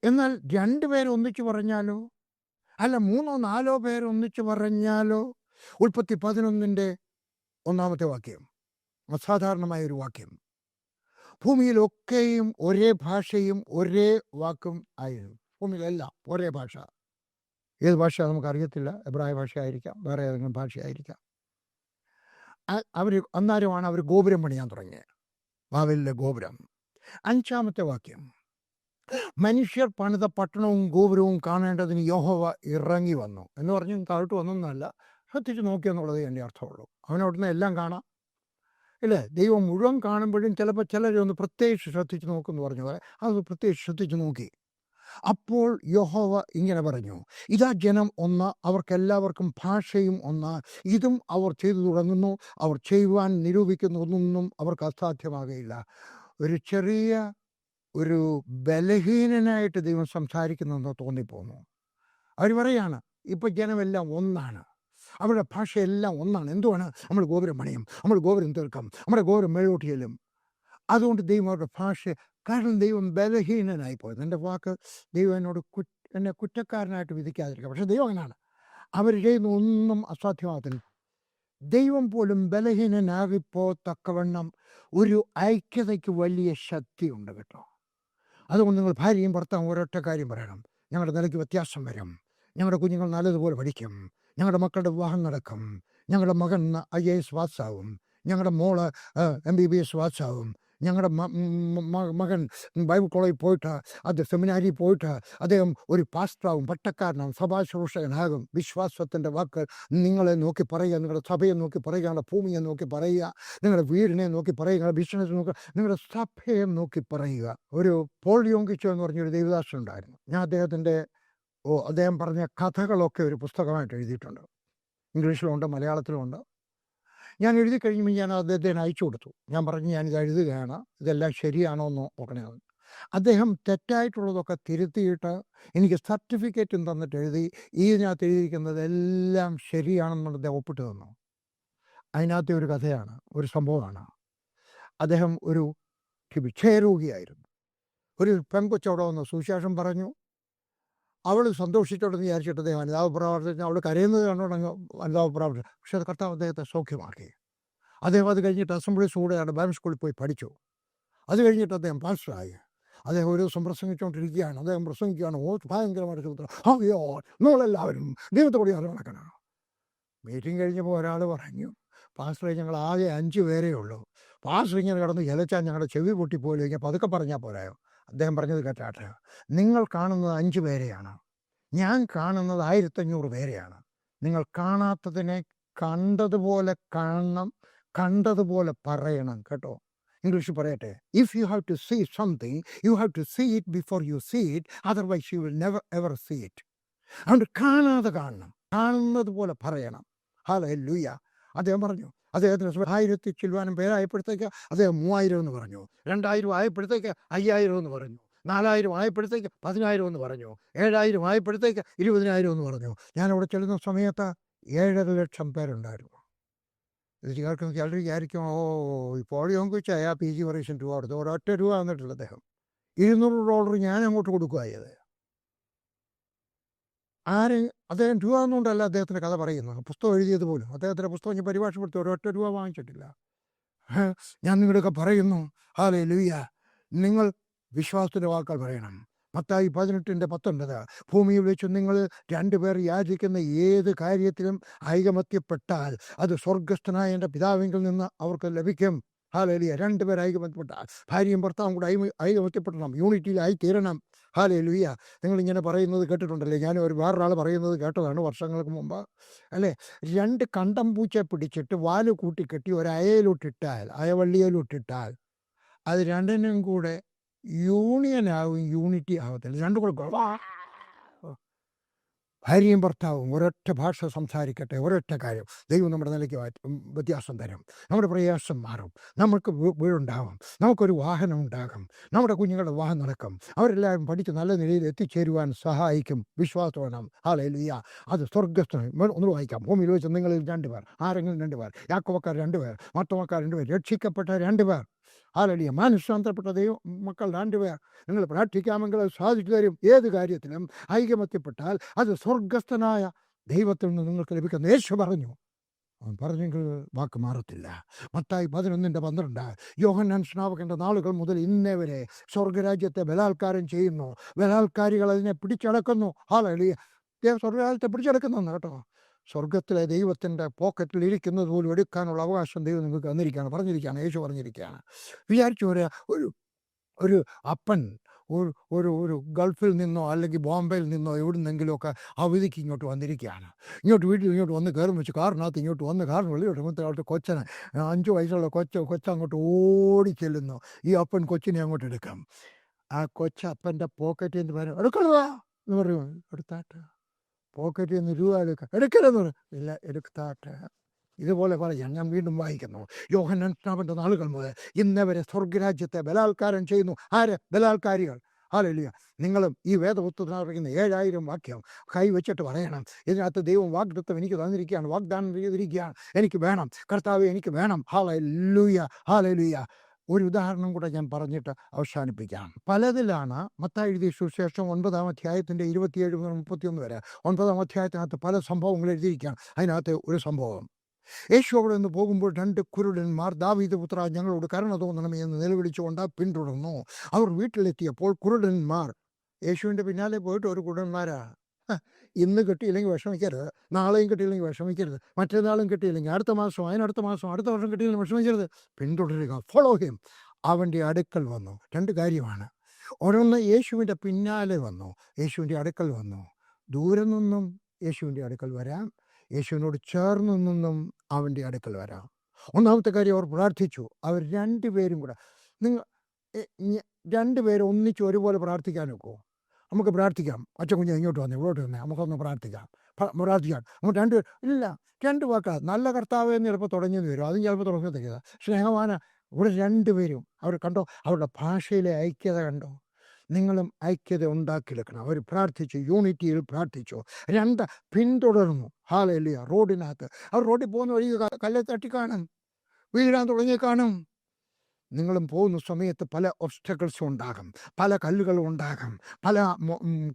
എന്നാൽ 2 പേര് ഒന്നിച്ച് പറഞ്ഞാലോ, അല്ല 3-4 പേര് ഒന്നിച്ച് പറഞ്ഞാലോ, ഉൽപ്പത്തി 11-ന്റെ 1-ാമത്തെ വാക്യം, അസാധാരണമായൊരു വാക്യം, ഭൂമിയിലൊക്കെയും ഒരേ ഭാഷയും ഒരേ വാക്കും ആയിരുന്നു. ഭൂമിയിലെല്ലാം ഒരേ ഭാഷ. ഏത് ഭാഷ നമുക്കറിയത്തില്ല, എബ്രായ ഭാഷയായിരിക്കാം, വേറെ ഏതെങ്കിലും ഭാഷയായിരിക്കാം. അന്നേരമാണ് അവർ ഗോപുരം പണിയാൻ തുടങ്ങിയത്, ബാബേലിലെ ഗോപുരം. 5-ാമത്തെ വാക്യം, മനുഷ്യർ പണിത പട്ടണവും ഗോപുരവും കാണേണ്ടതിന് യഹോവ ഇറങ്ങി വന്നു എന്ന് പറഞ്ഞു. താഴോട്ട് വന്നൊന്നുമല്ല, ശ്രദ്ധിച്ച് നോക്കിയെന്നുള്ളതേ എൻ്റെ അർത്ഥമുള്ളൂ. അവനവിടുന്ന് എല്ലാം കാണാം ഇല്ലേ? ദൈവം മുഴുവൻ കാണുമ്പോഴും ചിലപ്പോൾ ചിലരൊന്ന് പ്രത്യേകിച്ച് ശ്രദ്ധിച്ച് നോക്കുമെന്ന് പറഞ്ഞു പോലെ അത് പ്രത്യേകിച്ച് ശ്രദ്ധിച്ച് നോക്കി. അപ്പോൾ യഹോവ ഇങ്ങനെ പറഞ്ഞു, ഇതാ ജനം ഒന്ന്, അവർക്കെല്ലാവർക്കും ഭാഷയും ഒന്ന്, ഇതും അവർ ചെയ്തു തുടങ്ങുന്നു, അവർ ചെയ്യുവാൻ നിരൂപിക്കുന്ന ഒന്നും അവർക്ക് അസാധ്യമാകുകയില്ല. ഒരു ചെറിയ ഒരു ബലഹീനനായിട്ട് ദൈവം സംസാരിക്കുന്നെന്ന് തോന്നിപ്പോന്നു. അവർ പറയാണ് ഇപ്പം ജനമെല്ലാം ഒന്നാണ്, അവരുടെ ഭാഷയെല്ലാം ഒന്നാണ്. എന്തുവാണ്? നമ്മൾ ഗോപുരം പണിയും, നമ്മൾ ഗോപുരം തീർക്കും, നമ്മുടെ ഗോപുരം മേലോട്ട് ചെല്ലും. അതുകൊണ്ട് ദൈവം അവരുടെ ഭാഷ, കാരണം ദൈവം ബലഹീനനായി പോയത്. എൻ്റെ വാക്ക് ദൈവം എന്നോട് എന്നെ കുറ്റക്കാരനായിട്ട് വിധിക്കാതിരിക്കുക. പക്ഷെ ദൈവം അങ്ങനെയാണ്, അവർ ചെയ്യുന്ന ഒന്നും അസാധ്യമാകത്തില്ല. ദൈവം പോലും ബലഹീനനാകിപ്പോത്തക്കവണ്ണം ഒരു ഐക്യതയ്ക്ക് വലിയ ശക്തിയുണ്ട് കേട്ടോ. അതുകൊണ്ട് നിങ്ങൾ ഭാര്യയും ഭർത്താവും ഒരൊറ്റ കാര്യം പറയണം, ഞങ്ങളുടെ നിലയ്ക്ക് വ്യത്യാസം വരും, ഞങ്ങളുടെ കുഞ്ഞുങ്ങൾ നല്ലതുപോലെ പഠിക്കും, ഞങ്ങളുടെ മക്കളുടെ വിവാഹം നടക്കും, ഞങ്ങളുടെ മകൻ IAS പാസ്സാവും, ഞങ്ങളുടെ മോള് MBBS പാസ്സാവും, ഞങ്ങളുടെ മകൻ ബൈബിൾ കോളേജിൽ പോയിട്ട് അത് സെമിനാരിൽ പോയിട്ട് അദ്ദേഹം ഒരു പാസ്റ്ററാവും, പട്ടക്കാരനാവും, സഭാശുശ്രൂഷകനാകും. വിശ്വാസത്തിൻ്റെ വാക്ക് നിങ്ങളെ നോക്കി പറയുക, നിങ്ങളുടെ സഭയെ നോക്കി പറയുക, നിങ്ങളുടെ ഭൂമിയെ നോക്കി പറയുക, നിങ്ങളുടെ വീടിനെ നോക്കി പറയുക, നിങ്ങളുടെ ബിസിനസ് നോക്കി, നിങ്ങളുടെ സഭയെ നോക്കി പറയുക. ഒരു പോൾ യോങ്കിച്ചോ എന്ന് പറഞ്ഞൊരു ദേവദാസൻ ഉണ്ടായിരുന്നു. ഞാൻ അദ്ദേഹം പറഞ്ഞ കഥകളൊക്കെ ഒരു പുസ്തകമായിട്ട് എഴുതിയിട്ടുണ്ട്. ഇംഗ്ലീഷിലുണ്ട്, മലയാളത്തിലുമുണ്ട്. ഞാൻ എഴുതി കഴിയുമ്പോൾ ഞാൻ അദ്ദേഹത്തിന് അയച്ചു കൊടുത്തു. ഞാൻ പറഞ്ഞു, ഞാനിത് എഴുതുകയാണ്, ഇതെല്ലാം ശരിയാണോ എന്ന് നോക്കണേ. അദ്ദേഹം തെറ്റായിട്ടുള്ളതൊക്കെ തിരുത്തിയിട്ട് എനിക്ക് സർട്ടിഫിക്കറ്റും തന്നിട്ട് എഴുതി, ഇതിനകത്ത് എഴുതിയിരിക്കുന്നത് എല്ലാം ശരിയാണെന്നുള്ളത് അദ്ദേഹം ഒപ്പിട്ട് തന്നു. അതിനകത്തെ ഒരു കഥയാണ്, ഒരു സംഭവമാണ്. അദ്ദേഹം ഒരു ക്ഷയരോഗിയായിരുന്നു. ഒരു പെൺകൊച്ചവിടെ വന്ന് സുവിശേഷം പറഞ്ഞു. അവൾ സന്തോഷിച്ചോടെന്ന് വിചാരിച്ചിട്ട് അദ്ദേഹം അനുതാപ പ്രാർത്ഥിച്ചു. അവൾ കരയുന്നത് കണ്ടോടങ്ങ് അനുതാപ പ്രാർത്ഥിച്ചു. പക്ഷെ അത് കർത്താവ് അദ്ദേഹത്തെ സൗഖ്യമാക്കി. അദ്ദേഹം അത് കഴിഞ്ഞിട്ട് അസംബ്ലീസ് കൂടെയാണ് ബൈബിൾ സ്കൂളിൽ പോയി പഠിച്ചു. അത് കഴിഞ്ഞിട്ട് അദ്ദേഹം പാസ്റ്ററായി. അദ്ദേഹം ഒരു ദിവസം പ്രസംഗിച്ചുകൊണ്ടിരിക്കുകയാണ്. അദ്ദേഹം പ്രസംഗിക്കുകയാണ്, ഭയങ്കരമായിട്ട് ചോദിച്ചു, അയ്യോ നമ്മളെല്ലാവരും ദൈവത്തോടെ അറിവണക്കണം. മീറ്റിംഗ് കഴിഞ്ഞപ്പോൾ ഒരാൾ പറഞ്ഞു, പാസ്റ്ററെ ഞങ്ങൾ ആകെ 5 പേരേ ഉള്ളൂ, പാസ്റ്റർ ഇങ്ങനെ കിടന്ന് ഇലച്ചാൽ ഞങ്ങളുടെ ചെവി പൊട്ടിപ്പോലും, ഇങ്ങനെ പതുക്കെ പറഞ്ഞാൽ പോരായോ? അദ്ദേഹം പറഞ്ഞത് കേട്ടാട്ടെ, നിങ്ങൾ കാണുന്നത് 5 പേരെയാണ്, ഞാൻ കാണുന്നത് 1500 പേരെയാണ്. നിങ്ങൾ കാണാത്തതിനെ കണ്ടതുപോലെ കാണണം, കണ്ടതുപോലെ പറയണം കേട്ടോ. ഇംഗ്ലീഷ് പറയട്ടെ, if you have to see something you have to see it before you see it, otherwise you will never ever see it. അതുകൊണ്ട് കാണാതെ കാണണം, കാണുന്നത് പോലെ പറയണം. ഹല്ലേലൂയ. അദ്ദേഹം പറഞ്ഞു, അദ്ദേഹത്തിന് 1000 ചില്ലുവാനും പേരായപ്പോഴത്തേക്ക് അദ്ദേഹം 3000 എന്ന് പറഞ്ഞു, 2000 ആയപ്പോഴത്തേക്ക് 5000 എന്ന് പറഞ്ഞു, 4000 ആയപ്പോഴത്തേക്ക് 10000 എന്ന് പറഞ്ഞു, 7000 ആയപ്പോഴത്തേക്ക് 20000 എന്ന് പറഞ്ഞു. ഞാനവിടെ ചെല്ലുന്ന സമയത്ത് 7.5 ലക്ഷം പേരുണ്ടായിരുന്നു. ഇത് കേൾക്കും ചിലർ വിചാരിക്കും, ഇപ്പോൾ യോങ്കിച്ച് അയാൾ PG പരീക്ഷ രൂപ കൊടുത്തു, ഒരൊറ്റ രൂപ വന്നിട്ടില്ല അദ്ദേഹം. $200 ഞാൻ അങ്ങോട്ട് കൊടുക്കുകയത്. അദ്ദേഹം രൂപ എന്നുകൊണ്ടല്ല അദ്ദേഹത്തിൻ്റെ കഥ പറയുന്നത്, പുസ്തകം എഴുതിയത് പോലും. അദ്ദേഹത്തിൻ്റെ പുസ്തകം ഞാൻ പരിഭാഷപ്പെടുത്തി, ഒരൊറ്റ രൂപ വാങ്ങിച്ചിട്ടില്ല. ഞാൻ നിങ്ങളൊക്കെ പറയുന്നു, ഹല്ലേലൂയ, നിങ്ങൾ വിശ്വാസത്തിൻ്റെ വാക്കുകൾ പറയണം. മത്തായി 18:19, ഭൂമിയിൽ വെച്ച് നിങ്ങൾ 2 പേർ യാചിക്കുന്ന ഏത് കാര്യത്തിലും ഐകമത്യപ്പെട്ടാൽ അത് സ്വർഗസ്ഥനായ എൻ്റെ പിതാവിങ്കിൽ നിന്ന് അവർക്ക് ലഭിക്കും. ഹല്ലേലൂയ. 2 പേർ ഐകമത്യപ്പെട്ടാൽ, ഭാര്യയും ഭർത്താവും കൂടെ ഐകമത്യപ്പെടണം, യൂണിറ്റിയിലായി തീരണം. ഹല്ലേലൂയ. നിങ്ങളിങ്ങനെ പറയുന്നത് കേട്ടിട്ടുണ്ടല്ലേ? ഞാൻ വേറൊരാൾ പറയുന്നത് കേട്ടതാണ് വർഷങ്ങൾക്ക് മുമ്പ്, അല്ലേ? 2 കണ്ടം പൂച്ചയെ പിടിച്ചിട്ട് വാല് കൂട്ടിക്കെട്ടി ഒരു അയയിലോട്ടിട്ടാൽ, അയവള്ളിയിലോട്ടിട്ടാൽ അത് 2നും കൂടെ യൂണിയനാവും, യൂണിറ്റി ആവത്തില്ല. 2 കൂടെ ഭാര്യയും ഭർത്താവും ഒരൊറ്റ ഭാഷ സംസാരിക്കട്ടെ, ഒരൊറ്റ കാര്യം. ദൈവം നമ്മുടെ നിലയ്ക്ക് വ്യത്യാസം തരും, നമ്മുടെ പ്രയാസം മാറും, നമുക്ക് വീടുണ്ടാകും, നമുക്കൊരു വാഹനം ഉണ്ടാകും, നമ്മുടെ കുഞ്ഞുങ്ങളുടെ വിവാഹം നടക്കും, അവരെല്ലാവരും പഠിച്ച് നല്ല നിലയിൽ എത്തിച്ചേരുവാൻ സഹായിക്കും. വിശ്വാസം. ഹല്ലേലൂയ. അത് സ്വർഗ്ഗസ്ഥ. ഒന്ന് വായിക്കാം. ഭൂമിയിൽ വെച്ച് നിങ്ങളിൽ 2 പേർ, ആരെങ്കിലും 2 പേർ, യാക്കോബക്കാർ 2 പേർ, മർത്തോമാക്കാർ 2 പേർ, രക്ഷിക്കപ്പെട്ട 2 പേർ, ഹല്ലേലൂയ, മാനസാന്തരപ്പെട്ട മക്കൾ 2 പേർ, നിങ്ങൾ പ്രാർത്ഥിക്കാമെങ്കിൽ അത് സാധിച്ചു തരും. ഏത് കാര്യത്തിലും ഐകമത്യപ്പെട്ടാൽ അത് സ്വർഗസ്ഥനായ ദൈവത്തിൽ നിന്ന് നിങ്ങൾക്ക് ലഭിക്കുന്ന യേശു പറഞ്ഞു. അവൻ പറഞ്ഞെങ്കിൽ വാക്ക് മാറത്തില്ല. മത്തായി 11:12, യോഹന്നാൻ സ്നാപകന്റെ നാളുകൾ മുതൽ ഇന്നേ വരെ സ്വർഗരാജ്യത്തെ ബലാത്കാരം ചെയ്യുന്നു, ബലാത്കാരികൾ അതിനെ പിടിച്ചടക്കുന്നു. ഹല്ലേലൂയ. സ്വർഗരാജ്യത്തെ പിടിച്ചടക്കുന്നു കേട്ടോ. സ്വർഗത്തിലെ ദൈവത്തിൻ്റെ പോക്കറ്റിൽ ഇരിക്കുന്നത് പോലും എടുക്കാനുള്ള അവകാശം ദൈവം നിങ്ങൾക്ക് തന്നിരിക്കുകയാണ്, പറഞ്ഞിരിക്കുകയാണ്, യേശു പറഞ്ഞിരിക്കുകയാണ്. വിചാരിച്ചു, ഒരു അപ്പൻ ഒരു ഗൾഫിൽ നിന്നോ അല്ലെങ്കിൽ ബോംബെയിൽ നിന്നോ എവിടുന്നെങ്കിലുമൊക്കെ അവധിക്ക് ഇങ്ങോട്ട് വന്നിരിക്കുകയാണ്. വീട്ടിൽ വന്ന് കയറും വെച്ച് കാറിനകത്ത് ഇങ്ങോട്ട് വന്ന് കാറിന് വെളിയോട്ട് അവിടുത്തെ കൊച്ചനെ 5 വയസ്സുള്ള കൊച്ചങ്ങോട്ട് ഓടി ചെല്ലുന്നു. ഈ അപ്പൻ കൊച്ചിനെ അങ്ങോട്ട് എടുക്കാം. ആ കൊച്ചപ്പൻ്റെ പോക്കറ്റിൽ നിന്ന് പറയും എടുക്കണതാ എന്ന് പറയും. എടുത്താട്ട് പോക്കറ്റിൽ നിന്ന് രൂപ എടുക്കരുതെന്ന് പറയും. ഇല്ല എടുത്താട്ട്. ഇതുപോലെ പറയാം. ഞാൻ വീണ്ടും വായിക്കുന്നു. യോഹന്നാൻ സ്നാപകന്റെ നാളുകൾ മുതൽ ഇന്നവരെ സ്വർഗരാജ്യത്തെ ബലാത്കാരം ചെയ്യുന്നു. ആര്? ബലാത്കാരികൾ. ഹല്ലേലൂയ. നിങ്ങളും ഈ വേദപുസ്തകത്തിൽ പറയുന്ന 7000 വാക്യം കൈവച്ചിട്ട് പറയണം, ഇതിനകത്ത് ദൈവം വാഗ്ദത്തം എനിക്ക് തന്നിരിക്കുകയാണ്, വാഗ്ദാനം ചെയ്തിരിക്കുകയാണ്, എനിക്ക് വേണം കർത്താവേ, എനിക്ക് വേണം. Hallelujah, hallelujah. ഒരു ഉദാഹരണം കൂടെ ഞാൻ പറഞ്ഞിട്ട് അവസാനിപ്പിക്കാം. പലതിലാണ് മത്തായി എഴുതിയ സുവിശേഷം 9-ാം അധ്യായത്തിൻ്റെ 27 മുതൽ 31 വരെ 9-ാം അധ്യായത്തിനകത്ത് പല സംഭവങ്ങൾ എഴുതിയിരിക്കുകയാണ്. അതിനകത്ത് ഒരു സംഭവം, യേശു അവിടെ നിന്ന് പോകുമ്പോൾ 2 കുരുടന്മാർ ദാവീദ് പുത്രാ ഞങ്ങളോട് കരുണ തോന്നണമേ എന്ന് നിലവിളിച്ചുകൊണ്ട് പിന്തുടർന്നു. അവർ വീട്ടിലെത്തിയപ്പോൾ കുരുടന്മാർ യേശുവിൻ്റെ പിന്നാലെ പോയിട്ട് ഒരു കുരുടന്മാരാ, ഇന്ന് കിട്ടിയില്ലെങ്കിൽ വിഷമിക്കരുത്, നാളെയും കിട്ടിയില്ലെങ്കിൽ വിഷമിക്കരുത്, മറ്റന്നാളും കിട്ടിയില്ലെങ്കിൽ അടുത്ത മാസം, അതിനടുത്ത മാസം, അടുത്ത വർഷം കിട്ടിയില്ലെങ്കിൽ വിഷമിക്കരുത്, പിന്തുടരുക, ഫോളോ ഹിം. അവൻ്റെ അടുക്കൽ വന്നു. 2 കാര്യമാണ്. ഓരോന്ന് യേശുവിൻ്റെ പിന്നാലെ വന്നു, യേശുവിൻ്റെ അടുക്കൽ വന്നു. ദൂരെ നിന്നും യേശുവിൻ്റെ അടുക്കൽ വരാം, യേശുവിനോട് ചേർന്ന് നിന്നും അവൻ്റെ അടുക്കൽ വരാം. ഒന്നാമത്തെ കാര്യം, അവർ പ്രാർത്ഥിച്ചു. അവർ 2 പേരും കൂടെ. നിങ്ങൾ 2 പേര് ഒന്നിച്ച് ഒരുപോലെ പ്രാർത്ഥിക്കാൻ നോക്കുമോ? നമുക്ക് പ്രാർത്ഥിക്കാം. അച്ഛൻ കുഞ്ഞ് ഇങ്ങോട്ട് വന്നേ, ഇങ്ങോട്ട് വന്നേ, നമുക്കൊന്ന് പ്രാർത്ഥിക്കാം. പ്രാർത്ഥിക്കാം. നമുക്ക് 2 ഇല്ല, 2 വാക്കാ. നല്ല കർത്താവ് എന്ന് ചിലപ്പോൾ തുടങ്ങിയെന്ന് വരും, അതും ചിലപ്പോൾ തുടങ്ങത്തേക്കില്ല. സ്നേഹവാന. ഇവിടെ 2 പേരും അവർ കണ്ടോ, അവരുടെ ഭാഷയിലെ ഐക്യത കണ്ടോ? നിങ്ങളും ഐക്യത ഉണ്ടാക്കിയെടുക്കണം. അവർ പ്രാർത്ഥിച്ചു, യൂണിറ്റിയിൽ പ്രാർത്ഥിച്ചു. 2 പിന്തുടർന്നു. ഹല്ലേലൂയ. റോഡിനകത്ത് അവർ റോഡിൽ പോകുന്ന വഴി കല്ലെ തട്ടി കാണും, വീഴാൻ തുടങ്ങി കാണും. നിങ്ങളും പോകുന്ന സമയത്ത് പല ഒബ്സ്റ്റക്കിൾസും ഉണ്ടാകും, പല കല്ലുകളും ഉണ്ടാകും, പല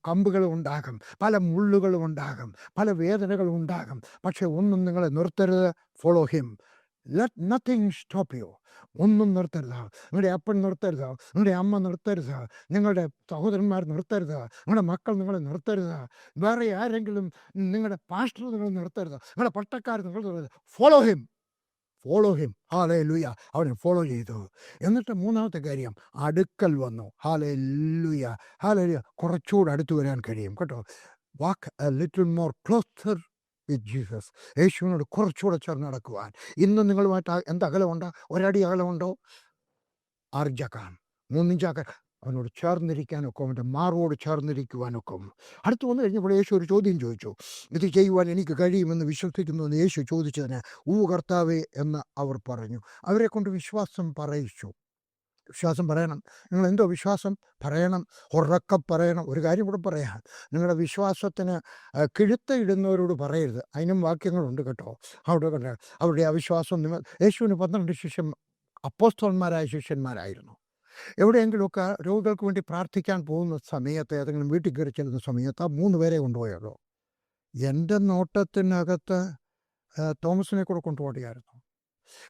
കമ്പുകളും ഉണ്ടാകും, പല മുള്ളുകളും ഉണ്ടാകും, പല വേദനകളും ഉണ്ടാകും. പക്ഷെ ഒന്നും നിങ്ങളെ നിർത്തരുത്. Follow him. Let nothing stop you. ഒന്നും നിർത്തരുത്. നിങ്ങളുടെ അപ്പൻ നിർത്തരുത്, നിങ്ങളുടെ അമ്മ നിർത്തരുത്, നിങ്ങളുടെ സഹോദരന്മാർ നിർത്തരുത്, നിങ്ങളുടെ മക്കൾ നിങ്ങളെ നിർത്തരുത്, വേറെ ആരെങ്കിലും, നിങ്ങളുടെ പാസ്റ്റർ നിങ്ങൾ നിർത്തരുത്, നിങ്ങളുടെ പട്ടക്കാർ നിങ്ങൾ നിർത്തരുത്. Follow him, follow him. Hallelujah. അവനെ ഫോളോ ചെയ്തു. എന്നിട്ട് 3-ാമത്തെ കാര്യം, അടുക്കൽ വന്നു. Hallelujah, hallelujah. കുറച്ചുകൂടെ അടുത്ത് വരാൻ കഴിയും കേട്ടോ. Walk a little more closer with Jesus. യേശുവിനോട് കുറച്ചുകൂടെ ചേർന്ന് നടക്കുവാൻ. ഇന്ന് നിങ്ങളുമായിട്ട് എന്ത് അകലമുണ്ടോ? 1 അടി അകലമുണ്ടോ? 6 ഇഞ്ചാക്കാൻ, 3 ഇഞ്ചാക്കാൻ. അവനോട് ചേർന്നിരിക്കാനൊക്കെ, അവൻ്റെ മാറോട് ചേർന്നിരിക്കുവാനൊക്കെ. അടുത്ത് വന്നു കഴിഞ്ഞപ്പോൾ യേശു ഒരു ചോദ്യം ചോദിച്ചു. ഇത് ചെയ്യുവാൻ എനിക്ക് കഴിയുമെന്ന് വിശ്വസിക്കുന്നു എന്ന് യേശു ചോദിച്ചതിന് കർത്താവേ എന്ന് അവർ പറഞ്ഞു. അവരെ കൊണ്ട് വിശ്വാസം പറയിച്ചു. വിശ്വാസം പറയണം. നിങ്ങൾ എന്തോ വിശ്വാസം പറയണം, ഉറക്കം പറയണം. ഒരു കാര്യം കൂടെ പറയാം, നിങ്ങളുടെ വിശ്വാസത്തിന് കിഴുത്തയിടുന്നവരോട് പറയരുത്. അതിനും വാക്യങ്ങളുണ്ട് കേട്ടോ. അവരുടെ അവിശ്വാസം യേശുവിന് 12 അപ്പോസ്തലന്മാരായ ശിഷ്യന്മാരായിരുന്നു. എവിടെയെങ്കിലുമൊക്കെ രോഗികൾക്ക് വേണ്ടി പ്രാർത്ഥിക്കാൻ പോകുന്ന സമയത്ത്, ഏതെങ്കിലും വീട്ടിൽ കയറി ചെല്ലുന്ന സമയത്ത് ആ 3 പേരെ കൊണ്ടുപോയല്ലോ. എൻ്റെ നോട്ടത്തിനകത്ത് തോമസിനെ കൂടെ കൊണ്ടുപോവുകയായിരുന്നു.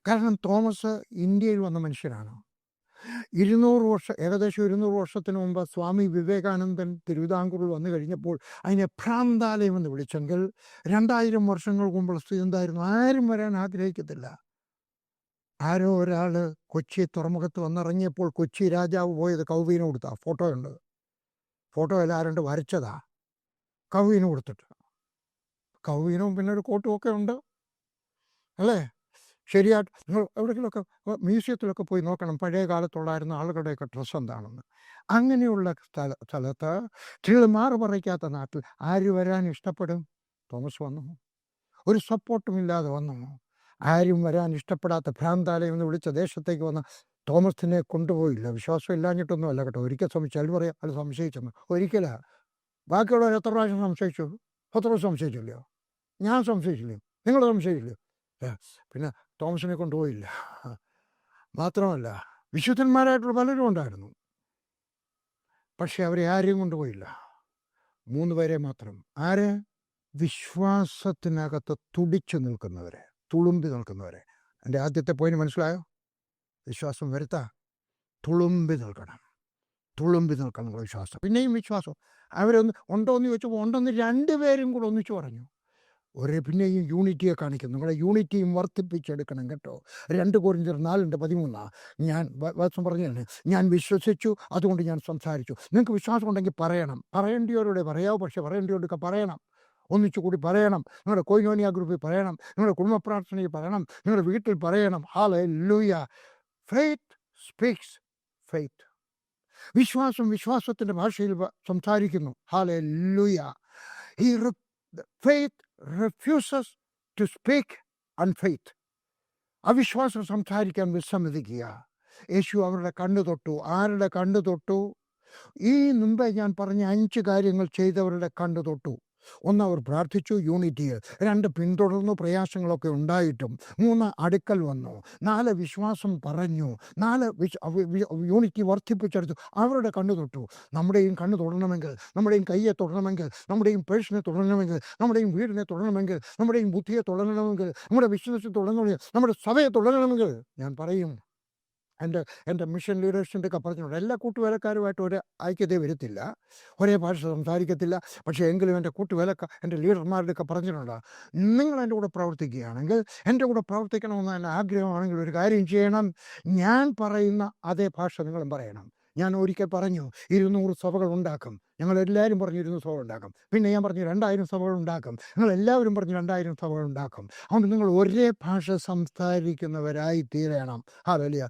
കാരണം തോമസ് ഇന്ത്യയിൽ വന്ന മനുഷ്യനാണ്. 200 വർഷം, ഏകദേശം 200 വർഷത്തിന് മുമ്പ് സ്വാമി വിവേകാനന്ദൻ തിരുവിതാംകൂറിൽ വന്നു കഴിഞ്ഞപ്പോൾ അതിനെ ഭ്രാന്താലയം എന്ന് വിളിച്ചെങ്കിൽ 2000 വർഷങ്ങൾക്ക് മുമ്പുള്ള സ്ഥിതി എന്തായിരുന്നു? ആരും വരാൻ ആഗ്രഹിക്കത്തില്ല. ആരോ ഒരാൾ കൊച്ചി തുറമുഖത്ത് വന്നിറങ്ങിയപ്പോൾ കൊച്ചി രാജാവ് പോയത് കൗവീന് കൊടുത്താ. ഫോട്ടോ ഉണ്ട്, ഫോട്ടോ എല്ലാവരും വരച്ചതാ, കൗവീന് കൊടുത്തിട്ട്. കൗവീനും പിന്നെ ഒരു കോട്ടും ഒക്കെ ഉണ്ട് അല്ലേ? ശരിയായിട്ട് നിങ്ങൾ എവിടെയെങ്കിലുമൊക്കെ മ്യൂസിയത്തിലൊക്കെ പോയി നോക്കണം, പഴയ കാലത്തുള്ളായിരുന്ന ആളുകളുടെയൊക്കെ ഡ്രസ്സ് എന്താണെന്ന്. അങ്ങനെയുള്ള സ്ഥലത്ത് മാറ് പറിക്കാത്ത നാട്ടിൽ ആര് വരാൻ ഇഷ്ടപ്പെടും? തോമസ് വന്നു. ഒരു സപ്പോർട്ടും ഇല്ലാതെ വന്നു. ആരും വരാൻ ഇഷ്ടപ്പെടാത്ത ഭ്രാന്താലയം എന്ന് വിളിച്ച ദേശത്തേക്ക് വന്ന തോമസിനെ കൊണ്ടുപോയില്ല. വിശ്വാസം ഇല്ലാഞ്ഞിട്ടൊന്നും അല്ല കേട്ടോ. ഒരിക്കൽ സംശയിച്ചു, പറയാം അത് സംശയിച്ചെന്ന്. ഒരിക്കലാ. ബാക്കിയുള്ളവർ എത്ര പ്രാവശ്യം സംശയിച്ചു? 10 പ്രാവശ്യം സംശയിച്ചില്ലയോ? ഞാൻ സംശയിച്ചില്ലയോ? നിങ്ങൾ സംശയിച്ചില്ലയോ? പിന്നെ തോമസിനെ കൊണ്ടുപോയില്ല. മാത്രമല്ല വിശുദ്ധന്മാരായിട്ടുള്ള പലരും ഉണ്ടായിരുന്നു, പക്ഷെ അവരെ ആരെയും കൊണ്ടുപോയില്ല. 3 പേരെ മാത്രം. ആര്? വിശ്വാസത്തിനകത്ത് തുടിച്ചു നിൽക്കുന്നവരെ, തുളുമ്പി നിൽക്കുന്നവരെ. എൻ്റെ ആദ്യത്തെ പോയിന്റ് മനസ്സിലായോ? വിശ്വാസം വരുത്താ, തുളുമ്പി നിൽക്കണം, തുളുമ്പി നിൽക്കണം വിശ്വാസം. പിന്നെയും വിശ്വാസം. അവരൊന്ന് ഉണ്ടോ എന്ന് ചോദിച്ചപ്പോൾ ഉണ്ടെന്ന് 2 പേരും കൂടെ ഒന്നിച്ചു പറഞ്ഞു. പിന്നെയും യൂണിറ്റിയെ കാണിക്കും. നിങ്ങളുടെ യൂണിറ്റിയും വർദ്ധിപ്പിച്ചെടുക്കണം കേട്ടോ. 2 കൊരിന്ത്യർ 4:13 ഞാൻ വചനം പറഞ്ഞാണ്, ഞാൻ വിശ്വസിച്ചു അതുകൊണ്ട് ഞാൻ സംസാരിച്ചു. നിങ്ങൾക്ക് വിശ്വാസം ഉണ്ടെങ്കിൽ പറയണം. പറയേണ്ടിയവരോടെ പറയാവൂ, പക്ഷെ പറയേണ്ടിയവരൊക്കെ പറയണം. ഒന്നിച്ചു കൂടി പറയണം. നിങ്ങളുടെ കൊയിനോനിയ ഗ്രൂപ്പിൽ പറയണം, നിങ്ങളുടെ കുടുംബ പ്രാർത്ഥനയിൽ പറയണം, നിങ്ങളുടെ വീട്ടിൽ പറയണം. ഹല്ലേലൂയ. Faith speaks faith. വിശ്വാസം വിശ്വാസത്തിൻ്റെ ഭാഷയിൽ സംസാരിക്കുന്നു. Hallelujah. Faith refuses to speak unfaith. അവിശ്വാസം സംസാരിക്കാൻ വിസമ്മതിക്കുക. യേശു അവരുടെ കണ്ണു തൊട്ടു. ആരുടെ കണ്ണു തൊട്ടു? ഈ മുമ്പേ ഞാൻ പറഞ്ഞ 5 കാര്യങ്ങൾ ചെയ്തവരുടെ കണ്ണു തൊട്ടു. 1, അവർ പ്രാർത്ഥിച്ചു, യൂണിറ്റിയിൽ. 2, പിന്തുടർന്നു, പ്രയാസങ്ങളൊക്കെ ഉണ്ടായിട്ടും. 3, അടുക്കൽ വന്നു. 4, വിശ്വാസം പറഞ്ഞു. 4, യൂണിറ്റി വർദ്ധിപ്പിച്ചെടുത്തു. അവരുടെ കണ്ണു തൊട്ടു. നമ്മുടെയും കണ്ണ് തൊടണമെങ്കിൽ, നമ്മുടെയും കയ്യെ തൊടണമെങ്കിൽ, നമ്മുടെയും പേഴ്സിനെ തൊടണമെങ്കിൽ, നമ്മുടെയും വീടിനെ തൊടണമെങ്കിൽ, നമ്മുടെയും ബുദ്ധിയെ തൊടണമെങ്കിൽ, നമ്മുടെ ബിസിനസ്സിൽ തൊടണമെങ്കിൽ, നമ്മുടെ സഭയെ തൊടണമെങ്കിൽ, ഞാൻ പറയും, എൻ്റെ മിഷൻ ലീഡേഴ്സിൻ്റെ ഒക്കെ പറഞ്ഞിട്ടുണ്ട്, എല്ലാ കൂട്ടുവേലക്കാരുമായിട്ട് ഒരു ഐക്യതയെ വരുത്തില്ല, ഒരേ ഭാഷ സംസാരിക്കത്തില്ല. പക്ഷേ എങ്കിലും എൻ്റെ ലീഡർമാരുടെയൊക്കെ പറഞ്ഞിട്ടുണ്ട്, നിങ്ങൾ എൻ്റെ കൂടെ പ്രവർത്തിക്കുകയാണെങ്കിൽ, എൻ്റെ കൂടെ പ്രവർത്തിക്കണമെന്ന് എൻ്റെ ആഗ്രഹമാണെങ്കിൽ ഒരു കാര്യം ചെയ്യണം, ഞാൻ പറയുന്ന അതേ ഭാഷ നിങ്ങളും പറയണം. ഞാൻ ഒരിക്കൽ പറഞ്ഞു 200 സഭകൾ ഉണ്ടാക്കും. ഞങ്ങളെല്ലാവരും പറഞ്ഞു 200 സഭകൾ ഉണ്ടാക്കും. പിന്നെ ഞാൻ പറഞ്ഞു 2000 സഭകൾ ഉണ്ടാക്കും. നിങ്ങളെല്ലാവരും പറഞ്ഞു 2000 സഭകൾ ഉണ്ടാക്കും. അതുകൊണ്ട് നിങ്ങൾ ഒരേ ഭാഷ സംസാരിക്കുന്നവരായി തീരണം. ഹല്ലേലൂയ.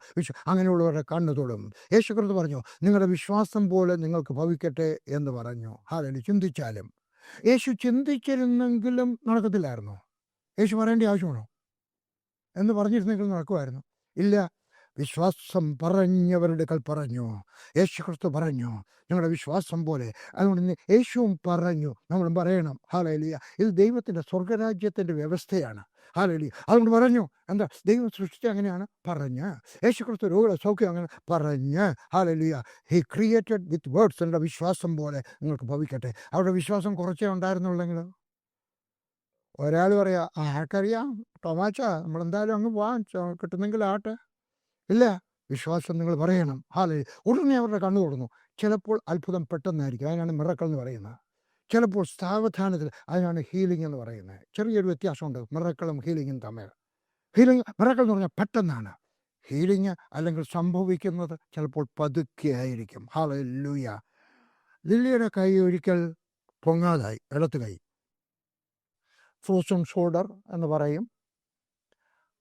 അങ്ങനെയുള്ളവരുടെ കണ്ണു തൊടും. യേശുക്രിസ്തു പറഞ്ഞു, നിങ്ങളുടെ വിശ്വാസം പോലെ നിങ്ങൾക്ക് ഭവിക്കട്ടെ എന്ന് പറഞ്ഞു. ഹല്ലേലൂയ. ചിന്തിച്ചാലും യേശു ചിന്തിച്ചിരുന്നെങ്കിലും നടക്കത്തില്ലായിരുന്നു. യേശു പറയേണ്ട ആവശ്യമാണോ? എന്ന് പറഞ്ഞിരുന്നെങ്കിൽ നടക്കുമായിരുന്നു? ഇല്ല. വിശ്വാസം പറഞ്ഞവരുടെ പറഞ്ഞു. യേശുക്രിസ്തു പറഞ്ഞു, ഞങ്ങളുടെ വിശ്വാസം പോലെ. അതുകൊണ്ട് യേശുവും പറഞ്ഞു, നമ്മളും പറയണം. ഹല്ലേലൂയ. ഇത് ദൈവത്തിൻ്റെ സ്വർഗരാജ്യത്തിൻ്റെ വ്യവസ്ഥയാണ്. ഹല്ലേലൂയ. അതുകൊണ്ട് പറഞ്ഞു, എന്താ ദൈവം സൃഷ്ടിച്ച അങ്ങനെയാണ് പറഞ്ഞ്. യേശുക്രിസ്തു രോഗികളെ സൗഖ്യം അങ്ങനെ പറഞ്ഞ്. Hallelujah. He created with words. എൻ്റെ വിശ്വാസം പോലെ നിങ്ങൾക്ക് ഭവിക്കട്ടെ. അവരുടെ വിശ്വാസം കുറച്ചേ ഉണ്ടായിരുന്നുള്ളെങ്കിൽ ഒരാൾ പറയാ, ആർക്കറിയാം, തമാശ, നമ്മളെന്തായാലും അങ്ങ് പോവാൻ, കിട്ടുന്നെങ്കിൽ ആട്ടെ. ഇല്ല, വിശ്വാസം നിങ്ങൾ പറയണം. ഹല്ലേലൂയ. ഉടനെ അവരുടെ കണ്ണു തുറന്നു. ചിലപ്പോൾ അത്ഭുതം പെട്ടെന്നായിരിക്കും, അതിനാണ് മിറക്കിൾ എന്ന് പറയുന്നത്. ചിലപ്പോൾ സാവധാനത്തിൽ, അതിനാണ് ഹീലിംഗ് എന്ന് പറയുന്നത്. ചെറിയൊരു വ്യത്യാസമുണ്ട് മിറക്കിളും ഹീലിംഗും തമ്മിൽ. മിറക്കിൾ എന്ന് പറഞ്ഞാൽ പെട്ടെന്നാണ്. ഹീലിംഗ് അല്ലെങ്കിൽ സംഭവിക്കുന്നത് ചിലപ്പോൾ പതുക്കെ ആയിരിക്കും. ഹല്ലേലൂയ. ലില്ലിയുടെ കൈ ഒരിക്കൽ പൊങ്ങാതായി, ഇടത്ത് കൈ, ഫ്രോസൺ ഷോൾഡർ എന്ന് പറയും.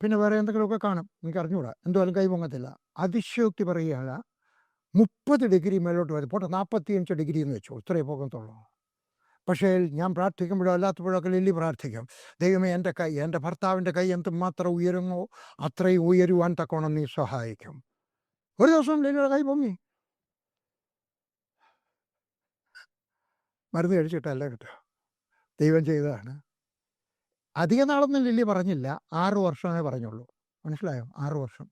പിന്നെ വേറെ എന്തെങ്കിലുമൊക്കെ കാണും, എനിക്ക് അറിഞ്ഞുകൂടാ. എന്തായാലും കൈ പൊങ്ങത്തില്ല. അതിശയോക്തി പറയുകയാണ്, 30 ഡിഗ്രി മേലോട്ട് വരും. പോട്ടെ, 45 ഡിഗ്രി എന്ന് വെച്ചു, ഇത്രയേ പോകത്തുള്ളൂ. പക്ഷേ ഞാൻ പ്രാർത്ഥിക്കുമ്പോഴോ അല്ലാത്തപ്പോഴൊക്കെ ലില്ലി പ്രാർത്ഥിക്കും, ദൈവമേ, എൻ്റെ ഭർത്താവിൻ്റെ കൈ എന്തുമാത്രം ഉയരുന്നോ അത്രയും ഉയരുവാൻ തക്കോണം നീ സഹായിക്കും. ഒരു ദിവസം ലില്ലിയുടെ കൈ പൊങ്ങി. മരുന്ന് കഴിച്ചിട്ടല്ല കേട്ടോ, ദൈവം ചെയ്തതാണ്. അധിക നാളൊന്നും ലില്ലി പറഞ്ഞില്ല, 6 വർഷമേ പറഞ്ഞുള്ളൂ. മനസ്സിലായോ? 6 വർഷം.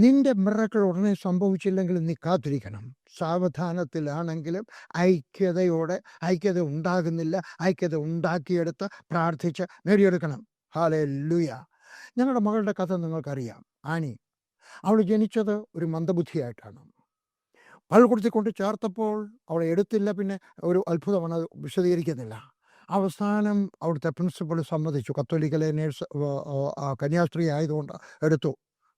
നിന്റെ മിറക്കിൾ ഉടനെ സംഭവിച്ചില്ലെങ്കിൽ നീ കാത്തിരിക്കണം. സാവധാനത്തിലാണെങ്കിലും ഐക്യത ഉണ്ടാകുന്നില്ല, ഐക്യത ഉണ്ടാക്കിയെടുത്ത് പ്രാർത്ഥിച്ച് നേടിയെടുക്കണം. ഹല്ലേലൂയ. ഞങ്ങളുടെ മകളുടെ കഥ നിങ്ങൾക്കറിയാം. ആനി, അവൾ ജനിച്ചത് ഒരു മന്ദബുദ്ധിയായിട്ടാണ്. പള്ളിക്കൂടത്തിൽ ചേർത്തപ്പോൾ അവളെ എടുത്തില്ല. പിന്നെ ഒരു അത്ഭുതമാണ്, അത് വിശദീകരിക്കുന്നില്ല. അവസാനം അവിടുത്തെ പ്രിൻസിപ്പൾ സമ്മതിച്ചു. കത്തോലിക്കലെ നേഴ്സ്, കന്യാസ്ത്രീ ആയതുകൊണ്ട് എടുത്തു.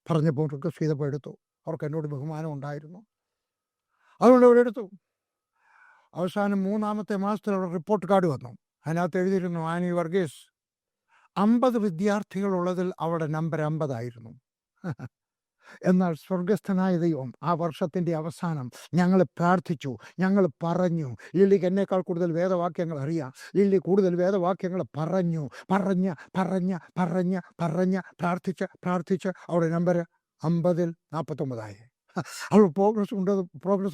പറഞ്ഞപ്പോൾ റിക്വസ്റ്റ് ചെയ്തപ്പോൾ എടുത്തു. അവർക്ക് എന്നോട് ബഹുമാനം ഉണ്ടായിരുന്നു, അതുകൊണ്ട് അവരെടുത്തു. അവസാനം 3-ാമത്തെ മാസത്തിൽ അവരുടെ റിപ്പോർട്ട് കാർഡ് വന്നു. അതിനകത്ത് എഴുതിയിരുന്നു, ആനി വർഗീസ്. 50 വിദ്യാർത്ഥികളുള്ളതിൽ അവളുടെ നമ്പർ 50 ആയിരുന്നു. എന്നാൽ സ്വർഗസ്ഥനായ ദൈവം ആ വർഷത്തിൻ്റെ അവസാനം ഞങ്ങൾ പ്രാർത്ഥിച്ചു, ഞങ്ങൾ പറഞ്ഞു. ലില്ലിക്ക് എന്നേക്കാൾ കൂടുതൽ വേദവാക്യങ്ങൾ അറിയാം. ലില്ലി കൂടുതൽ വേദവാക്യങ്ങൾ പറഞ്ഞു പ്രാർത്ഥിച്ച് അവളുടെ നമ്പർ 50-ൽ 49 അവൾ പ്രോഗ്രസ്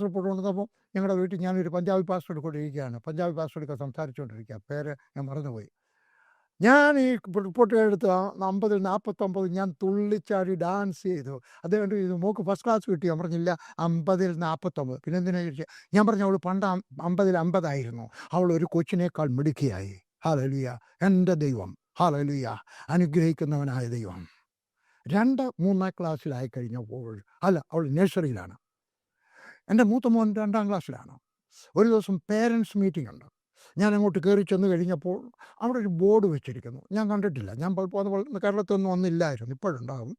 റിപ്പോർട്ട് കൊണ്ടുവന്നപ്പോൾ ഞങ്ങളുടെ വീട്ടിൽ ഞാനൊരു പഞ്ചാബി പാസ്റ്ററോട് കൂടെ ഇരിക്കുകയാണ്. പഞ്ചാബി പാസ്റ്ററോടൊക്കെ സംസാരിച്ചുകൊണ്ടിരിക്കുക, പേര് ഞാൻ മറന്നുപോയി. ഞാൻ ഈ റിപ്പോർട്ട് എടുത്ത് 50-ൽ 49 ഞാൻ തുള്ളിച്ചാടി ഡാൻസ് ചെയ്തു. അദ്ദേഹം ഇത് മോക്ക് ഫസ്റ്റ് ക്ലാസ് കിട്ടിയോ? പറഞ്ഞില്ല, 50-ൽ 49. പിന്നെ എന്തിനാ ചോദിച്ചാൽ, ഞാൻ പറഞ്ഞു അവൾ പണ്ട് 50-ൽ 50 ആയിരുന്നു. അവൾ ഒരു കൊച്ചിനേക്കാൾ മിടുക്കിയായി. ഹല്ലേലൂയ. എൻ്റെ ദൈവം, ഹല്ലേലൂയ, അനുഗ്രഹിക്കുന്നവനായ ദൈവം. 2-3 ക്ലാസ്സിലായി കഴിഞ്ഞപ്പോൾ, അവൾ നഴ്സറിയിലാണ്. എൻ്റെ മൂത്ത മോൻ 2-ാം ക്ലാസ്സിലാണ്. ഒരു ദിവസം പേരൻസ് മീറ്റിംഗ് ഉണ്ട്. ഞാൻ അങ്ങോട്ട് കയറി ചെന്ന് കഴിഞ്ഞപ്പോൾ അവിടെ ഒരു ബോർഡ് വെച്ചിരിക്കുന്നു. ഞാൻ കണ്ടിട്ടില്ല. ഞാൻ പോകുന്ന കേരളത്തിലൊന്നും ഒന്നില്ലായിരുന്നു. ഇപ്പോഴുണ്ടാകും.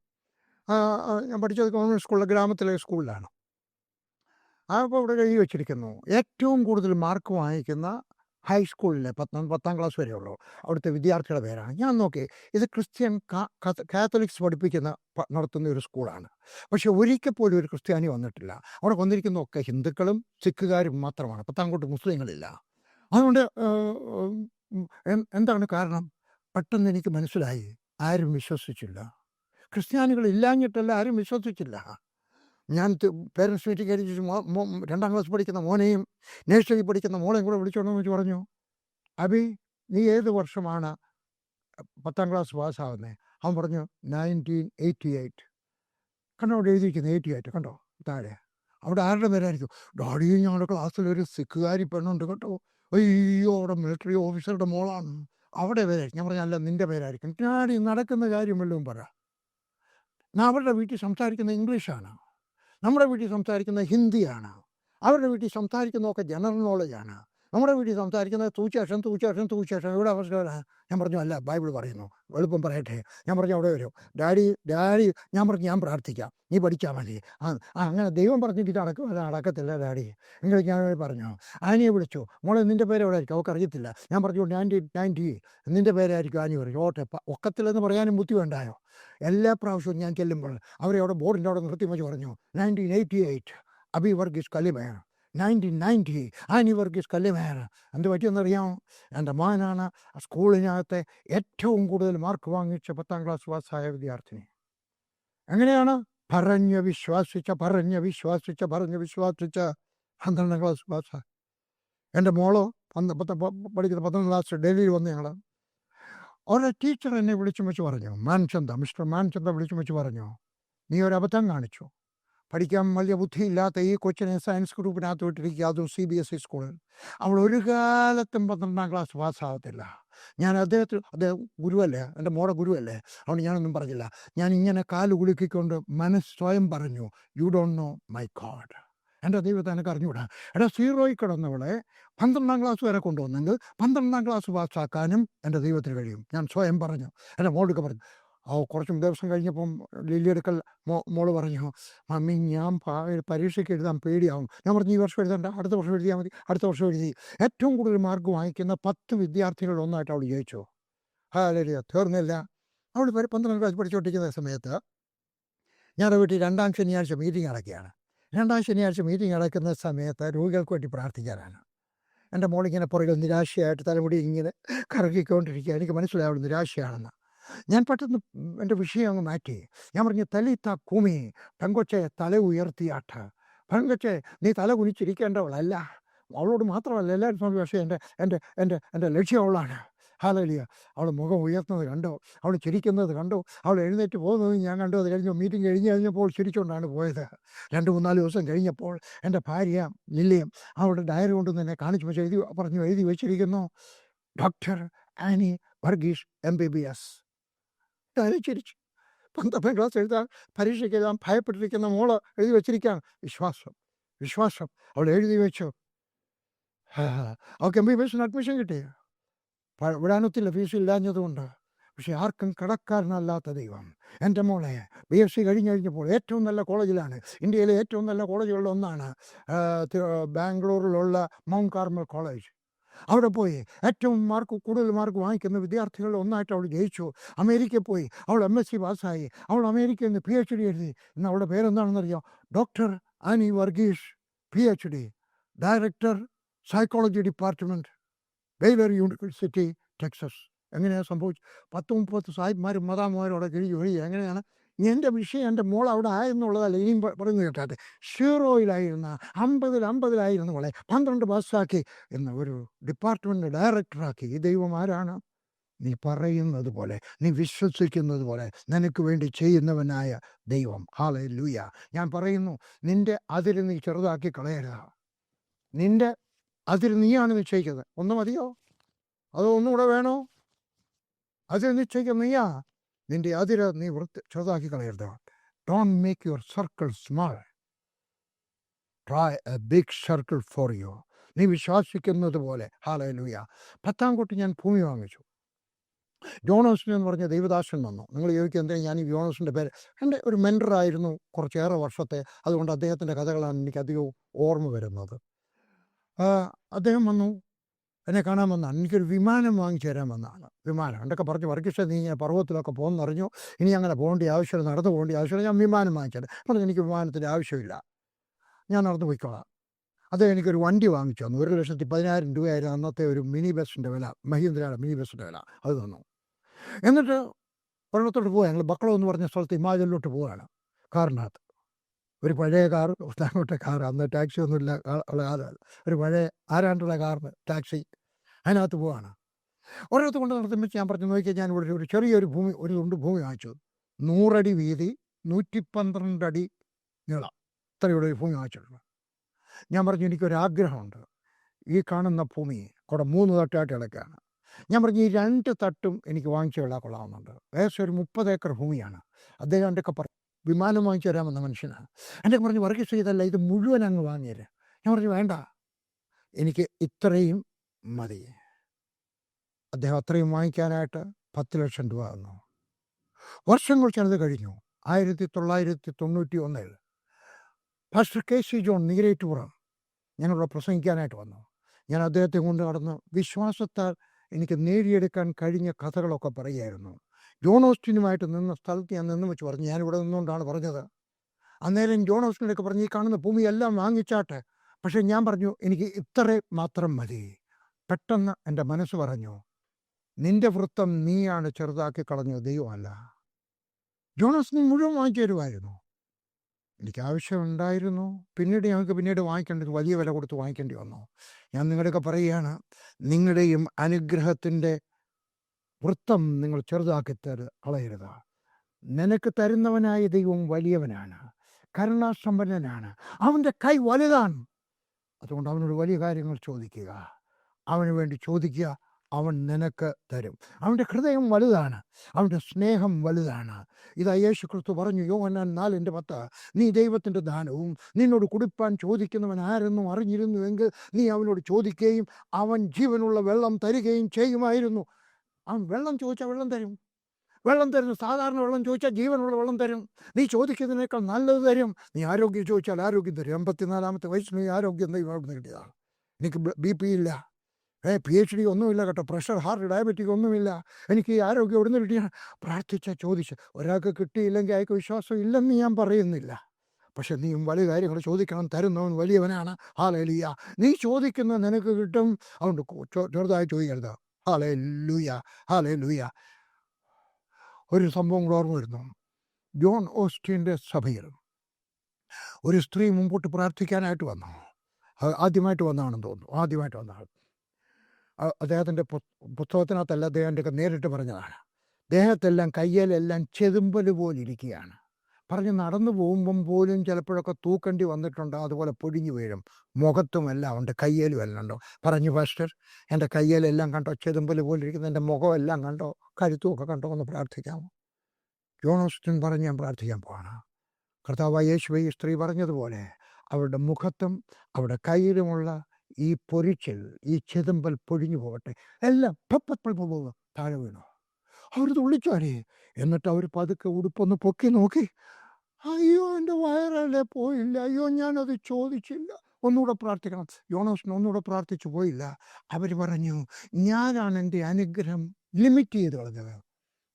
ഞാൻ പഠിച്ചത് ഗവൺമെൻറ് സ്കൂളിലെ ഗ്രാമത്തിലെ സ്കൂളിലാണ്. അപ്പോൾ ഇവിടെ എഴുതി വെച്ചിരിക്കുന്നു, ഏറ്റവും കൂടുതൽ മാർക്ക് വാങ്ങിക്കുന്ന ഹൈസ്കൂളിലെ 10ാം ക്ലാസ് വരെയുള്ളൂ അവിടുത്തെ വിദ്യാർത്ഥികളുടെ പേരാണ്. ഞാൻ നോക്കി, ഇത് ക്രിസ്ത്യൻ കാത്തലിക്സ് നടത്തുന്ന ഒരു സ്കൂളാണ്. പക്ഷെ ഒരിക്കൽ പോലും ഒരു ക്രിസ്ത്യാനി വന്നിട്ടില്ല. അവിടെ വന്നിരിക്കുന്നതൊക്കെ ഹിന്ദുക്കളും സിഖുകാരും മാത്രമാണ്. 10ാം കൂട്ട് മുസ്ലിങ്ങളില്ല. അതുകൊണ്ട് എന്താണ് കാരണം? പെട്ടെന്ന് എനിക്ക് മനസ്സിലായി, ആരും വിശ്വസിച്ചില്ല. ക്രിസ്ത്യാനികൾ ഇല്ലാഞ്ഞിട്ടല്ല, ആരും വിശ്വസിച്ചില്ല. ഞാൻ പേരൻസ് മീറ്റിംഗ് കഴിഞ്ഞിട്ട് 2ാം ക്ലാസ് പഠിക്കുന്ന മോനെയും നേഴ്സറി പഠിക്കുന്ന മോളെയും കൂടെ വിളിച്ചോണ്ടെന്ന് വെച്ച് പറഞ്ഞു, അബി, നീ ഏത് വർഷമാണ് 10ാം ക്ലാസ് പാസ്സാവുന്നത്? അവൻ പറഞ്ഞു 1988. കണ്ടോ അവിടെ എഴുതിയിരിക്കുന്നത് 88, കണ്ടോ താഴെ? അവിടെ ആരുടെ പേരായിരിക്കും? ഡാഡി, ഞങ്ങളുടെ ക്ലാസ്സിലൊരു സിഖുകാരി പെണ്ണുണ്ട് കേട്ടോ, അയ്യോ അവിടെ മിലിറ്ററി ഓഫീസറുടെ മോളാണ്, അവിടെ പേരായിരിക്കും. ഞാൻ പറഞ്ഞു, അല്ല, നിൻ്റെ പേരായിരിക്കും. ഡാഡി, നടക്കുന്ന കാര്യം വല്ലതും പറ. അവരുടെ വീട്ടിൽ സംസാരിക്കുന്ന ഇംഗ്ലീഷാണ്, നമ്മുടെ വീട്ടിൽ സംസാരിക്കുന്നത് ഹിന്ദിയാണ്, അവരുടെ വീട്ടിൽ സംസാരിക്കുന്നതൊക്കെ ജനറൽ നോളജാണ്, നമ്മുടെ വീട്ടിൽ സംസാരിക്കുന്നത് തൂച്ചേഷൻ ഇവിടെ അവസ്ഥ. ഞാൻ പറഞ്ഞു, അല്ല, ബൈബിൾ പറയുന്നു, എളുപ്പം പറയട്ടെ. ഞാൻ പറഞ്ഞു, അവിടെ വരും. ഡാഡി, ഞാൻ പറഞ്ഞു, ഞാൻ പ്രാർത്ഥിക്കാം, നീ പഠിച്ചാൽ മതി. അങ്ങനെ ദൈവം പറഞ്ഞിട്ട് നടക്കത്തില്ല ഡാഡി. എങ്കിൽ ഞാൻ പറഞ്ഞു, ആനിയെ വിളിച്ചു, മോളെ നിൻ്റെ പേര് എവിടെ ആയിരിക്കും? അവൾക്ക് അറിയത്തില്ല. ഞാൻ പറഞ്ഞു 1990, നിൻ്റെ പേരായിരിക്കും. ആനി പറയും, ഓട്ടെ, ഒക്കത്തില്ലെന്ന് പറയാനും ബുദ്ധി വേണ്ടായോ? എല്ലാ പ്രാവശ്യവും ഞാൻ ചെല്ലുമ്പോൾ അവരെ അവിടെ ബോർഡിൻ്റെ അവിടെ നിർത്തി വെച്ച് പറഞ്ഞു, 1988 അബി വർഗീസ് കലിമേർ, 1990 ആനി വർഗീസ് കലിമേർ. എന്ത് പറ്റിയെന്നറിയാമോ? എൻ്റെ മകനാണ് സ്കൂളിനകത്തെ ഏറ്റവും കൂടുതൽ മാർക്ക് വാങ്ങിച്ച 10ാം ക്ലാസ് പാസ്സായ വിദ്യാർത്ഥിനി. എങ്ങനെയാണ്? പറഞ്ഞ് വിശ്വാസിച്ച 12ാം ക്ലാസ് പാസ്സായി. എൻ്റെ മോളോ പഠിക്കുന്ന 10ാം ക്ലാസ് ഡൽഹിയിൽ വന്ന് ഞങ്ങൾ ഒരു ടീച്ചർ എന്നെ വിളിച്ചു വെച്ച് പറഞ്ഞു, മിസ്റ്റർ മാൻചന്ദ വിളിച്ചു വെച്ച് പറഞ്ഞു, നീ ഒരു അബദ്ധം കാണിച്ചു. പഠിക്കാൻ വലിയ ബുദ്ധിയില്ലാത്ത ഈ കൊച്ചിനെ സയൻസ് ഗ്രൂപ്പിനകത്ത് വിട്ടിരിക്കുക, അതും CBSE സ്കൂളിൽ. അവൾ ഒരു കാലത്തും 12ാം ക്ലാസ് പാസ്സാകത്തില്ല. ഞാൻ അദ്ദേഹം ഗുരുവല്ലേ, എൻ്റെ മോടെ ഗുരുവല്ലേ, അതുകൊണ്ട് ഞാനൊന്നും പറഞ്ഞില്ല. ഞാൻ ഇങ്ങനെ കാല് കുലുക്കിക്കൊണ്ട് സ്വയം പറഞ്ഞു, you don't know my God. എൻ്റെ ദൈവത്തെ എനിക്ക് അറിഞ്ഞുകൂടാ. 0 കിടന്നവളെ 12ാം ക്ലാസ് വരെ കൊണ്ടുവന്നെങ്കിൽ 12ാം ക്ലാസ് പാസ്സാക്കാനും എൻ്റെ ദൈവത്തിന് കഴിയും. ഞാൻ സ്വയം പറഞ്ഞു. എൻ്റെ മോളൊക്കെ പറഞ്ഞു. കുറച്ച് ദിവസം കഴിഞ്ഞപ്പം ലില്ലിയെടുക്കൽ മോള് പറഞ്ഞു, മമ്മി, ഞാൻ പരീക്ഷയ്ക്ക് എഴുതാൻ പേടിയാവും. ഞാൻ പറഞ്ഞു, ഈ വർഷം എഴുതണ്ട, അടുത്ത വർഷം എഴുതിയാൽ മതി. അടുത്ത വർഷം എഴുതി. ഏറ്റവും കൂടുതൽ മാർക്ക് വാങ്ങിക്കുന്ന 10 വിദ്യാർത്ഥികളുടെ ഒന്നായിട്ട് അവൾ ജയിച്ചു. തീർന്നില്ല. അവൾ 12ാം ക്ലാസ് പഠിച്ചുകൊണ്ടിരിക്കുന്ന സമയത്ത് ഞങ്ങളുടെ വീട്ടിൽ 2ാം ശനിയാഴ്ച മീറ്റിംഗ് നടക്കുകയാണ്. 2ാം ശനിയാഴ്ച മീറ്റിംഗ് നടക്കുന്ന സമയത്ത് രോഗികൾക്ക് വേണ്ടി പ്രാർത്ഥിക്കാനാണ്. എൻ്റെ മോളിങ്ങനെ പുറകിൽ നിരാശയായിട്ട് തലമുടി ഇങ്ങനെ കറക്കിക്കൊണ്ടിരിക്കുക. എനിക്ക് മനസ്സിലായി അവൾ നിരാശയാണെന്ന്. ഞാൻ പെട്ടെന്ന് എൻ്റെ വിഷയം അങ്ങ് മാറ്റി. ഞാൻ പറഞ്ഞു, തലിത്ത കുമി, പെങ്കൊച്ചെ തല ഉയർത്തിയാട്ട്. പെങ്കൊച്ചെ, നീ തല കുനിച്ചിരിക്കേണ്ടവളല്ല. അവളോട് മാത്രമല്ല, എല്ലാവരും. പക്ഷേ എൻ്റെ ലക്ഷ്യം അവളാണ്. ഹല്ലേലൂയ. അവൾ മുഖം ഉയർത്തുന്നത് കണ്ടോ, അവൾ ചിരിക്കുന്നത് കണ്ടോ, അവൾ എഴുന്നേറ്റ് പോകുന്നത് ഞാൻ കണ്ടു. അത് കഴിഞ്ഞു മീറ്റിംഗ് കഴിഞ്ഞപ്പോൾ ചിരിച്ചുകൊണ്ടാണ് പോയത്. 2-3 ദിവസം കഴിഞ്ഞപ്പോൾ എൻ്റെ ഭാര്യ ലില്ലിയും അവളുടെ ഡയറി കൊണ്ട് തന്നെ കാണിച്ചു വെച്ച് എഴുതി വെച്ചിരിക്കുന്നു, ഡോക്ടർ ആനി വർഗീസ് MBBS. ചിരിച്ചു. 12ാം ക്ലാസ് എഴുതാൻ, പരീക്ഷയ്ക്ക് എഴുതാൻ ഭയപ്പെട്ടിരിക്കുന്ന മോള് എഴുതി വെച്ചിരിക്കുകയാണ്. വിശ്വാസം അവൾ എഴുതി വെച്ചു. അവൾക്ക് MBBS അഡ്മിഷൻ കിട്ടി. വിടാനൊത്തില്ല, ഫീസ് ഇല്ലാഞ്ഞതുകൊണ്ട്. പക്ഷെ ആർക്കും കടക്കാരനല്ലാത്ത ദൈവം എൻ്റെ മോളെ BSc കഴിഞ്ഞപ്പോൾ ഏറ്റവും നല്ല കോളേജിലാണ്, ഇന്ത്യയിലെ ഏറ്റവും നല്ല കോളേജുകളിൽ ഒന്നാണ് ബാംഗ്ലൂരിലുള്ള മൗണ്ട് കാർമൽ കോളേജ്. അവിടെ പോയി ഏറ്റവും കൂടുതൽ മാർക്ക് വാങ്ങിക്കുന്ന വിദ്യാർത്ഥികളിൽ ഒന്നായിട്ട് അവൾ ജയിച്ചു. അമേരിക്കയിൽ പോയി അവൾ MSc പാസ്സായി. അവൾ അമേരിക്കയിൽ നിന്ന് PhD എഴുതി. ഇന്ന് അവളുടെ പേരെന്താണെന്നറിയാം? Doctor Annie Varghese, PhD, director psychology department, Baylor university, Texas. എങ്ങനെയാണ് സംഭവിച്ചു? 10-30 സാഹിബ്മാരും മദാമ്മമാരും അവിടെ എഴുതി. എങ്ങനെയാണ്? എൻ്റെ വിഷയം എൻ്റെ മോൾ അവിടെ ആയെന്നുള്ളതല്ല, ഇനിയും പറയുന്നത് കേട്ടാട്ടെ. 0-ലായിരുന്ന 50-50 12 പാസ്സാക്കി എന്ന ഒരു ഡിപ്പാർട്ട്മെൻറ്റ് ഡയറക്ടറാക്കി. ഈ ദൈവം ആരാണ്? നീ പറയുന്നത് പോലെ, നീ വിശ്വസിക്കുന്നത് പോലെ നിനക്ക് വേണ്ടി ചെയ്യുന്നവനായ ദൈവം. ഹല്ലേലൂയ. ഞാൻ പറയുന്നു, നിൻ്റെ അതിര് നീ ചെറുതാക്കി കളയരുത്. നിൻ്റെ അതിര് നീയാണ് നിശ്ചയിക്കുന്നത്. ഒന്ന് മതിയോ? അതോ ഒന്നുകൂടെ വേണോ? അതിര് നിശ്ചയിക്കുന്ന നീയാ. നിൻ്റെ അതിര് നീ ചെറുതാക്കി കളയരുത്. Don't make your circle small. Try a big circle for you. നീ വിശ്വസിക്കുന്നത് പോലെ. ഹല്ലേലൂയ. 10-ാം കൊട്ട് ഞാൻ ഭൂമി വാങ്ങിച്ചു. ജോൺ ഓസ്റ്റിൻ എന്ന് പറഞ്ഞ ദൈവദാസൻ വന്നു. നിങ്ങൾ ചോദിക്കും എന്തിനാ ഞാൻ ഈ ജോൺ ഓസ്റ്റിൻ്റെ പേര്? എൻ്റെ ഒരു മെൻറ്ററായിരുന്നു കുറച്ചേറെ വർഷത്തെ. അതുകൊണ്ട് അദ്ദേഹത്തിൻ്റെ കഥകളാണ് എനിക്ക് അധികവും ഓർമ്മ വരുന്നത്. അദ്ദേഹം വന്നു, എന്നെ കാണാൻ വന്നതാണ്. എനിക്കൊരു വിമാനം വാങ്ങിച്ചു തരാൻ വന്നതാണ്. വിമാനം എന്തൊക്കെ പറഞ്ഞു, വർഗീസ് നീ ഇങ്ങനെ പർവ്വതത്തിലൊക്കെ പോകുന്നറിഞ്ഞു, ഇനി അങ്ങനെ പോകേണ്ട ആവശ്യമില്ല, നടന്നു പോകേണ്ട ആവശ്യമില്ല, ഞാൻ വിമാനം വാങ്ങിച്ചത് പറഞ്ഞു. എനിക്ക് വിമാനത്തിൻ്റെ ആവശ്യമില്ല, ഞാൻ നടന്നു പോയിക്കോളാം. അത് എനിക്കൊരു വണ്ടി വാങ്ങിച്ചു തന്നു. 1,10,000 രൂപയായിരുന്നു അന്നത്തെ ഒരു മിനി ബസ്സിൻ്റെ വില, മഹീന്ദ്രയുടെ മിനി ബസ്സിൻ്റെ വില. അത് തന്നു. എന്നിട്ട് ഒരിടത്തോട്ട് പോവുക. ഞങ്ങൾ ബക്കളോ എന്ന് പറഞ്ഞ സ്ഥലത്ത് ഹിമാചലിലോട്ട് പോവുകയാണ് കാറിനകത്ത്. ഒരു പഴയ കാർ, അങ്ങോട്ടെ കാർ, അന്ന് ടാക്സി ഒന്നുമില്ല ഉള്ള കാലമല്ല. ഒരു പഴയ ആരാണ്ടുള്ള കാറിന് ടാക്സി, അതിനകത്ത് പോവാണ്. ഒരിടത്ത് കൊണ്ട് നടത്തുമ്പോൾ ഞാൻ പറഞ്ഞു, നോക്കിയാൽ ഞാൻ ഇവിടെ ഒരു ചെറിയൊരു ഭൂമി, ഒരു തുണ്ട് ഭൂമി വാങ്ങിച്ചു. 100 അടി വീതി, 112 അടി നീളം, ഇത്രയുള്ള ഒരു ഭൂമി വാങ്ങിച്ചിട്ടുണ്ട്. ഞാൻ പറഞ്ഞു, എനിക്കൊരാഗ്രഹമുണ്ട്. ഈ കാണുന്ന ഭൂമി അവിടെ 3 തട്ടായിട്ട് ഇളക്കുകയാണ്. ഞാൻ പറഞ്ഞു, ഈ 2 തട്ടും എനിക്ക് വാങ്ങിച്ചു കൊള്ളാമെന്നുണ്ട്. ഏകദേശം ഒരു 30 ഏക്കർ ഭൂമിയാണ്. അദ്ദേഹം എൻ്റെയൊക്കെ പറഞ്ഞു, വിമാനം വാങ്ങിച്ചു തരാമെന്ന മനുഷ്യനാണ്. എൻ്റെ പറഞ്ഞു, വർഗീസ് ഇതല്ല, ഇത് മുഴുവൻ അങ്ങ് വാങ്ങിയത്. ഞാൻ പറഞ്ഞു, വേണ്ട, എനിക്ക് ഇത്രയും മതി. അദ്ദേഹം അത്രയും വാങ്ങിക്കാനായിട്ട് 10 ലക്ഷം രൂപ തന്നു. വർഷങ്ങൾ ചിലത് കഴിഞ്ഞു. 1991 പാസ്റ്റർ KC ജോൺ നീരേറ്റുപുറം ഞങ്ങളിവിടെ പ്രസംഗിക്കാനായിട്ട് വന്നു. ഞാൻ അദ്ദേഹത്തെ കൊണ്ട് നടന്ന് വിശ്വാസത്താൽ എനിക്ക് നേടിയെടുക്കാൻ കഴിഞ്ഞ കഥകളൊക്കെ പറയുമായിരുന്നു. ജോൺ ഓസ്റ്റിനുമായിട്ട് നിന്ന സ്ഥലത്ത് ഞാൻ നിന്ന് വെച്ച് പറഞ്ഞു, ഞാനിവിടെ നിന്നുകൊണ്ടാണ് പറഞ്ഞത്. അന്നേരം ജോൺ ഓസ്റ്റിനൊക്കെ പറഞ്ഞു, ഈ കാണുന്ന ഭൂമി എല്ലാം വാങ്ങിച്ചാട്ടെ. പക്ഷേ ഞാൻ പറഞ്ഞു, എനിക്ക് ഇത്ര മാത്രം മതി. പെട്ടെന്ന് എൻ്റെ മനസ്സ് പറഞ്ഞു, നിന്റെ വൃത്തം നീയാണ് ചെറുതാക്കി കളഞ്ഞത്, ദൈവമല്ല. ജോൺ ഓസ്റ്റിൻ മുഴുവൻ വാങ്ങിച്ചു തരുമായിരുന്നു. എനിക്ക് ആവശ്യമുണ്ടായിരുന്നു. പിന്നീട് വാങ്ങിക്കേണ്ടത് വലിയ വില കൊടുത്ത് വാങ്ങിക്കേണ്ടി വന്നു. ഞാൻ നിങ്ങളുടെയൊക്കെ പറയുകയാണ്, നിങ്ങളുടെയും അനുഗ്രഹത്തിൻ്റെ വൃത്തം നിങ്ങൾ ചെറുതാക്കി കളയരുത്. നിനക്ക് തരുന്നവനായ ദൈവം വലിയവനാണ്, കരുണാസമ്പന്നനാണ്, അവൻ്റെ കൈ വലുതാണ്. അതുകൊണ്ട് അവനോട് വലിയ കാര്യങ്ങൾ ചോദിക്കുക, അവന് വേണ്ടി ചോദിക്കുക, അവൻ നിനക്ക് തരും. അവൻ്റെ ഹൃദയം വലുതാണ്, അവൻ്റെ സ്നേഹം വലുതാണ്. ഇതാ യേശു ക്രിസ്തു പറഞ്ഞു, യോഹന്നാൻ 4:10, നീ ദൈവത്തിൻ്റെ ദാനവും നിന്നോട് കുടിപ്പാൻ ചോദിക്കുന്നവൻ ആരെന്നും അറിഞ്ഞിരുന്നുവെങ്കിൽ നീ അവനോട് ചോദിക്കുകയും അവൻ ജീവനുള്ള വെള്ളം തരികയും ചെയ്യുമായിരുന്നു. അവൻ വെള്ളം ചോദിച്ചാൽ വെള്ളം തരും. വെള്ളം തരുന്നു, സാധാരണ വെള്ളം ചോദിച്ചാൽ ജീവനുള്ള വെള്ളം തരും. നീ ചോദിക്കുന്നതിനേക്കാൾ നല്ലത് തരും. നീ ആരോഗ്യം ചോദിച്ചാൽ ആരോഗ്യം തരും. 84-ാമത്തെ വയസ്സിൽ നീ ആരോഗ്യം ദൈവം കിട്ടിയതാണ്. എനിക്ക് BP ഇല്ല, PhD ഒന്നുമില്ല കേട്ടോ, പ്രഷർ, ഹാർട്ട്, ഡയബറ്റിക് ഒന്നുമില്ല. എനിക്ക് ഈ ആരോഗ്യം എവിടെ നിന്ന് കിട്ടിയാണ്? പ്രാർത്ഥിച്ചാൽ ചോദിച്ച്. ഒരാൾക്ക് കിട്ടിയില്ലെങ്കിൽ അയാൾക്ക് വിശ്വാസം ഇല്ലെന്ന് ഞാൻ പറയുന്നില്ല. പക്ഷെ നീ വലിയ കാര്യങ്ങൾ ചോദിക്കണം, തരുന്നവൻ വലിയവനാണ്. ഹല്ലേലൂയ. നീ ചോദിക്കുന്നത് നിനക്ക് കിട്ടും. അതുകൊണ്ട് ചെറുതായി ചോദിക്കരുത്. Hallelujah, hallelujah. ഒരു സംഭവം കൂടെ ഓർമ്മ വരുന്നു. ജോൺ ഓസ്റ്റിൻ്റെ സഭയിൽ ഒരു സ്ത്രീ മുമ്പോട്ട് പ്രാർത്ഥിക്കാനായിട്ട് വന്നു. ആദ്യമായിട്ട് വന്നതാണെന്ന് തോന്നുന്നു, ആദ്യമായിട്ട് വന്നതാണ്. അദ്ദേഹത്തിൻ്റെ പുസ്തകത്തിനകത്തല്ല, അദ്ദേഹത്തിൻ്റെ നേരിട്ട് പറഞ്ഞതാണ്. ദേഹത്തെല്ലാം കയ്യിലെല്ലാം ചെതുമ്പൽ പോലെ ഇരിക്കുകയാണ്. പറഞ്ഞ് നടന്നു പോകുമ്പം പോലും ചിലപ്പോഴൊക്കെ തൂക്കേണ്ടി വന്നിട്ടുണ്ട്. അതുപോലെ പൊടിഞ്ഞു വീഴും. മുഖത്തുമെല്ലാം ഉണ്ട്, കയ്യിലും എല്ലാം ഉണ്ടോ. പറഞ്ഞു, പാസ്റ്റർ എൻ്റെ കയ്യിലെല്ലാം കണ്ടോ ചെതുമ്പൽ പോലെ ഇരിക്കുന്ന, എൻ്റെ മുഖമെല്ലാം കണ്ടോ, കരുത്തുമൊക്കെ കണ്ടോ, ഒന്ന് പ്രാർത്ഥിക്കാമോ? ജോൺ ഓസ്റ്റിൻ പറഞ്ഞ്, ഞാൻ പ്രാർത്ഥിക്കാൻ പോവാണ്. കർത്താവായ യേശുവേ, ഈ സ്ത്രീ പറഞ്ഞതുപോലെ അവരുടെ മുഖത്തും അവരുടെ കയ്യിലുമുള്ള ഈ പൊരിച്ചിൽ, ഈ ചെതുമ്പൽ പൊഴിഞ്ഞു പോകട്ടെ. എല്ലാം താഴെ വീണു. അവർ തുള്ളിച്ചാടി. എന്നിട്ട് അവർ പതുക്കെ ഉടുപ്പൊന്ന് പൊക്കി നോക്കി. അയ്യോ, എൻ്റെ വയറല്ലേ പോയില്ല, അയ്യോ ഞാനത് ചോദിച്ചില്ല, ഒന്നുകൂടെ പ്രാർത്ഥിക്കണം. യോണോസിന് ഒന്നുകൂടെ പ്രാർത്ഥിച്ചു പോയില്ല. അവർ പറഞ്ഞു, ഞാനാണ് എൻ്റെ അനുഗ്രഹം ലിമിറ്റ് ചെയ്ത് കളഞ്ഞത്.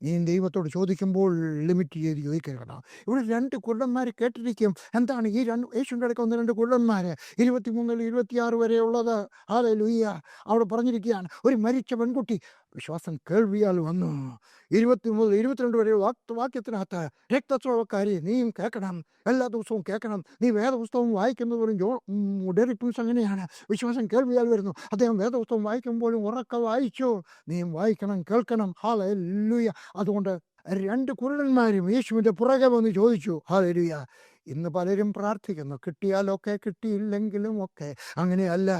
നീ ദൈവത്തോട് ചോദിക്കുമ്പോൾ ലിമിറ്റ് ചെയ്ത് ചോദിക്കണം. ഇവിടെ 2 കുരുടന്മാർ കേട്ടിരിക്കും. എന്താണ് ഈ യേശുവിൻ്റെ അടുക്ക 2 കുരുടന്മാർ 23 26 വരെ ഉള്ളത്? ഹല്ലേലൂയ. അവിടെ പറഞ്ഞിരിക്കുകയാണ്, ഒരു മരിച്ച പെൺകുട്ടി വിശ്വാസം കേൾവിയാൽ വന്നു. 20 മുതൽ 22 വരെ വാക്യത്തിനകത്ത്, രക്തസ്രാവക്കാരി നീയും കേൾക്കണം, എല്ലാ ദിവസവും കേൾക്കണം. നീ വേദപുസ്തകം വായിക്കുന്നവരും ഡെറിപ്പിങ്സ് അങ്ങനെയാണ്. വിശ്വാസം കേൾവിയാൽ വരുന്നു. അദ്ദേഹം വേദപുസ്തകം വായിക്കുമ്പോഴും ഉറക്കെ വായിച്ചു. നീയും വായിക്കണം, കേൾക്കണം. ഹല്ലേലൂയ. അതുകൊണ്ട് 2 കുരുടന്മാരും യേശുവിൻ്റെ പുറകെ വന്ന് ചോദിച്ചു. ഹല്ലേലൂയ. ഇന്ന് പലരും പ്രാർത്ഥിക്കുന്നു, കിട്ടിയാലൊക്കെ കിട്ടിയില്ലെങ്കിലും ഒക്കെ. അങ്ങനെയല്ല.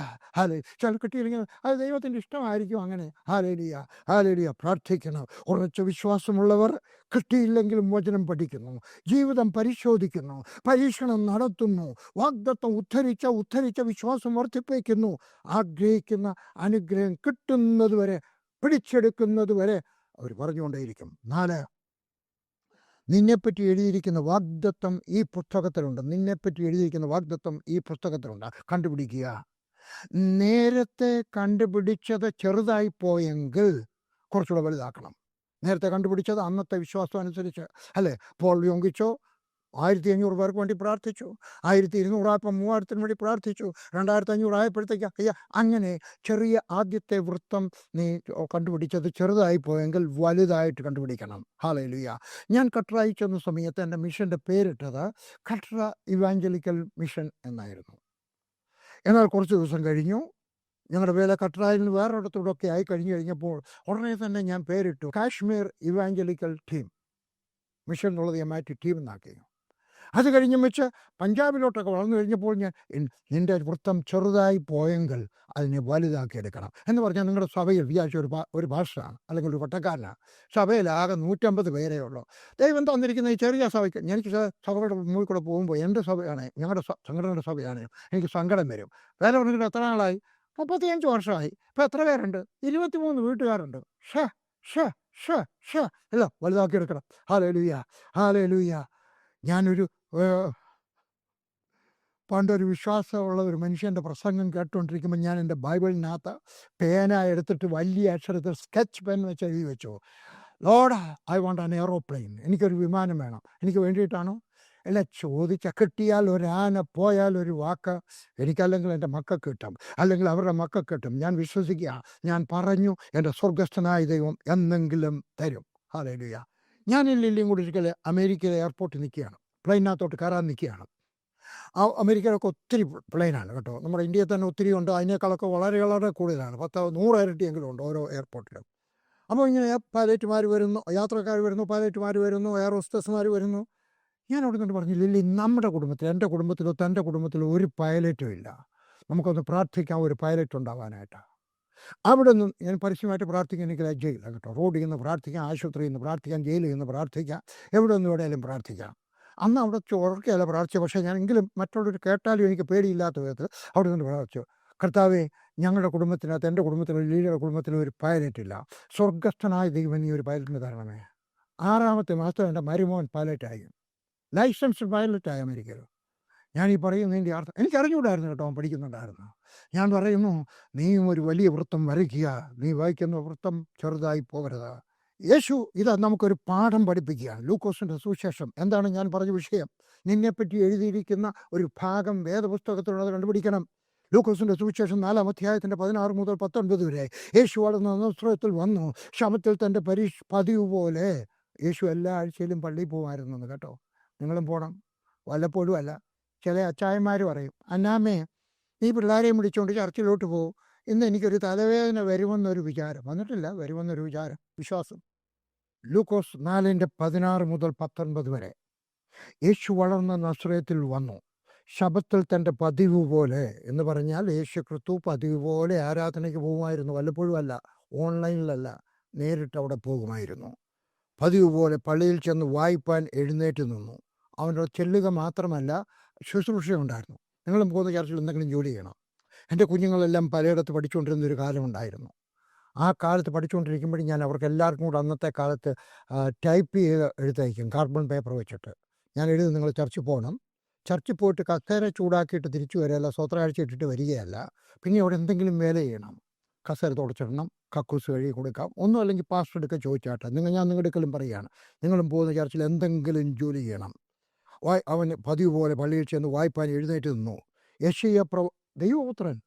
ചില കിട്ടിയില്ലെങ്കിൽ അത് ദൈവത്തിൻ്റെ ഇഷ്ടമായിരിക്കും. അങ്ങനെ ഹാലേലുയ, ഹാലേലുയ. പ്രാർത്ഥിക്കണം. ഉറച്ച വിശ്വാസമുള്ളവർ കിട്ടിയില്ലെങ്കിലും വചനം പഠിക്കുന്നു, ജീവിതം പരിശോധിക്കുന്നു, പരീക്ഷണം നടത്തുന്നു, വാഗ്ദത്തം ഉദ്ധരിച്ച വിശ്വാസം വർദ്ധിപ്പിക്കുന്നു. ആഗ്രഹിക്കുന്ന അനുഗ്രഹം കിട്ടുന്നത് വരെ, പിടിച്ചെടുക്കുന്നത് വരെ അവർ പറഞ്ഞുകൊണ്ടേയിരിക്കും. 4, നിന്നെപ്പറ്റി എഴുതിയിരിക്കുന്ന വാഗ്ദത്തം ഈ പുസ്തകത്തിലുണ്ട്. നിന്നെപ്പറ്റി എഴുതിയിരിക്കുന്ന വാഗ്ദത്തം ഈ പുസ്തകത്തിലുണ്ട്. കണ്ടുപിടിക്കുക. നേരത്തെ കണ്ടുപിടിച്ചത് ചെറുതായി പോയെങ്കിൽ കുറച്ചുകൂടെ വലുതാക്കണം. നേരത്തെ കണ്ടുപിടിച്ചത് അന്നത്തെ വിശ്വാസം അനുസരിച്ച് അല്ലേ. പോൾ യോങ്കിച്ചോ 1500 പേർക്ക് വേണ്ടി പ്രാർത്ഥിച്ചു, 1200 ആയപ്പോൾ 3000 വേണ്ടി പ്രാർത്ഥിച്ചു, 2500 ആയപ്പോഴത്തേക്ക് അയ്യ. അങ്ങനെ ചെറിയ ആദ്യത്തെ വൃത്തം നീ കണ്ടുപിടിച്ചത് ചെറുതായി പോയെങ്കിൽ വലുതായിട്ട് കണ്ടുപിടിക്കണം. ഹല്ലേലൂയ. ഞാൻ കട്രായി ചെന്ന സമയത്ത് എൻ്റെ മിഷൻ്റെ പേരിട്ടത് കട്ര ഇവാഞ്ചലിക്കൽ മിഷൻ എന്നായിരുന്നു. എന്നാൽ കുറച്ച് ദിവസം കഴിഞ്ഞു, ഞങ്ങളുടെ വേല കട്രായിൽ നിന്ന് വേറൊരിടത്തൂടെയൊക്കെ ആയി കഴിഞ്ഞപ്പോൾ ഉടനെ തന്നെ ഞാൻ പേരിട്ടു കാശ്മീർ ഇവാഞ്ചലിക്കൽ ടീം. മിഷൻ എന്നുള്ളത് ഞാൻ മാറ്റി ടീം എന്നാക്കി. അത് കഴിഞ്ഞ് വെച്ച് പഞ്ചാബിലോട്ടൊക്കെ വളർന്നു കഴിഞ്ഞപ്പോൾ ഞാൻ നിൻ്റെ വൃത്തം ചെറുതായി പോയെങ്കിൽ അതിനെ വലുതാക്കി എടുക്കണം എന്ന് പറഞ്ഞാൽ, നിങ്ങളുടെ സഭയിൽ വിചാരിച്ച ഒരു ഭാഷയാണ് അല്ലെങ്കിൽ ഒരു പട്ടക്കാരനാണ്. സഭയിലാകെ 150 പേരേ ഉള്ളൂ. ദൈവം തന്നിരിക്കുന്ന ഈ ചെറിയ സഭയ്ക്ക്, എനിക്ക് സഭകളുടെ മുമ്പിൽ കൂടെ പോകുമ്പോൾ എൻ്റെ സഭയാണ്, ഞങ്ങളുടെ സംഘടനയുടെ സഭയാണ്, എനിക്ക് സങ്കടം വരും. വേറെ പറഞ്ഞിട്ട് എത്ര നാളായി? 35 വർഷമായി. ഇപ്പം എത്ര പേരുണ്ട്? 23 വീട്ടുകാരുണ്ട്. ഇല്ല, വലുതാക്കി എടുക്കണം. Hallelujah, hallelujah. ഞാനൊരു പണ്ടൊരു വിശ്വാസമുള്ള ഒരു മനുഷ്യൻ്റെ പ്രസംഗം കേട്ടുകൊണ്ടിരിക്കുമ്പോൾ ഞാൻ എൻ്റെ ബൈബിളിനകത്ത് പേന എടുത്തിട്ട് വലിയ അക്ഷരത്തിൽ സ്കെച്ച് പെൻ വെച്ച് എഴുതി വെച്ചു, Lord I want an aeroplane. എനിക്കൊരു വിമാനം വേണം. എനിക്ക് വേണ്ടിയിട്ടാണോ? അല്ല, കിട്ടിയാൽ ഒരാന, പോയാൽ ഒരു വാക്ക്. എനിക്കല്ലെങ്കിൽ എൻ്റെ മക്കൾക്ക് കിട്ടും, അല്ലെങ്കിൽ അവരുടെ മക്കൾക്ക് കിട്ടും. ഞാൻ വിശ്വസിക്കുക, ഞാൻ പറഞ്ഞു, എൻ്റെ സ്വർഗസ്ഥനായ ദൈവം എന്നെങ്കിലും തരും. ഹല്ലേലൂയ. ഞാൻ ലില്ലിയും കൂടി ഒരിക്കൽ അമേരിക്കയിലെ എയർപോർട്ടിൽ നിൽക്കുകയാണ്, പ്ലെയിനകത്തോട്ട് കയറാൻ നിൽക്കുകയാണ്. ആ അമേരിക്കയിലൊക്കെ ഒത്തിരി പ്ലെയിനാണ് കേട്ടോ. നമ്മുടെ ഇന്ത്യയിൽ തന്നെ ഒത്തിരി ഉണ്ട്, അതിനേക്കാളൊക്കെ വളരെ വളരെ കൂടുതലാണ്. 100 ഇരട്ടിയെങ്കിലും ഉണ്ട് ഓരോ എയർപോർട്ടിലും. അപ്പോൾ ഇങ്ങനെ പൈലറ്റുമാർ വരുന്നു, യാത്രക്കാർ വരുന്നു, പൈലറ്റുമാർ വരുന്നു, എയർ ഹോസ്റ്റസ്മാർ വരുന്നു. ഞാൻ അവിടെ നിന്ന് പറഞ്ഞു, ലില്ലി, നമ്മുടെ കുടുംബത്തിൽ, എൻ്റെ കുടുംബത്തിലോ തൻ്റെ കുടുംബത്തിലോ ഒരു പൈലറ്റും ഇല്ല. നമുക്കൊന്ന് പ്രാർത്ഥിക്കാം ഒരു പൈലറ്റ് ഉണ്ടാവാനായിട്ട്. അവിടെ നിന്ന് ഞാൻ പരസ്യമായിട്ട് പ്രാർത്ഥിക്കാൻ എനിക്ക് ലജ്ജയില്ല കേട്ടോ. റോഡിൽ നിന്ന് പ്രാർത്ഥിക്കാം, ആശുപത്രിയിൽ നിന്ന് പ്രാർത്ഥിക്കാം, ജയിലിൽ നിന്ന് പ്രാർത്ഥിക്കാം, എവിടെ നിന്ന് എവിടെയെങ്കിലും പ്രാർത്ഥിക്കാം. അന്ന് അവിടെ ഉറക്കെയല്ല പ്രാർത്ഥിച്ചു, പക്ഷേ ഞാനെങ്കിലും മറ്റുള്ളവർ കേട്ടാലും എനിക്ക് പേടിയില്ലാത്ത വിധത്തിൽ അവിടെ നിന്ന് പ്രാർത്ഥിച്ചു. കർത്താവേ, ഞങ്ങളുടെ കുടുംബത്തിനകത്ത്, എൻ്റെ കുടുംബത്തിലോ ലീലയുടെ കുടുംബത്തിലോ ഒരു പൈലറ്റ് ഇല്ല. സ്വർഗസ്ഥനായ ദൈവം നീ ഒരു പൈലറ്റിന് തരണമേ. 6ാമത്തെ മാസം എൻ്റെ മരുമോൻ പൈലറ്റായി, ലൈസൻസ്ഡ് പൈലറ്റായി അമേരിക്കയിൽ. ഞാൻ ഈ പറയുന്നതിൻ്റെ അർത്ഥം എനിക്കറിഞ്ഞുകൂടായിരുന്നു കേട്ടോ, അവൻ പഠിക്കുന്നുണ്ടായിരുന്നു. ഞാൻ പറയുന്നു, നീയും ഒരു വലിയ വൃത്തം വരയ്ക്കുക. നീ വായിക്കുന്ന വൃത്തം ചെറുതായി പോകരുത്. യേശു ഇതാ നമുക്കൊരു പാഠം പഠിപ്പിക്കുകയാണ്. ലൂക്കോസിൻ്റെ സുവിശേഷം. എന്താണ് ഞാൻ പറഞ്ഞ വിഷയം? നിന്നെപ്പറ്റി എഴുതിയിരിക്കുന്ന ഒരു ഭാഗം വേദപുസ്തകത്തിലുള്ളത് കണ്ടുപിടിക്കണം. ലൂക്കോസിൻ്റെ സുവിശേഷം 4-ാം അധ്യായത്തിൻ്റെ 16 മുതൽ 19 വരെ. യേശു വളർന്ന നസ്രത്തിൽ വന്നു. ശബത്തിൽ തൻ്റെ പതിവ് പോലെ. യേശു എല്ലാ ആഴ്ചയിലും പള്ളിയിൽ പോകുമായിരുന്നു കേട്ടോ. നിങ്ങളും പോകണം, വല്ലപ്പോഴും അല്ല. ചില അച്ചായന്മാർ പറയും, അന്നാമ്മേ നീ പിള്ളേരെയും വിളിച്ചുകൊണ്ട് ചർച്ചിലോട്ട് പോകും, ഇന്ന് എനിക്കൊരു തലവേദന വരുമെന്നൊരു വിചാരം. വന്നിട്ടില്ല, വരുമെന്നൊരു വിചാരം, വിശ്വാസം. ലൂക്കോസ് 4:16 മുതൽ 19 വരെ. യേശു വളർന്ന നസ്രയത്തിൽ വന്നു. ശബത്തിൽ തൻ്റെ പതിവ് പോലെ എന്ന് പറഞ്ഞാൽ യേശു ക്രിസ്തു പതിവ് പോലെ ആരാധനയ്ക്ക് പോകുമായിരുന്നു. വല്ലപ്പോഴും അല്ല, ഓൺലൈനിലല്ല, നേരിട്ട് അവിടെ പോകുമായിരുന്നു. പതിവ് പോലെ പള്ളിയിൽ ചെന്ന് വായിപ്പാൻ എഴുന്നേറ്റ് നിന്നു. അവൻ്റെ ചെല്ലുക മാത്രമല്ല, ശുശ്രൂഷയുണ്ടായിരുന്നു. നിങ്ങളും പോകുന്ന ചർച്ചിൽ എന്തെങ്കിലും ജോലി ചെയ്യണം. എൻ്റെ കുഞ്ഞുങ്ങളെല്ലാം പലയിടത്ത് പഠിച്ചുകൊണ്ടിരുന്നൊരു കാലമുണ്ടായിരുന്നു. ആ കാലത്ത് പഠിച്ചുകൊണ്ടിരിക്കുമ്പോഴും ഞാൻ അവർക്ക് എല്ലാവർക്കും കൂടെ അന്നത്തെ കാലത്ത് ടൈപ്പ് ചെയ്ത് എഴുതയക്കും, കാർബൺ പേപ്പർ വെച്ചിട്ട്. ഞാൻ എഴുതി, നിങ്ങൾ ചർച്ചിൽ പോകണം, ചർച്ചിൽ പോയിട്ട് കസേര ചൂടാക്കിയിട്ട് തിരിച്ചു വരികയല്ല, സ്വത്രാഴ്ച ഇട്ടിട്ട് വരികയല്ല. പിന്നെ അവിടെ എന്തെങ്കിലും വേല ചെയ്യണം. കസേര തുടച്ചിടണം, കക്കൂസ് കഴുകി കൊടുക്കാം, ഒന്നും അല്ലെങ്കിൽ പാസ്റ്റർ എടുക്കുക ചോദിച്ചാട്ടെ. ഞാൻ നിങ്ങളുടെ അടുക്കലും പറയുകയാണ്, നിങ്ങളും പോകുന്ന ചർച്ചിൽ എന്തെങ്കിലും ജോലി ചെയ്യണം. അവൻ പതിവ് പോലെ പള്ളിയിൽ ചെന്ന് വായ്പാൻ എഴുന്നേറ്റ് നിന്നു. യെശയ്യാ ദൈവപുത്രൻ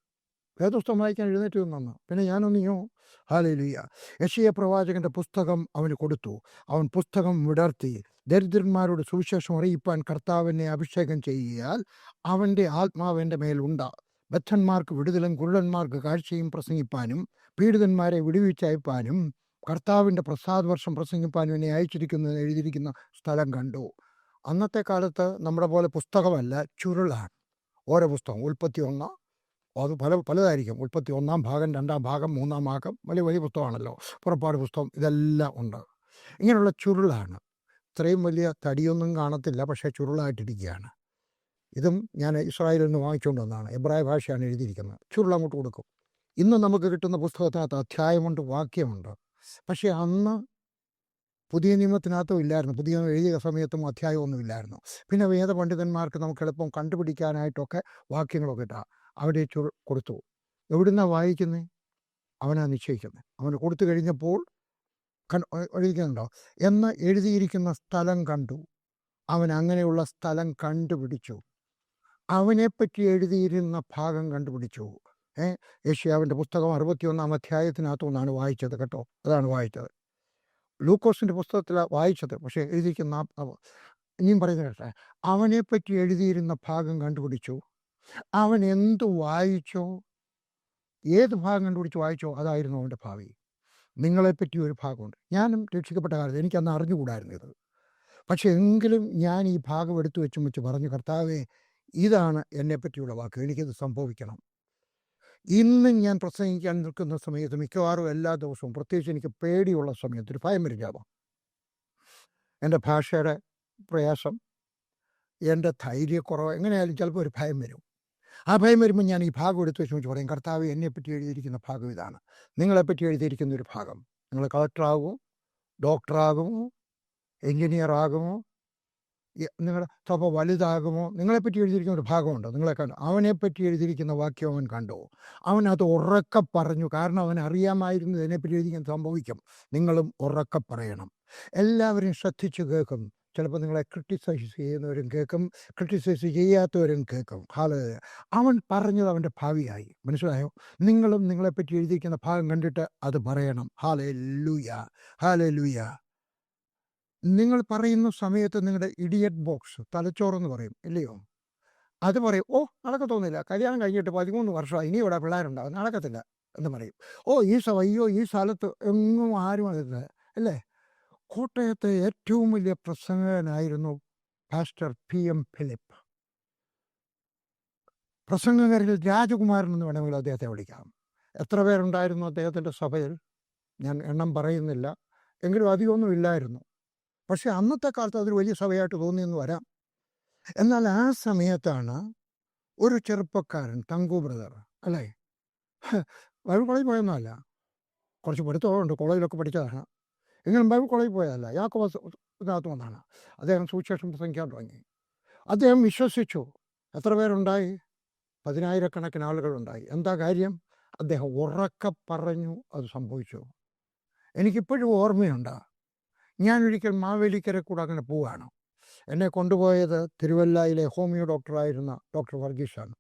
വേദപുസ്തകം വായിക്കാൻ എഴുന്നേറ്റ് നിന്നു. പിന്നെ ഞാനൊന്നിയോ, ഹല്ലേലൂയ. യെശയ്യാ പ്രവാചകൻ്റെ പുസ്തകം അവന് കൊടുത്തു. അവൻ പുസ്തകം വിടർത്തി, ദരിദ്രന്മാരോട് സുവിശേഷം അറിയിപ്പാൻ കർത്താവിനെ അഭിഷേകം ചെയ്യാൽ അവൻ്റെ ആത്മാവ് എൻ്റെ മേലുണ്ട്. ബദ്ധന്മാർക്ക് വിടുതലും കുരുടന്മാർക്ക് കാഴ്ചയും പ്രസംഗിപ്പാനും പീഡിതന്മാരെ വിടുവിച്ചയപ്പാനും കർത്താവിൻ്റെ പ്രസാദവർഷം പ്രസംഗിപ്പാനും എന്നെ അയച്ചിരിക്കുന്നത് എഴുതിയിരിക്കുന്ന സ്ഥലം കണ്ടു. അന്നത്തെ കാലത്ത് നമ്മുടെ പോലെ പുസ്തകമല്ല, ചുരുളാണ് ഓരോ പുസ്തകം. ഉൽപ്പത്തി 1 അത് പലതായിരിക്കും. ഉൽപ്പത്തി 1 ഭാഗം, 2 ഭാഗം, 3 ഭാഗം, വലിയ വലിയ പുസ്തകമാണല്ലോ. പുറപ്പാട് പുസ്തകം, ഇതെല്ലാം ഉണ്ട്. ഇങ്ങനെയുള്ള ചുരുളാണ്. ഇത്രയും വലിയ തടിയൊന്നും കാണത്തില്ല, പക്ഷേ ചുരുളായിട്ടിരിക്കുകയാണ്. ഇതും ഞാൻ ഇസ്രായേലിൽ നിന്ന് വാങ്ങിച്ചുകൊണ്ട് വന്നതാണ്. എബ്രായ ഭാഷയാണ് എഴുതിയിരിക്കുന്നത്. ചുരുൾ അങ്ങോട്ട് കൊടുക്കും. ഇന്ന് നമുക്ക് കിട്ടുന്ന പുസ്തകത്തിനകത്ത് അധ്യായമുണ്ട്, വാക്യമുണ്ട്. പക്ഷേ അന്ന് പുതിയ നിയമത്തിനകത്തും ഇല്ലായിരുന്നു. പുതിയ നിയമം എഴുതിയ സമയത്തും അധ്യായമൊന്നും ഇല്ലായിരുന്നു. പിന്നെ വേദപണ്ഡിതന്മാർക്ക് നമുക്ക് എളുപ്പം കണ്ടുപിടിക്കാനായിട്ടൊക്കെ വാക്യങ്ങളൊക്കെ ഇട്ടാ അവിടെ കൊടുത്തു. എവിടുന്നാണ് വായിക്കുന്നത്? അവനാ നിശ്ചയിക്കുന്നത്. അവന് കൊടുത്തു കഴിഞ്ഞപ്പോൾ എഴുതിക്കുന്നുണ്ടോ എന്ന് എഴുതിയിരിക്കുന്ന സ്ഥലം കണ്ടു. അവൻ അങ്ങനെയുള്ള സ്ഥലം കണ്ടുപിടിച്ചു. അവനെപ്പറ്റി എഴുതിയിരുന്ന ഭാഗം കണ്ടുപിടിച്ചു. യെശയ്യാവിൻ്റെ പുസ്തകം 61 അധ്യായത്തിനകത്തു നിന്നാണ് വായിച്ചത് കേട്ടോ. അതാണ് വായിച്ചത്. ലൂക്കോസിൻ്റെ പുസ്തകത്തിലാണ് വായിച്ചത്, പക്ഷേ എഴുതിയിരിക്കുന്ന ഇനിയും പറയുന്നത് കേട്ടെ. അവനെപ്പറ്റി എഴുതിയിരുന്ന ഭാഗം കണ്ടുപിടിച്ചു. അവൻ എന്തു വായിച്ചോ, ഏത് ഭാഗം കണ്ടുപിടിച്ച് വായിച്ചോ, അതായിരുന്നു അവൻ്റെ ഭാവി. നിങ്ങളെപ്പറ്റി ഒരു ഭാഗമുണ്ട്. ഞാനും രക്ഷിക്കപ്പെട്ട കാലത്ത് എനിക്കന്ന് അറിഞ്ഞുകൂടായിരുന്നു ഇത്. പക്ഷെ എങ്കിലും ഞാൻ ഈ ഭാഗം എടുത്തു വെച്ച് പറഞ്ഞു, കർത്താവേ, ഇതാണ് എന്നെപ്പറ്റിയുള്ള വാക്ക്, എനിക്കിത് സംഭവിക്കണം. ഇന്ന് ഞാൻ പ്രസംഗിക്കാൻ നിൽക്കുന്ന സമയത്ത് മിക്കവാറും എല്ലാ ദിവസവും, പ്രത്യേകിച്ച് എനിക്ക് പേടിയുള്ള സമയത്ത്, ഒരു ഭയം വരും. എൻ്റെ ഭാഷയുടെ പ്രയാസം, എൻ്റെ ധൈര്യക്കുറവ്, എങ്ങനെയായാലും ചിലപ്പോൾ ഒരു ഭയം വരും. ആ ഭയം വരുമ്പോൾ ഞാൻ ഈ ഭാഗം എടുത്ത് വെച്ച് പറയും, കർത്താവ്, എന്നെപ്പറ്റി എഴുതിയിരിക്കുന്ന ഭാഗം ഇതാണ്. നിങ്ങളെപ്പറ്റി എഴുതിയിരിക്കുന്ന ഒരു ഭാഗം. നിങ്ങൾ കളക്ടറാകുമോ, ഡോക്ടറാകുമോ, എൻജിനീയർ ആകുമോ, നിങ്ങളുടെ ചിലപ്പോൾ വലുതാകുമോ, നിങ്ങളെപ്പറ്റി എഴുതിയിരിക്കുന്ന ഒരു ഭാഗമുണ്ട്. നിങ്ങളെ കണ്ടു. അവനെപ്പറ്റി എഴുതിയിരിക്കുന്ന വാക്യം അവൻ കണ്ടു. അവൻ അത് ഉറക്കെ പറഞ്ഞു. കാരണം അവൻ അറിയാമായിരുന്നു ഇതിനെപ്പറ്റി എഴുതിക്കാൻ സംഭവിക്കും. നിങ്ങളും ഉറക്കെ പറയണം. എല്ലാവരും ശ്രദ്ധിച്ച് കേൾക്കും. ചിലപ്പോൾ നിങ്ങളെ ക്രിട്ടിസൈസ് ചെയ്യുന്നവരും കേൾക്കും, ക്രിട്ടിസൈസ് ചെയ്യാത്തവരും കേൾക്കും. അവൻ പറഞ്ഞത് അവൻ്റെ ഭാവിയായി. മനസ്സിലായോ? നിങ്ങളും നിങ്ങളെപ്പറ്റി എഴുതിയിരിക്കുന്ന ഭാഗം കണ്ടിട്ട് അത് പറയണം. Hallelujah, hallelujah. നിങ്ങൾ പറയുന്ന സമയത്ത് നിങ്ങളുടെ ഇഡിയറ്റ് ബോക്സ്, തലച്ചോറെന്ന് പറയും, ഇല്ലയോ? അത് പറയും, ഓ നടക്കത്തൊന്നുമില്ല, കല്യാണം കഴിഞ്ഞിട്ട് 13 വർഷമായി, ഇനി ഇവിടെ പിള്ളേരുണ്ടാവും, നടക്കത്തില്ല എന്ന് പറയും. ഓ അയ്യോ ഈ സ്ഥലത്ത് എങ്ങും ആരും അതില്ല, അല്ലേ? കോട്ടയത്തെ ഏറ്റവും വലിയ പ്രസംഗകനായിരുന്നു പാസ്റ്റർ PM ഫിലിപ്പ്. പ്രസംഗകരിൽ രാജകുമാരൻ എന്ന് വേണമെങ്കിൽ അദ്ദേഹത്തെ വിളിക്കാം. എത്ര പേരുണ്ടായിരുന്നു അദ്ദേഹത്തിൻ്റെ സഭയിൽ? ഞാൻ എണ്ണം പറയുന്നില്ല, എങ്കിലും അധികമൊന്നും ഇല്ലായിരുന്നു. പക്ഷെ അന്നത്തെ കാലത്ത് അതൊരു വലിയ സഭയായിട്ട് തോന്നിയെന്ന് വരാം. എന്നാൽ ആ സമയത്താണ് ഒരു ചെറുപ്പക്കാരൻ, തങ്കു ബ്രദർ, അല്ലേ, ബൈബിൾ കോളേജിൽ പോയൊന്നുമല്ല, കുറച്ച് പഠിത്തമുണ്ട്, കോളേജിലൊക്കെ പഠിച്ചതാണ്, എങ്കിലും ബൈബിൾ കോളേജിൽ പോയതല്ല, യാക്കോബിനകത്ത് വന്നാണ്. അദ്ദേഹം സുവിശേഷം പ്രസംഗിക്കാൻ തുടങ്ങി. അദ്ദേഹം വിശ്വസിച്ചു. എത്ര പേരുണ്ടായി? 10,000-കണക്കിന് ആളുകളുണ്ടായി. എന്താ കാര്യം? അദ്ദേഹം ഉറക്കെ പറഞ്ഞു, അത് സംഭവിച്ചു. എനിക്കിപ്പോഴും ഓർമ്മയുണ്ട്. ഞാനൊരിക്കൽ മാവേലിക്കര കൂടെ അങ്ങനെ പോവുകയാണ്. എന്നെ കൊണ്ടുപോയത് തിരുവല്ലയിലെ ഹോമിയോ ഡോക്ടറായിരുന്ന ഡോക്ടർ വർഗീസാണ്.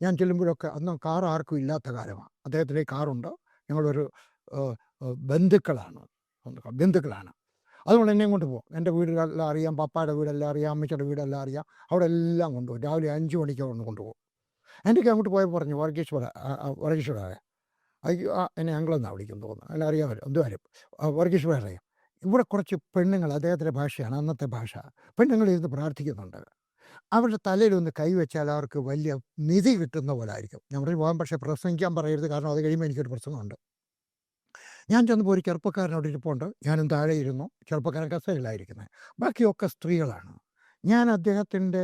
ഞാൻ ചെല്ലുമ്പോഴൊക്കെ, അന്ന് കാർ ആർക്കും ഇല്ലാത്ത കാലമാണ്. അദ്ദേഹത്തിൻ്റെ കാറുണ്ട്. ഞങ്ങളൊരു ബന്ധുക്കളാണ്. അതുകൊണ്ട് എന്നെയും കൊണ്ട് പോകും. എൻ്റെ വീടെല്ലാം അറിയാം, പപ്പായുടെ വീടെല്ലാം അറിയാം, അമ്മച്ചിയുടെ വീടെല്ലാം അറിയാം. അവിടെ എല്ലാം കൊണ്ടുപോകും. രാവിലെ 5 മണിക്ക് അവിടെ കൊണ്ടുപോകും. എൻ്റെ അങ്ങോട്ട് പോയപ്പോൾ പറഞ്ഞു, വർഗീശ്വര അയ്യോ, എന്നെ അങ്കിളെന്നാണ് വിളിക്കുന്നു തോന്നുന്നു, അല്ല അറിയാമല്ലോ, എന്തുവാരും വർഗീശ്വര അറിയാം. ഇവിടെ കുറച്ച് പെണ്ണുങ്ങൾ, അദ്ദേഹത്തിൻ്റെ ഭാഷയാണ്, അന്നത്തെ ഭാഷ, പെണ്ണുങ്ങളിരുന്ന് പ്രാർത്ഥിക്കുന്നുണ്ട്. അവരുടെ തലയിലൊന്ന് കൈവച്ചാൽ അവർക്ക് വലിയ നിധി കിട്ടുന്ന പോലെ ആയിരിക്കും. ഞാൻ പറഞ്ഞു പോകാൻ, പക്ഷേ പ്രസംഗിക്കാൻ പറയരുത്, കാരണം അത് കഴിയുമ്പോൾ എനിക്കൊരു പ്രസംഗമുണ്ട്. ഞാൻ ചെന്നപ്പോൾ ഒരു ചെറുപ്പക്കാരൻ അവിടെ ഇരിപ്പുണ്ട്. ഞാനും താഴെ ഇരുന്നു. ചെറുപ്പക്കാരൻ കസേരയിലായിരിക്കുന്നത്, ബാക്കിയൊക്കെ സ്ത്രീകളാണ്. ഞാൻ അദ്ദേഹത്തിൻ്റെ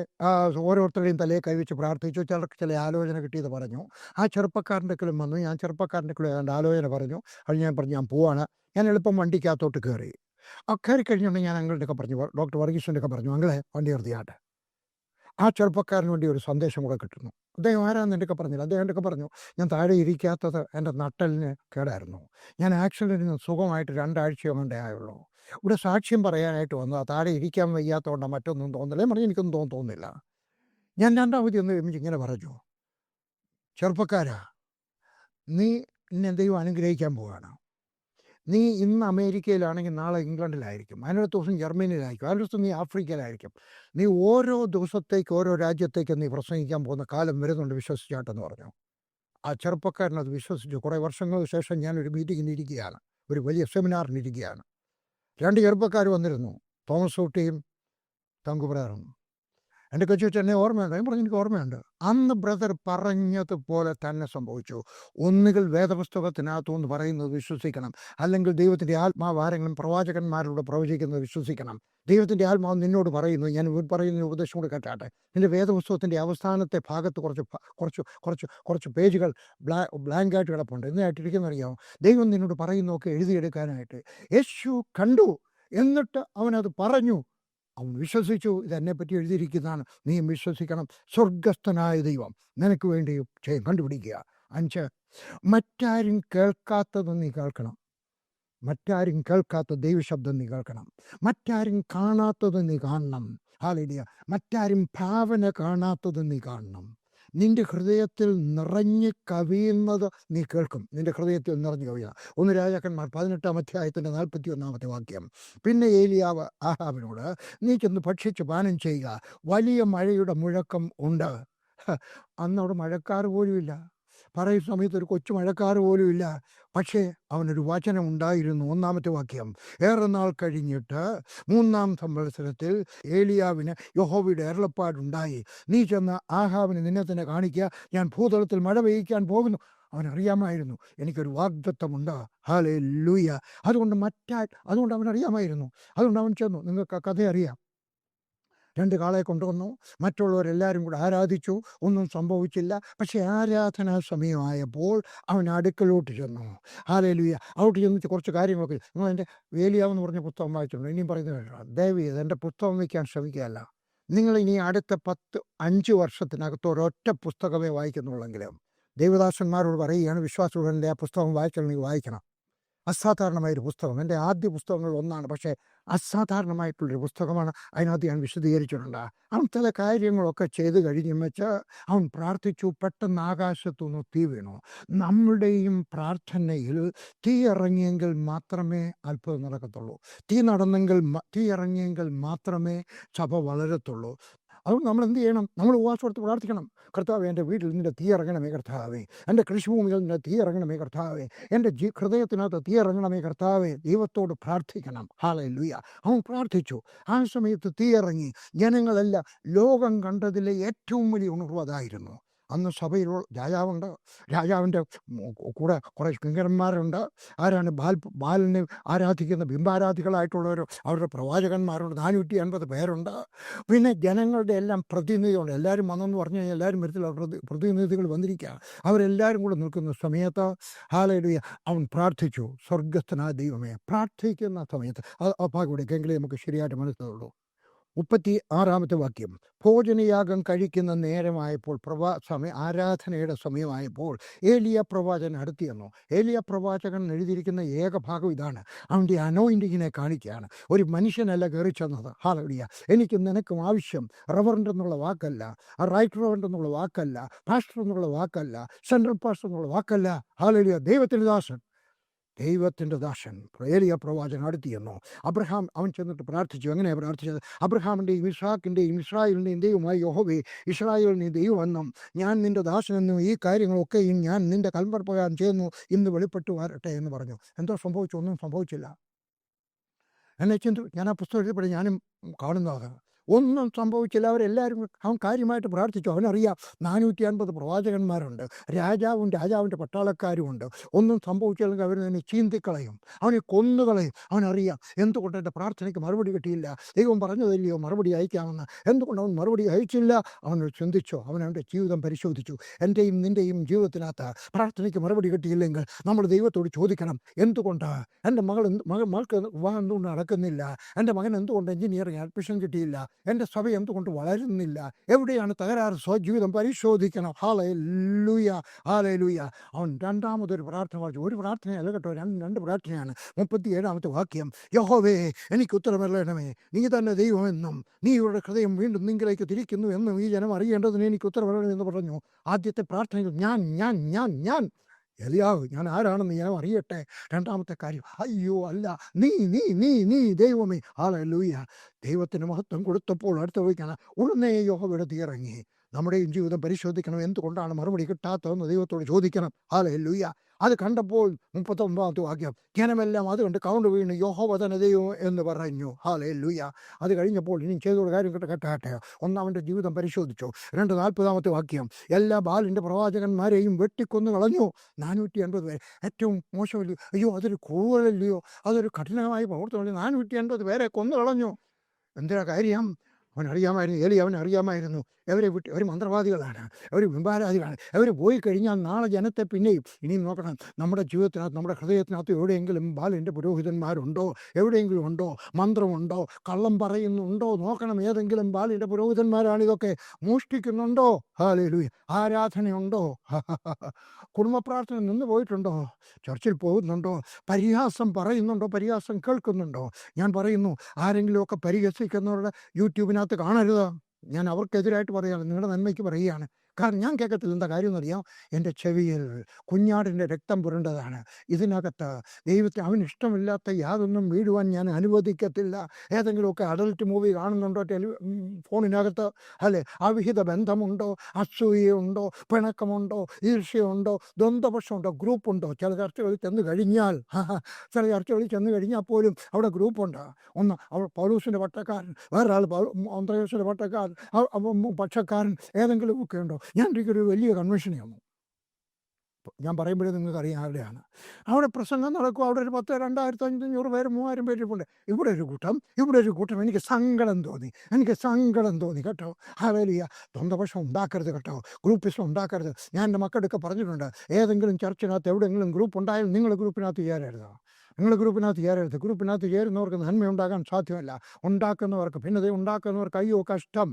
ഓരോരുത്തരുടെയും തലയെ കൈവച്ച് പ്രാർത്ഥിച്ചു. ചിലർക്ക് ചില ആലോചന കിട്ടിയത് പറഞ്ഞു. ആ ചെറുപ്പക്കാരൻ്റെ അടുക്കലും വന്നു. ഞാൻ ചെറുപ്പക്കാരൻ്റെ അടുക്കലും ഏതാണ്ട് ആലോചന പറഞ്ഞു. അത് ഞാൻ പറഞ്ഞു, ഞാൻ പോവാണ്. ഞാൻ എളുപ്പം വണ്ടിക്കകത്തോട്ട് കയറി. കയറി കഴിഞ്ഞുണ്ടെങ്കിൽ ഞാൻ അങ്കിളിൻ്റെയൊക്കെ പറഞ്ഞു, ഡോക്ടർ വർഗീസിൻ്റെ ഒക്കെ പറഞ്ഞു, അങ്കിളെ വണ്ടി നിർത്തിയാട്ടെ. ആ ചെറുപ്പക്കാരന് വേണ്ടി ഒരു സന്ദേശം കൂടെ കിട്ടുന്നു. അദ്ദേഹം ആരാന്ന് എൻ്റെ പറഞ്ഞില്ല. അദ്ദേഹം എൻ്റെ പറഞ്ഞു, ഞാൻ താഴെ ഇരിക്കാത്തത് എൻ്റെ നട്ടലിന് കേടായിരുന്നു. ഞാൻ ആക്സിഡൻറ്റിൽ നിന്ന് സുഖമായിട്ട് 2 ആഴ്ചയോ കൊണ്ടേ ആയുള്ളൂ. ഇവിടെ സാക്ഷ്യം പറയാനായിട്ട് വന്നു. താഴെ ഇരിക്കാൻ വയ്യാത്തതുകൊണ്ട് മറ്റൊന്നും തോന്നില്ല. ഞാൻ പറഞ്ഞു, എനിക്കൊന്നും തോന്നുന്നില്ല. ഞാൻ രണ്ടാമത് ഒന്ന് ഇങ്ങനെ പറഞ്ഞു, ചെറുപ്പക്കാരാ, നീ എന്നെ ദൈവം അനുഗ്രഹിക്കാൻ പോവുകയാണ്. നീ ഇന്ന് അമേരിക്കയിലാണെങ്കിൽ നാളെ ഇംഗ്ലണ്ടിലായിരിക്കും, അതിനടുത്ത ദിവസം ജർമ്മനിയിലായിരിക്കും, അതിനടുത്ത ദിവസം നീ ആഫ്രിക്കയിലായിരിക്കും. നീ ഓരോ ദിവസത്തേക്ക്, ഓരോ രാജ്യത്തേക്ക് നീ പ്രസംഗിക്കാൻ പോകുന്ന കാലം വരുന്നുണ്ട്, വിശ്വസിച്ചാട്ടെന്ന് പറഞ്ഞു. ആ ചെറുപ്പക്കാരനത് വിശ്വസിച്ചു. കുറേ വർഷങ്ങൾക്ക് ശേഷം ഞാനൊരു മീറ്റിങ്ങിന് ഇരിക്കുകയാണ്, ഒരു വലിയ സെമിനാറിന് ഇരിക്കുകയാണ്. 2 ചെറുപ്പക്കാർ വന്നിരുന്നു, തോമസ് ഊട്ടിയും തങ്കു ബ്രദറും. എൻ്റെ കൊച്ചു എന്നെ ഓർമ്മയുണ്ട്. ഞാൻ പറഞ്ഞു എനിക്ക് ഓർമ്മയുണ്ട്. അന്ന് ബ്രദർ പറഞ്ഞതുപോലെ തന്നെ സംഭവിച്ചു. ഒന്നുകിൽ വേദപുസ്തകത്തിനകത്തുനിന്ന് പറയുന്നത് വിശ്വസിക്കണം, അല്ലെങ്കിൽ ദൈവത്തിൻ്റെ ആത്മാവ് ആരെങ്കിലും പ്രവാചകന്മാരോട് പ്രവചിക്കുന്നത് വിശ്വസിക്കണം. ദൈവത്തിൻ്റെ ആത്മാവ് നിന്നോട് പറയുന്നു, ഞാൻ പറയുന്ന ഉപദേശം കൂടെ കേട്ടാട്ടെ. നിൻ്റെ വേദപുസ്തകത്തിൻ്റെ അവസാനത്തെ ഭാഗത്ത് കുറച്ച് പേജുകൾ ബ്ലാങ്കായിട്ട് കിടപ്പുണ്ട്. എന്നായിട്ടിരിക്കുന്നറിയാമോ? ദൈവം നിന്നോട് പറയുന്നതൊക്കെ എഴുതിയെടുക്കാനായിട്ട്. യേശു കണ്ടു, എന്നിട്ട് അവനത് പറഞ്ഞു. അവൻ വിശ്വസിച്ചു. ഇതെന്നെപ്പറ്റി എഴുതിയിരിക്കുന്നതാണ്, നീയും വിശ്വസിക്കണം. സ്വർഗസ്ഥനായ ദൈവം നിനക്ക് വേണ്ടി കണ്ടുപിടിക്കുക. 5, മറ്റാരും കേൾക്കാത്തത് നീ കേൾക്കണം. മറ്റാരും കേൾക്കാത്ത ദൈവശബ്ദം നീ കേൾക്കണം. മറ്റാരും കാണാത്തത് നീ കാണണം. ഹല്ലേലൂയ. മറ്റാരും ഭാവന കാണാത്തത് നീ കാണണം. നിന്റെ ഹൃദയത്തിൽ നിറഞ്ഞു കവിയുന്നത് നീ കേൾക്കും. നിന്റെ ഹൃദയത്തിൽ നിറഞ്ഞു കവിയുക. 1 രാജാക്കന്മാർ 18-ാം അധ്യായത്തിൻ്റെ 41-ാമത്തെ വാക്യം. പിന്നെ ഏലിയാവ് ആഹാബിനോട്, നീ ചെന്ന് ഭക്ഷിച്ച് പാനം ചെയ്യുക, വലിയ മഴയുടെ മുഴക്കം ഉണ്ട്. അന്നവിടെ മഴക്കാറ് പോലുമില്ല. പറയുന്ന സമയത്ത് ഒരു കൊച്ചു മഴക്കാറ് പോലുമില്ല. പക്ഷേ അവനൊരു വചനം ഉണ്ടായിരുന്നു. 1-ാമത്തെ വാക്യം. ഏറെ നാൾ കഴിഞ്ഞിട്ട് 3-ാം സംവത്സരത്തിൽ ഏലിയാവിന് യഹോവയുടെ അരുളപ്പാടുണ്ടായി, നീ ചെന്ന് ആഹാബിന് നിന്നെ തന്നെ കാണിക്കുക, ഞാൻ ഭൂതലത്തിൽ മഴ പെയ്യിക്കാൻ പോകുന്നു. അവനറിയാമായിരുന്നു എനിക്കൊരു വാഗ്ദത്തമുണ്ട്. ഹല്ലേലൂയ. അതുകൊണ്ട് അവനറിയാമായിരുന്നു. അതുകൊണ്ട് അവൻ ചെന്നു. നിങ്ങൾക്ക് ആ കഥ അറിയാം. 2 കാളയെ കൊണ്ടുവന്നു. മറ്റുള്ളവരെല്ലാവരും കൂടെ ആരാധിച്ചു. ഒന്നും സംഭവിച്ചില്ല. പക്ഷേ ആരാധനാ സമയമായപ്പോൾ അവൻ അടുക്കലോട്ട് ചെന്നു. ഹല്ലേലൂയ. അവിടെ ചെന്നിട്ട് കുറച്ച് കാര്യങ്ങളൊക്കെ. നിങ്ങൾ എൻ്റെ ഏലിയാവെന്ന് പറഞ്ഞ പുസ്തകം വായിച്ചിട്ടുണ്ട്. ഇനിയും പറയുന്നത് ദയവ് ചെയ്ത് എൻ്റെ പുസ്തകം വയ്ക്കാൻ ശ്രമിക്കുകയല്ല. നിങ്ങൾ ഇനി അടുത്ത 5 വർഷത്തിനകത്ത് ഒരൊറ്റ പുസ്തകമേ വായിക്കുന്നുള്ളെങ്കിലും ദൈവദാസന്മാരോട് പറയുകയാണ്, വിശ്വാസമുള്ള ആ പുസ്തകം നിങ്ങൾ വായിക്കണം. അസാധാരണമായൊരു പുസ്തകം. എൻ്റെ ആദ്യ പുസ്തകങ്ങളിൽ ഒന്നാണ്. പക്ഷേ അസാധാരണമായിട്ടുള്ളൊരു പുസ്തകമാണ്. അതിനകത്ത് ഞാൻ വിശദീകരിച്ചിട്ടുണ്ട്. അവൻ ചില കാര്യങ്ങളൊക്കെ ചെയ്ത് വെച്ച് അവൻ പ്രാർത്ഥിച്ചു. പെട്ടെന്ന് ആകാശത്തുനിന്ന് തീ വീണു. നമ്മുടെയും പ്രാർത്ഥനയിൽ തീ ഇറങ്ങിയെങ്കിൽ മാത്രമേ അത്ഭുതം നടക്കത്തുള്ളൂ. തീ ഇറങ്ങിയെങ്കിൽ മാത്രമേ സഭ വളരത്തുള്ളൂ. അതുകൊണ്ട് നമ്മൾ എന്ത് ചെയ്യണം? നമ്മൾ ഉപവാസമെടുത്ത് പ്രാർത്ഥിക്കണം. കർത്താവേ, എൻ്റെ വീട്ടിൽ നിൻ്റെ തീ ഇറങ്ങണമേ കർത്താവേ. എൻ്റെ കൃഷിഭൂമിയിൽ നിൻ്റെ തീ ഇറങ്ങണമേ കർത്താവേ. എൻ്റെ ഹൃദയത്തിനകത്ത് തീ ഇറങ്ങണമേ കർത്താവേ. ദൈവത്തോട് പ്രാർത്ഥിക്കണം. ഹല്ലേലൂയ. അവൻ പ്രാർത്ഥിച്ചു. ആ സമയത്ത് തീ ഇറങ്ങി. ജനങ്ങളെല്ലാം ലോകം കണ്ടതിലെ ഏറ്റവും വലിയ ഉണർവ് അതായിരുന്നു. അന്ന് സഭയിൽ രാജാവുണ്ട്. രാജാവിൻ്റെ കൂടെ കുറേ കിങ്കരന്മാരുണ്ട്. ആരാണ്? ബാലിനെ ആരാധിക്കുന്ന ബിംബാരാധികളായിട്ടുള്ളവർ. അവരുടെ പ്രവാചകന്മാരുണ്ട്. 450 പേരുണ്ട്. പിന്നെ ജനങ്ങളുടെ എല്ലാം പ്രതിനിധികളുണ്ട്. എല്ലാവരും വന്നെന്ന് പറഞ്ഞു കഴിഞ്ഞാൽ എല്ലാവരും വരത്തില്ല. പ്രതിനിധികൾ വന്നിരിക്കുക. അവരെല്ലാവരും കൂടെ നിൽക്കുന്ന സമയത്ത് ഹല്ലേലൂയ അവൻ പ്രാർത്ഥിച്ചു. സ്വർഗസ്ഥനായ ദൈവമേ. പ്രാർത്ഥിക്കുന്ന സമയത്ത് ഭാഗം നമുക്ക് ശരിയായിട്ട് മനസ്സിലുള്ളൂ. 36-ാമത്തെ വാക്യം. ഭോജനയാഗം കഴിക്കുന്ന നേരമായപ്പോൾ ആരാധനയുടെ സമയമായപ്പോൾ ഏലിയ പ്രവാചകൻ അടുത്തിയെന്നു. ഏലിയ പ്രവാചകൻ എഴുതിയിരിക്കുന്ന ഏക ഭാഗം ഇതാണ്. അവൻ്റെ അനോയിൻറ്റിങ്ങിനെ കാണിക്കുകയാണ്. ഒരു മനുഷ്യനല്ല കയറി ചെന്നത്. ഹല്ലേലൂയ. എനിക്കും നിനക്കും ആവശ്യം റവറൻഡ് എന്നുള്ള വാക്കല്ല, റൈറ്റ് റവറൻഡ് എന്നുള്ള വാക്കല്ല, പാസ്റ്റർ എന്നുള്ള വാക്കല്ല, സെൻട്രൽ പാസ്റ്റർ എന്നുള്ള വാക്കല്ല. ഹല്ലേലൂയ. ദൈവത്തിൻ്റെ ദാസൻ ഏലിയ പ്രവാചകൻ അടുത്തിയെന്നു. അബ്രഹാം അവൻ ചെന്നിട്ട് പ്രാർത്ഥിച്ചു. എങ്ങനെയാണ് പ്രാർത്ഥിച്ചത്? അബ്രഹാമിൻ്റെയും ഇസ്ഹാക്കിൻ്റെയും ഇസ്രായേലിൻ്റെയും ദൈവമായി യഹോവേ, ഇസ്രായേലിൻ്റെ ദൈവമെന്നും ഞാൻ നിൻ്റെ ദാസനെന്നും ഈ കാര്യങ്ങളൊക്കെയും ഞാൻ നിൻ്റെ കൽപ്പന ചെയ്യുന്നു, ഇന്ന് വെളിപ്പെട്ടു വരട്ടെ എന്ന് പറഞ്ഞു. എന്തോ സംഭവിച്ചു? ഒന്നും സംഭവിച്ചില്ല. എന്നെ ഞാൻ ആ പുസ്തകം എഴുതിയപ്പോഴും ഞാനും കാണുന്നത് ഒന്നും സംഭവിച്ചില്ല. അവരെല്ലാവരും അവൻ കാര്യമായിട്ട് പ്രാർത്ഥിച്ചു. അവനറിയാം 450 പ്രവാചകന്മാരുണ്ട്, രാജാവിൻ്റെ പട്ടാളക്കാരുമുണ്ട്. ഒന്നും സംഭവിച്ചില്ലെങ്കിൽ അവർ തന്നെ ചീന്തിക്കളയും, അവനെ കൊന്നുകളയും. അവനറിയാം എന്തുകൊണ്ട് എൻ്റെ പ്രാർത്ഥനയ്ക്ക് മറുപടി കിട്ടിയില്ല. ദൈവം പറഞ്ഞതല്ലയോ മറുപടി അയക്കാമെന്ന്. എന്തുകൊണ്ട് അവൻ മറുപടി അയച്ചില്ല? അവൻ ചിന്തിച്ചു. അവൻ്റെ ജീവിതം പരിശോധിച്ചു. എൻ്റെയും നിൻ്റെയും ജീവിതത്തിനകത്ത് പ്രാർത്ഥനയ്ക്ക് മറുപടി കിട്ടിയില്ലെങ്കിൽ നമ്മൾ ദൈവത്തോട് ചോദിക്കണം, എന്തുകൊണ്ട് എൻ്റെ മകൾക്ക് വിവാഹം എന്തുകൊണ്ട് നടക്കുന്നില്ല? എൻ്റെ മകൻ എന്തുകൊണ്ട് എഞ്ചിനീയറിംഗ് അഡ്മിഷൻ കിട്ടിയില്ല? എൻ്റെ സഭ എന്തുകൊണ്ട് വളരുന്നില്ല? എവിടെയാണ് തകരാറ്? സ്വജീവിതം പരിശോധിക്കണം. ഹല്ലേലൂയ. അവൻ രണ്ടാമതൊരു പ്രാർത്ഥന വായിച്ചു. ഒരു പ്രാർത്ഥനയല്ല കേട്ടോ, രണ്ട് പ്രാർത്ഥനയാണ്. 37-ാമത്തെ വാക്യം. യഹോവേ, എനിക്ക് ഉത്തരമരുളണമേ. നീ തന്നെ ദൈവമെന്നും നീ ഇവരുടെ ഹൃദയം വീണ്ടും നിങ്കിലേക്ക് തിരിക്കുന്നു എന്നും ഈ ജനം അറിയേണ്ടതിന് എനിക്ക് ഉത്തരമരുളണമെന്ന് പറഞ്ഞു. ആദ്യത്തെ പ്രാർത്ഥനയിൽ ഞാൻ എലിയാവ്, ഞാൻ ആരാണെന്ന് ഞാൻ അറിയട്ടെ. രണ്ടാമത്തെ കാര്യം, അയ്യോ അല്ല, നീ ദൈവമേ. ഹല്ലേലൂയ. ദൈവത്തിന് മഹത്വം കൊടുത്തപ്പോൾ അടുത്ത വയ്ക്കാണ് ഉടനെ യഹോവയുടെ തീ ഇറങ്ങി. നമ്മുടെയും ജീവിതം പരിശോധിക്കണം. എന്തുകൊണ്ടാണ് മറുപടി കിട്ടാത്തതെന്ന് ദൈവത്തോട് ചോദിക്കണം. ഹല്ലേലൂയ. അത് കണ്ടപ്പോൾ 39 വാക്യം, ജനമെല്ലാം അത് കണ്ട് കൗണ്ട് വീണ് യഹോവ തന്നെ ദൈവം എന്ന് പറഞ്ഞു. ഹല്ലേലൂയ. അത് കഴിഞ്ഞപ്പോൾ ഇനി ചെയ്തൊരു കാര്യം കേട്ടെ. ഒന്നാമൻ്റെ ജീവിതം പരിശോധിച്ചു. 40 വാക്യം, എല്ലാ ബാലിൻ്റെ പ്രവാചകന്മാരെയും വെട്ടിക്കൊന്നു കളഞ്ഞു. 480 പേരെ. ഏറ്റവും മോശമല്ലയോ? അയ്യോ, അതൊരു ക്രൂരല്ലയോ? അതൊരു കഠിനമായ പ്രവർത്തനമല്ലയോ? 480 പേരെ കൊന്നു കളഞ്ഞു. എന്തിനാ കാര്യം? അവനറിയാമായിരുന്നു, ഏലി അവനറിയാമായിരുന്നു, അവരെ വിട്ട് അവർ മന്ത്രവാദികളാണ്, അവർ ബിംബാരാധികളാണ്. അവർ പോയി കഴിഞ്ഞാൽ നാളെ ജനത്തെ പിന്നെയും ഇനിയും നോക്കണം. നമ്മുടെ ജീവിതത്തിനകത്ത്, നമ്മുടെ ഹൃദയത്തിനകത്ത് എവിടെയെങ്കിലും ബാലിൻ്റെ പുരോഹിതന്മാരുണ്ടോ? എവിടെയെങ്കിലും ഉണ്ടോ? മന്ത്രമുണ്ടോ? കള്ളം പറയുന്നുണ്ടോ? നോക്കണം. ഏതെങ്കിലും ബാലിൻ്റെ പുരോഹിതന്മാരാണ് ഇതൊക്കെ. മോഷ്ടിക്കുന്നുണ്ടോ? ഹല്ലേലൂയ. ആരാധനയുണ്ടോ? കുടുംബ പ്രാർത്ഥന നിന്ന് പോയിട്ടുണ്ടോ? ചർച്ചിൽ പോകുന്നുണ്ടോ? പരിഹാസം പറയുന്നുണ്ടോ? പരിഹാസം കേൾക്കുന്നുണ്ടോ? ഞാൻ പറയുന്നു, ആരെങ്കിലുമൊക്കെ പരിഹസിക്കുന്നവരുടെ യൂട്യൂബിനകത്ത് കാണരുത്. ഞാൻ അവർക്കെതിരായിട്ട് പറയുകയാണ്, നിങ്ങളുടെ നന്മയ്ക്ക് പറയുകയാണ്. കാരണം ഞാൻ കേൾക്കത്തില്ല. എന്താ കാര്യം എന്നറിയാം? എൻ്റെ ചെവിയിൽ കുഞ്ഞാടിൻ്റെ രക്തം പുരണ്ടതാണ്. ഇതിനകത്ത് ദൈവത്തെ അവനിഷ്ടമില്ലാത്ത യാതൊന്നും വീഴുവാൻ ഞാൻ അനുവദിക്കത്തില്ല. ഏതെങ്കിലുമൊക്കെ അഡൽട്ട് മൂവി കാണുന്നുണ്ടോ ഫോണിനകത്ത്? അല്ലേ, അവിഹിത ബന്ധമുണ്ടോ? അസൂയയുണ്ടോ? പിണക്കമുണ്ടോ? ഈർഷ്യയുണ്ടോ? ദ്വന്ദ്വപക്ഷമുണ്ടോ? ഗ്രൂപ്പുണ്ടോ? ചില ചർച്ചകളിൽ ചെന്ന് കഴിഞ്ഞാൽ പോലും അവിടെ ഗ്രൂപ്പുണ്ട്. ഒന്ന് പൗലോസിൻ്റെ പക്ഷക്കാരൻ, വേറൊരാൾ അന്ത്രയോസിൻ്റെ പക്ഷക്കാരൻ, പക്ഷക്കാരൻ ഏതെങ്കിലുമൊക്കെ ഉണ്ടോ? ഞാൻ ഒരു വലിയ കൺവെൻഷനിൽ വന്നു. ഞാൻ പറയുമ്പോഴേ നിങ്ങൾക്കറിയാം ആരുടെയാണ്. അവിടെ പ്രസംഗം നടക്കും. അവിടെ ഒരു 10, 2500 പേര്, 3000 പേര് ഇരിപ്പുണ്ട്. ഇവിടെ ഒരു കൂട്ടം. എനിക്ക് സങ്കടം തോന്നി കേട്ടോ. ഹല്ലേലൂയ. ദ്വന്ദ്വപക്ഷം ഉണ്ടാക്കരുത് കേട്ടോ. ഗ്രൂപ്പിസം ഉണ്ടാക്കരുത്. ഞാൻ എൻ്റെ മക്കളുടെയൊക്കെ പറഞ്ഞിട്ടുണ്ട്, ഏതെങ്കിലും ചർച്ചിനകത്ത് എവിടെയെങ്കിലും ഗ്രൂപ്പ് ഉണ്ടായാലും നിങ്ങൾ ഗ്രൂപ്പിനകത്ത് ചേരരുത്. ഗ്രൂപ്പിനകത്ത് ചേരുന്നവർക്ക് നന്മയുണ്ടാകാൻ സാധ്യമല്ല. ഉണ്ടാക്കുന്നവർക്ക് ഉണ്ടാക്കുന്നവർക്ക് അയ്യോ കഷ്ടം.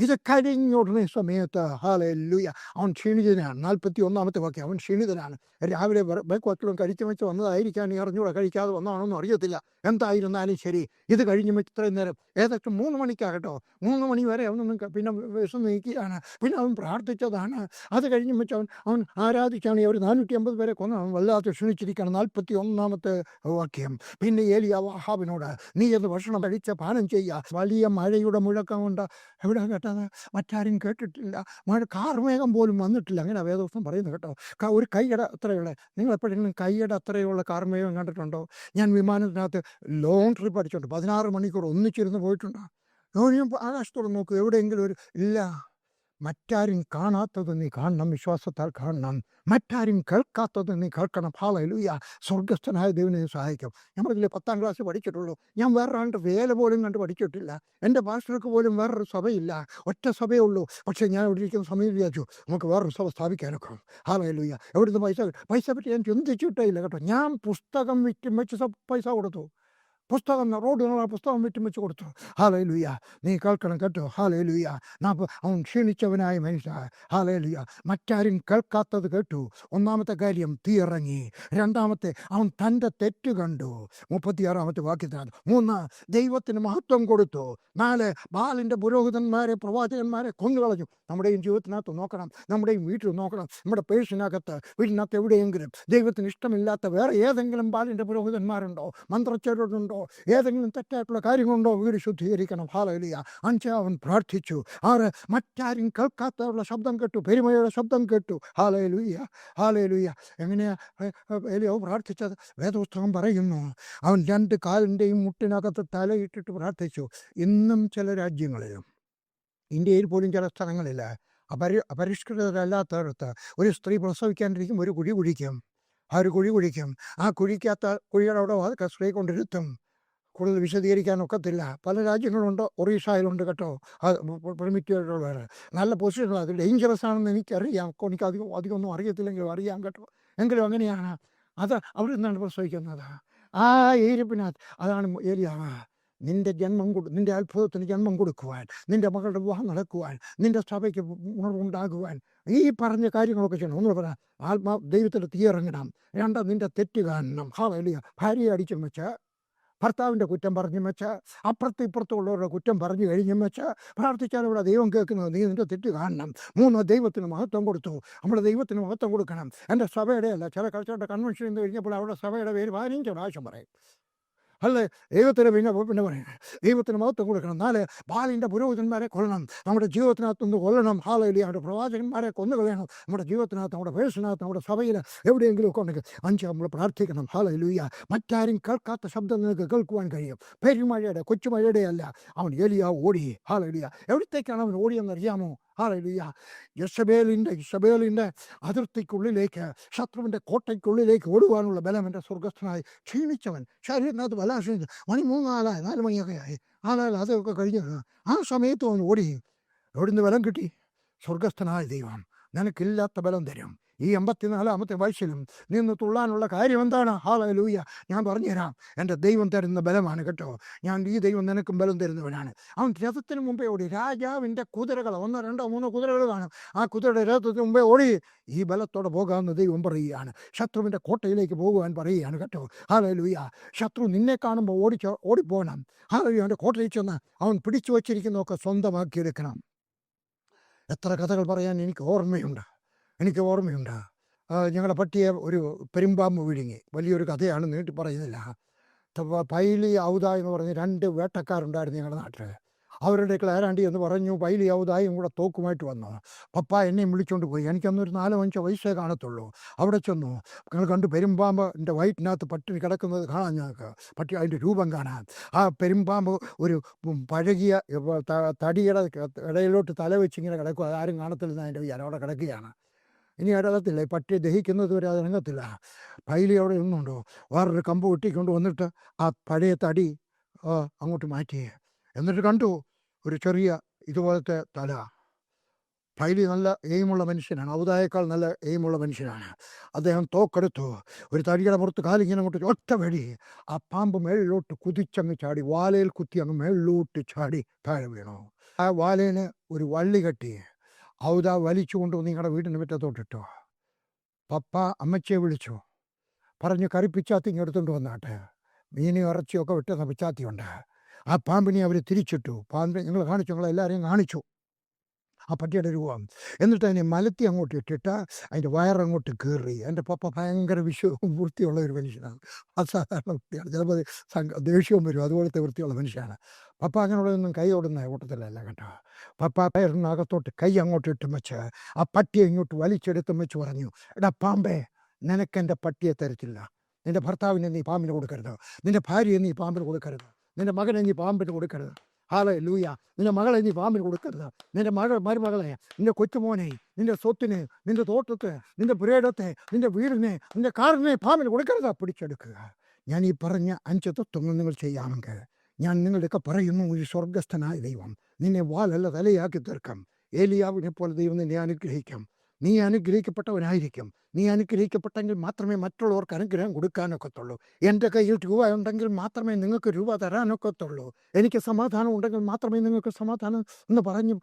ഇത് കഴിഞ്ഞുടനെ സമയത്ത് ഹല്ലേലൂയ, അവൻ ക്ഷീണിതനാണ്. 41 വാക്യം, അവൻ ക്ഷീണിതനാണ്. രാവിലെ ബ്രേക്ക്ഫാസ്റ്റിലും കഴിച്ചു വെച്ച് വന്നതായിരിക്കാൻ ഈ അറിഞ്ഞൂടെ, കഴിക്കാതെ വന്നതാണോന്നും അറിയത്തില്ല. എന്തായിരുന്നാലും ശരി, ഇത് കഴിഞ്ഞ് ഇത്രയും നേരം ഏകദേശം 3 മണിക്കാകട്ടോ, 3 മണി വരെ അവനൊന്നും പിന്നെ വിഷം നീക്കിയാണ്. പിന്നെ അവൻ പ്രാർത്ഥിച്ചതാണ്. അത് കഴിഞ്ഞ് വെച്ച് അവൻ ആരാധിച്ചാണ്. അവർ 480 പേരെ കൊന്നു. അവൻ വല്ലാതെ ക്ഷണിച്ചിരിക്കുകയാണ്. 41 വാക്യം, പിന്നെ ഏലിയാവ് ആഹാബിനോട്, നീ എന്ന് ഭക്ഷണം കഴിച്ച പാനം ചെയ്യുക. വലിയ മഴയുടെ മുഴക്കമുണ്ട്. എവിടെ കേട്ടത്? മറ്റാരും കേട്ടിട്ടില്ല. കാർമേഘം പോലും വന്നിട്ടില്ല. അങ്ങനെ വേദപുസ്തകം പറയുന്നത് കേട്ടോ. ഒരു കൈയുടെ അത്രയുള്ള, നിങ്ങൾ എപ്പോഴെങ്കിലും കൈയുടെ അത്രയുള്ള കാർമേഘം കണ്ടിട്ടുണ്ടോ? ഞാൻ വിമാനത്തിനകത്ത് ലോങ് ട്രിപ്പ് അടിച്ചോണ്ട് 16 മണിക്കൂർ ഒന്നിച്ചിരുന്ന് പോയിട്ടുണ്ട്. ആകാശത്തോടെ നോക്കൂ, എവിടെയെങ്കിലും ഇല്ല. മറ്റാരും കാണാത്തത് നീ കാണണം, വിശ്വാസത്താൽ കാണണം. മറ്റാരും കേൾക്കാത്തത് നീ കേൾക്കണം. ഹല്ലേലൂയ. സ്വർഗസ്ഥനായ ദൈവനെ സഹായിക്കും. നമ്മൾ 10ാം ക്ലാസ് പഠിച്ചിട്ടുള്ളൂ. ഞാൻ വേറൊരാളുടെ വേല പോലും കണ്ട് പഠിച്ചിട്ടില്ല. എൻ്റെ പാസ്റ്റർക്ക് പോലും വേറൊരു സഭയില്ല, ഒറ്റ സഭയേ ഉള്ളൂ. പക്ഷേ ഞാൻ ഇവിടെ ഇരിക്കുന്ന സമയം വിചാരിച്ചു, നമുക്ക് വേറൊരു സഭ സ്ഥാപിക്കാനൊക്കെ. ഹല്ലേലൂയ. എവിടുന്ന് പൈസ പറ്റി ഞാൻ ചിന്തിച്ചിട്ടേ ഇല്ല കേട്ടോ. ഞാൻ പുസ്തകം വിറ്റും വെച്ച് പൈസ കൊടുത്തു. റോഡിനുള്ള പുസ്തകം വിറ്റും വെച്ച് കൊടുത്തു. ഹല്ലേലൂയ. നീ കേൾക്കണം കേട്ടോ. ഹല്ലേലൂയ. അവൻ ക്ഷീണിച്ചവനായ മനുഷ്യ. ഹല്ലേലൂയ. മറ്റാരും കേൾക്കാത്തത് കേട്ടു. ഒന്നാമത്തെ കാര്യം, തീ ഇറങ്ങി. രണ്ടാമത്തെ, അവൻ തൻ്റെ തെറ്റ് കണ്ടു. 36 വാക്യത്തിനകത്ത്. 3, ദൈവത്തിന് മഹത്വം കൊടുത്തു. 4, ബാലിൻ്റെ പുരോഹിതന്മാരെ, പ്രവാചകന്മാരെ കൊന്നുകളഞ്ഞു. നമ്മുടെയും ജീവിതത്തിനകത്ത് നോക്കണം, നമ്മുടെയും വീട്ടിൽ നോക്കണം, നമ്മുടെ പേഴ്സിനകത്ത്, വീടിനകത്ത് എവിടെയെങ്കിലും ദൈവത്തിന് ഇഷ്ടമില്ലാത്ത വേറെ ഏതെങ്കിലും ബാലിൻ്റെ പുരോഹിതന്മാരുണ്ടോ? മന്ത്രച്ചേരുണ്ടോ? ഏതെങ്കിലും തെറ്റായിട്ടുള്ള കാര്യങ്ങളുണ്ടോ? വീട് ശുദ്ധീകരിക്കണം. ഹല്ലേലൂയ. 5, അവൻ പ്രാർത്ഥിച്ചു. 6, മറ്റാരും കേൾക്കാത്തവരുടെ ശബ്ദം കേട്ടു, പെരുമയുടെ ശബ്ദം കേട്ടു. ഹല്ലേലൂയ. എങ്ങനെയാ ഏലിയാവ് പ്രാർത്ഥിച്ചത്? വേദപുസ്തകം പറയുന്നു, അവൻ 2 കാലിൻ്റെയും മുട്ടിനകത്ത് തലയിട്ടിട്ട് പ്രാർത്ഥിച്ചു. ഇന്നും ചില രാജ്യങ്ങളിലും, ഇന്ത്യയിൽ പോലും ചില സ്ഥലങ്ങളിൽ, അപരിഷ്കൃതരല്ലാത്തടത്ത് ഒരു സ്ത്രീ പ്രസവിക്കാനിരിക്കും, ഒരു കുഴി കുഴിക്കും. ആ ഒരു കുഴി കുഴിക്കും. ആ കുഴിയുടെ അവിടെ സ്ത്രീ കൊണ്ടിരുത്തും. കൂടുതൽ വിശദീകരിക്കാൻ ഒക്കത്തില്ല. പല രാജ്യങ്ങളുണ്ട്. ഒറീസയിലുണ്ട് കേട്ടോ. പെർമിറ്റുള്ളവർ നല്ല പൊസിഷനുള്ളത്. അത് ഡേഞ്ചറസ് ആണെന്ന് എനിക്കറിയാം. എനിക്ക് അധികമൊന്നും അറിയത്തില്ലെങ്കിലും അറിയാം കേട്ടോ. എങ്കിലും അങ്ങനെയാണ്. അത് അവിടെ നിന്നാണ് പ്രസവിക്കുന്നത്. ആ ഇരിപ്പിനകത്ത്. അതാണ് ഏലിയാവ്. നിന്റെ അത്ഭുതത്തിന് ജന്മം കൊടുക്കുവാൻ, നിന്റെ മകളുടെ വിവാഹം നടക്കുവാൻ, നിന്റെ സഭയ്ക്ക് ഉണർവുണ്ടാകുവാൻ ഈ പറഞ്ഞ കാര്യങ്ങളൊക്കെ ചെയ്യണം. ഒന്ന് പറയാം, ദൈവത്തിൻ്റെ തീ ഇറങ്ങണം. 2, നിന്റെ തെറ്റ് കാണണം. ഹല്ലേലൂയ. ഭാര്യയെ അടിച്ചും വെച്ച്, ഭർത്താവിൻ്റെ കുറ്റം പറഞ്ഞും വെച്ച്, അപ്പുറത്തും ഇപ്പുറത്തുള്ളവരുടെ കുറ്റം പറഞ്ഞു കഴിഞ്ഞും വെച്ച് പ്രാർത്ഥിച്ചാൽ ഇവിടെ ദൈവം കേൾക്കുന്നത്. നീ നിൻ്റെ തെറ്റ് കാണണം. 3, ദൈവത്തിന് മഹത്വം കൊടുത്തു. നമ്മൾ ദൈവത്തിന് മഹത്വം കൊടുക്കണം. എൻ്റെ സഭയുടെ അല്ല, ചില കൺവെൻഷൻ കഴിഞ്ഞപ്പോൾ അവിടെ സഭയുടെ പേര് 15 പ്രാവശ്യം പറയും. അല്ലേ? ദൈവത്തിന് പിന്നെ പിന്നെ പറയാം, ദൈവത്തിന് മഹത്വം കൊടുക്കണം. നാല്, ബാലിൻ്റെ പുരോഹിതന്മാരെ കൊല്ലണം, നമ്മുടെ ജീവിതത്തിനകത്തുനിന്ന് കൊല്ലണം. ഹാലയിലൂയ. നമ്മുടെ പ്രവാചകന്മാരെ കൊന്നു കളയണം നമ്മുടെ ജീവിതത്തിനകത്ത്, നമ്മുടെ പേഴ്സിനകത്ത്, നമ്മുടെ സഭയിൽ എവിടെയെങ്കിലും ഒക്കെ ഉണ്ടെങ്കിൽ. അഞ്ച്, നമ്മൾ പ്രാർത്ഥിക്കണം. ഹാലയിലൂയ. മറ്റാരും കേൾക്കാത്ത ശബ്ദം നിനക്ക് കേൾക്കുവാൻ കഴിയും. പെരുമഴയുടെ, കൊച്ചുമഴയുടെ അല്ല. അവൻ ഏലിയാവ് ഓടി. ഹാലയിലൂയ. എവിടത്തേക്കാണ് അവൻ ഓടിയെന്ന് അറിയാമോ? ഹാലയിലൂയ. യെസബേലിൻ്റെ അതിർത്തിക്കുള്ളിലേക്ക്, ശത്രുവിൻ്റെ കോട്ടയ്ക്കുള്ളിലേക്ക് ഓടുവാനുള്ള ബലം എൻ്റെ സ്വർഗസ്ഥനായി ക്ഷീണിച്ചവൻ. ശരീരത്തിനകത്ത് ബലം ക്ഷീണിച്ചു. മണി 4 മണിയൊക്കെ ആയി. അതൊക്കെ കഴിഞ്ഞ് ആ സമയത്ത് അവൻ ഓടി. എവിടുന്ന് ബലം കിട്ടി? സ്വർഗസ്ഥനായ ദൈവം നിനക്കില്ലാത്ത ബലം തരും. ഈ 84-ാമത്തെ വയസ്സിലും നിന്ന് തുള്ളാനുള്ള കാര്യം എന്താണ്? ഹാലലൂയ. ഞാൻ പറഞ്ഞുതരാം. എൻ്റെ ദൈവം തരുന്ന ബലമാണ് കേട്ടോ. ഈ ദൈവം നിനക്കും ബലം തരുന്നവനാണ്. അവൻ രഥത്തിന് മുമ്പേ ഓടി. രാജാവിൻ്റെ കുതിരകൾ 1, 2, 3 കുതിരകൾ കാണും. ആ കുതിരയുടെ രഥത്തിന് മുമ്പേ ഓടി. ഈ ബലത്തോടെ പോകാമെന്ന് ദൈവം പറയുകയാണ്. ശത്രുവിൻ്റെ കോട്ടയിലേക്ക് പോകുവാൻ പറയുകയാണ് കേട്ടോ. ഹാലലൂയ. ശത്രു നിന്നെ കാണുമ്പോൾ ഓടിപ്പോകണം. ഹാലലൂയ. അവൻ്റെ കോട്ടയിൽ ചെന്ന് അവൻ പിടിച്ചു വച്ചിരിക്കുന്നതൊക്കെ സ്വന്തമാക്കിയെടുക്കണം. എത്ര കഥകൾ പറയാൻ എനിക്ക് ഓർമ്മയുണ്ട്. ഞങ്ങളുടെ പട്ടിയെ ഒരു പെരുമ്പാമ്പ് വിഴുങ്ങി. വലിയൊരു കഥയാണ്, നീട്ടി പറയുന്നില്ല. പൈലി ഔദ എന്ന് പറഞ്ഞ് 2 വേട്ടക്കാരുണ്ടായിരുന്നു ഞങ്ങളുടെ നാട്ടിൽ. അവരുടെ ക്ലാരാണ്ടി എന്ന് പറഞ്ഞു. പൈലി ഔദായും കൂടെ തോക്കുമായിട്ട് വന്നു. പപ്പ എന്നെയും വിളിച്ചുകൊണ്ട് പോയി. എനിക്കന്നൊരു 4-5 വയസ്സേ കാണത്തുള്ളൂ. അവിടെ ചെന്നു. നിങ്ങൾ കണ്ടു, പെരുമ്പാമ്പിൻ്റെ വയറ്റിനകത്ത് പട്ടിണി കിടക്കുന്നത് കാണാൻ ഞങ്ങൾക്ക് പട്ടി, അതിൻ്റെ രൂപം കാണാൻ. ആ പെരുമ്പാമ്പ് ഒരു പഴകിയ തടിയുടെ ഇടയിലോട്ട് തല വെച്ചിങ്ങനെ കിടക്കും. അതാരും കാണത്തില്ലെന്ന് അതിൻ്റെ വിചാരം. അവിടെ കിടക്കുകയാണ്. ഇനി അടകത്തില്ല. ഈ പട്ടിയെ ദഹിക്കുന്നത് വരെ അത് ഇറങ്ങത്തില്ല. പൈലി അവിടെ നിന്നുണ്ടോ വേറൊരു കമ്പ് വെട്ടിക്കൊണ്ട് വന്നിട്ട് ആ പഴയ തടി അങ്ങോട്ട് മാറ്റി. എന്നിട്ട് കണ്ടു ഒരു ചെറിയ ഇതുപോലത്തെ തല. പൈലി നല്ല എയിമുള്ള മനുഷ്യനാണ്. ഔദായേക്കാൾ നല്ല എയിമുള്ള മനുഷ്യനാണ്. അദ്ദേഹം തോക്കെടുത്തു. ഒരു തടിയുടെ പുറത്ത് കാലിങ്ങനെ അങ്ങോട്ട് ഒറ്റ വെടി. ആ പാമ്പ് മേളിലോട്ട് കുതിച്ചങ്ങ് ചാടി. വാലയിൽ കുത്തി അങ്ങ് മേളിലോട്ട് ചാടി താഴെ വീണു. ആ വാലേന് ഒരു വള്ളി കെട്ടി ഔദ വലിച്ചു കൊണ്ടുവന്ന് നിങ്ങളുടെ വീടിന് മുറ്റത്തോട്ടിട്ടോ. പപ്പ അമ്മച്ചിയെ വിളിച്ചു. പറഞ്ഞു, കറിപ്പിച്ചാത്തി ഇങ്ങെടുത്തുകൊണ്ട് വന്നാട്ടെ. മീനും ഇറച്ചിയൊക്കെ വിട്ടുന്ന പിച്ചാത്തിയുണ്ട്. ആ പാമ്പിനെ അവർ തിരിച്ചിട്ടു. പാമ്പിനെ ഞങ്ങൾ കാണിച്ചു, ഞങ്ങളെല്ലാവരെയും കാണിച്ചു ആ പട്ടിയുടെ രൂപം. എന്നിട്ട് അതിനെ മലത്തി അങ്ങോട്ട് ഇട്ടിട്ട് അതിൻ്റെ വയറങ്ങോട്ട് കീറി. എൻ്റെ പപ്പ ഭയങ്കര വൃത്തിയുള്ള ഒരു മനുഷ്യനാണ്. അസാധാരണ വൃത്തിയാണ്. ചിലപ്പോൾ ദേഷ്യവും വരും. അതുപോലത്തെ വൃത്തിയുള്ള മനുഷ്യനാണ് പപ്പ. അങ്ങനെയുള്ളതൊന്നും കൈ ഓടുന്ന കൂട്ടത്തിലല്ല കേട്ടോ. പപ്പ പയറിനകത്തോട്ട് കൈ അങ്ങോട്ട് ഇട്ടും വെച്ച് ആ പട്ടിയെ ഇങ്ങോട്ട് വലിച്ചെടുത്തും വെച്ച് പറഞ്ഞു, എടാ പാമ്പേ, നിനക്കെൻ്റെ പട്ടിയെ തരത്തില്ല. നിൻ്റെ ഭർത്താവിനെ നീ പാമ്പിന് കൊടുക്കരുത്. നിൻ്റെ ഭാര്യയെ നീ പാമ്പിന് കൊടുക്കരുത്. നിൻ്റെ മകനെ നീ പാമ്പിന് കൊടുക്കരുത്. ഹല്ലേലൂയ. നിൻ്റെ മകളെ നീ പാമ്പിന് കൊടുക്കരുത്. നിൻ്റെ മരുമകളെ, നിൻ്റെ കൊച്ചുമോനെ, നിൻ്റെ സ്വത്തിനെ, നിൻ്റെ തോട്ടത്തെ, നിൻ്റെ പുരയിടത്തെ, നിൻ്റെ വീടിനെ, നിൻ്റെ കാറിനെ പാമ്പിന് കൊടുക്കരുത്. പിടിച്ചെടുക്കുക. ഞാൻ ഈ പറഞ്ഞ 5 തത്വങ്ങൾ നിങ്ങൾ ചെയ്യാമെങ്കിൽ ഞാൻ നിങ്ങളുടെയൊക്കെ പറയുന്നു, ഒരു സ്വർഗസ്ഥനായ ദൈവം നിന്നെ വാലല്ല തലയാക്കി തീർക്കും. ഏലിയാവിനെ പോലെ ദൈവം നിന്നെ അനുഗ്രഹിക്കും. നീ അനുഗ്രഹിക്കപ്പെട്ടവനായിരിക്കും. നീ അനുഗ്രഹിക്കപ്പെട്ടെങ്കിൽ മാത്രമേ മറ്റുള്ളവർക്ക് അനുഗ്രഹം കൊടുക്കാനൊക്കത്തുള്ളൂ. എൻ്റെ കയ്യിൽ രൂപ ഉണ്ടെങ്കിൽ മാത്രമേ നിങ്ങൾക്ക് രൂപ തരാനൊക്കത്തുള്ളൂ. എനിക്ക് സമാധാനം ഉണ്ടെങ്കിൽ മാത്രമേ നിങ്ങൾക്ക് സമാധാനം എന്ന് പറഞ്ഞ്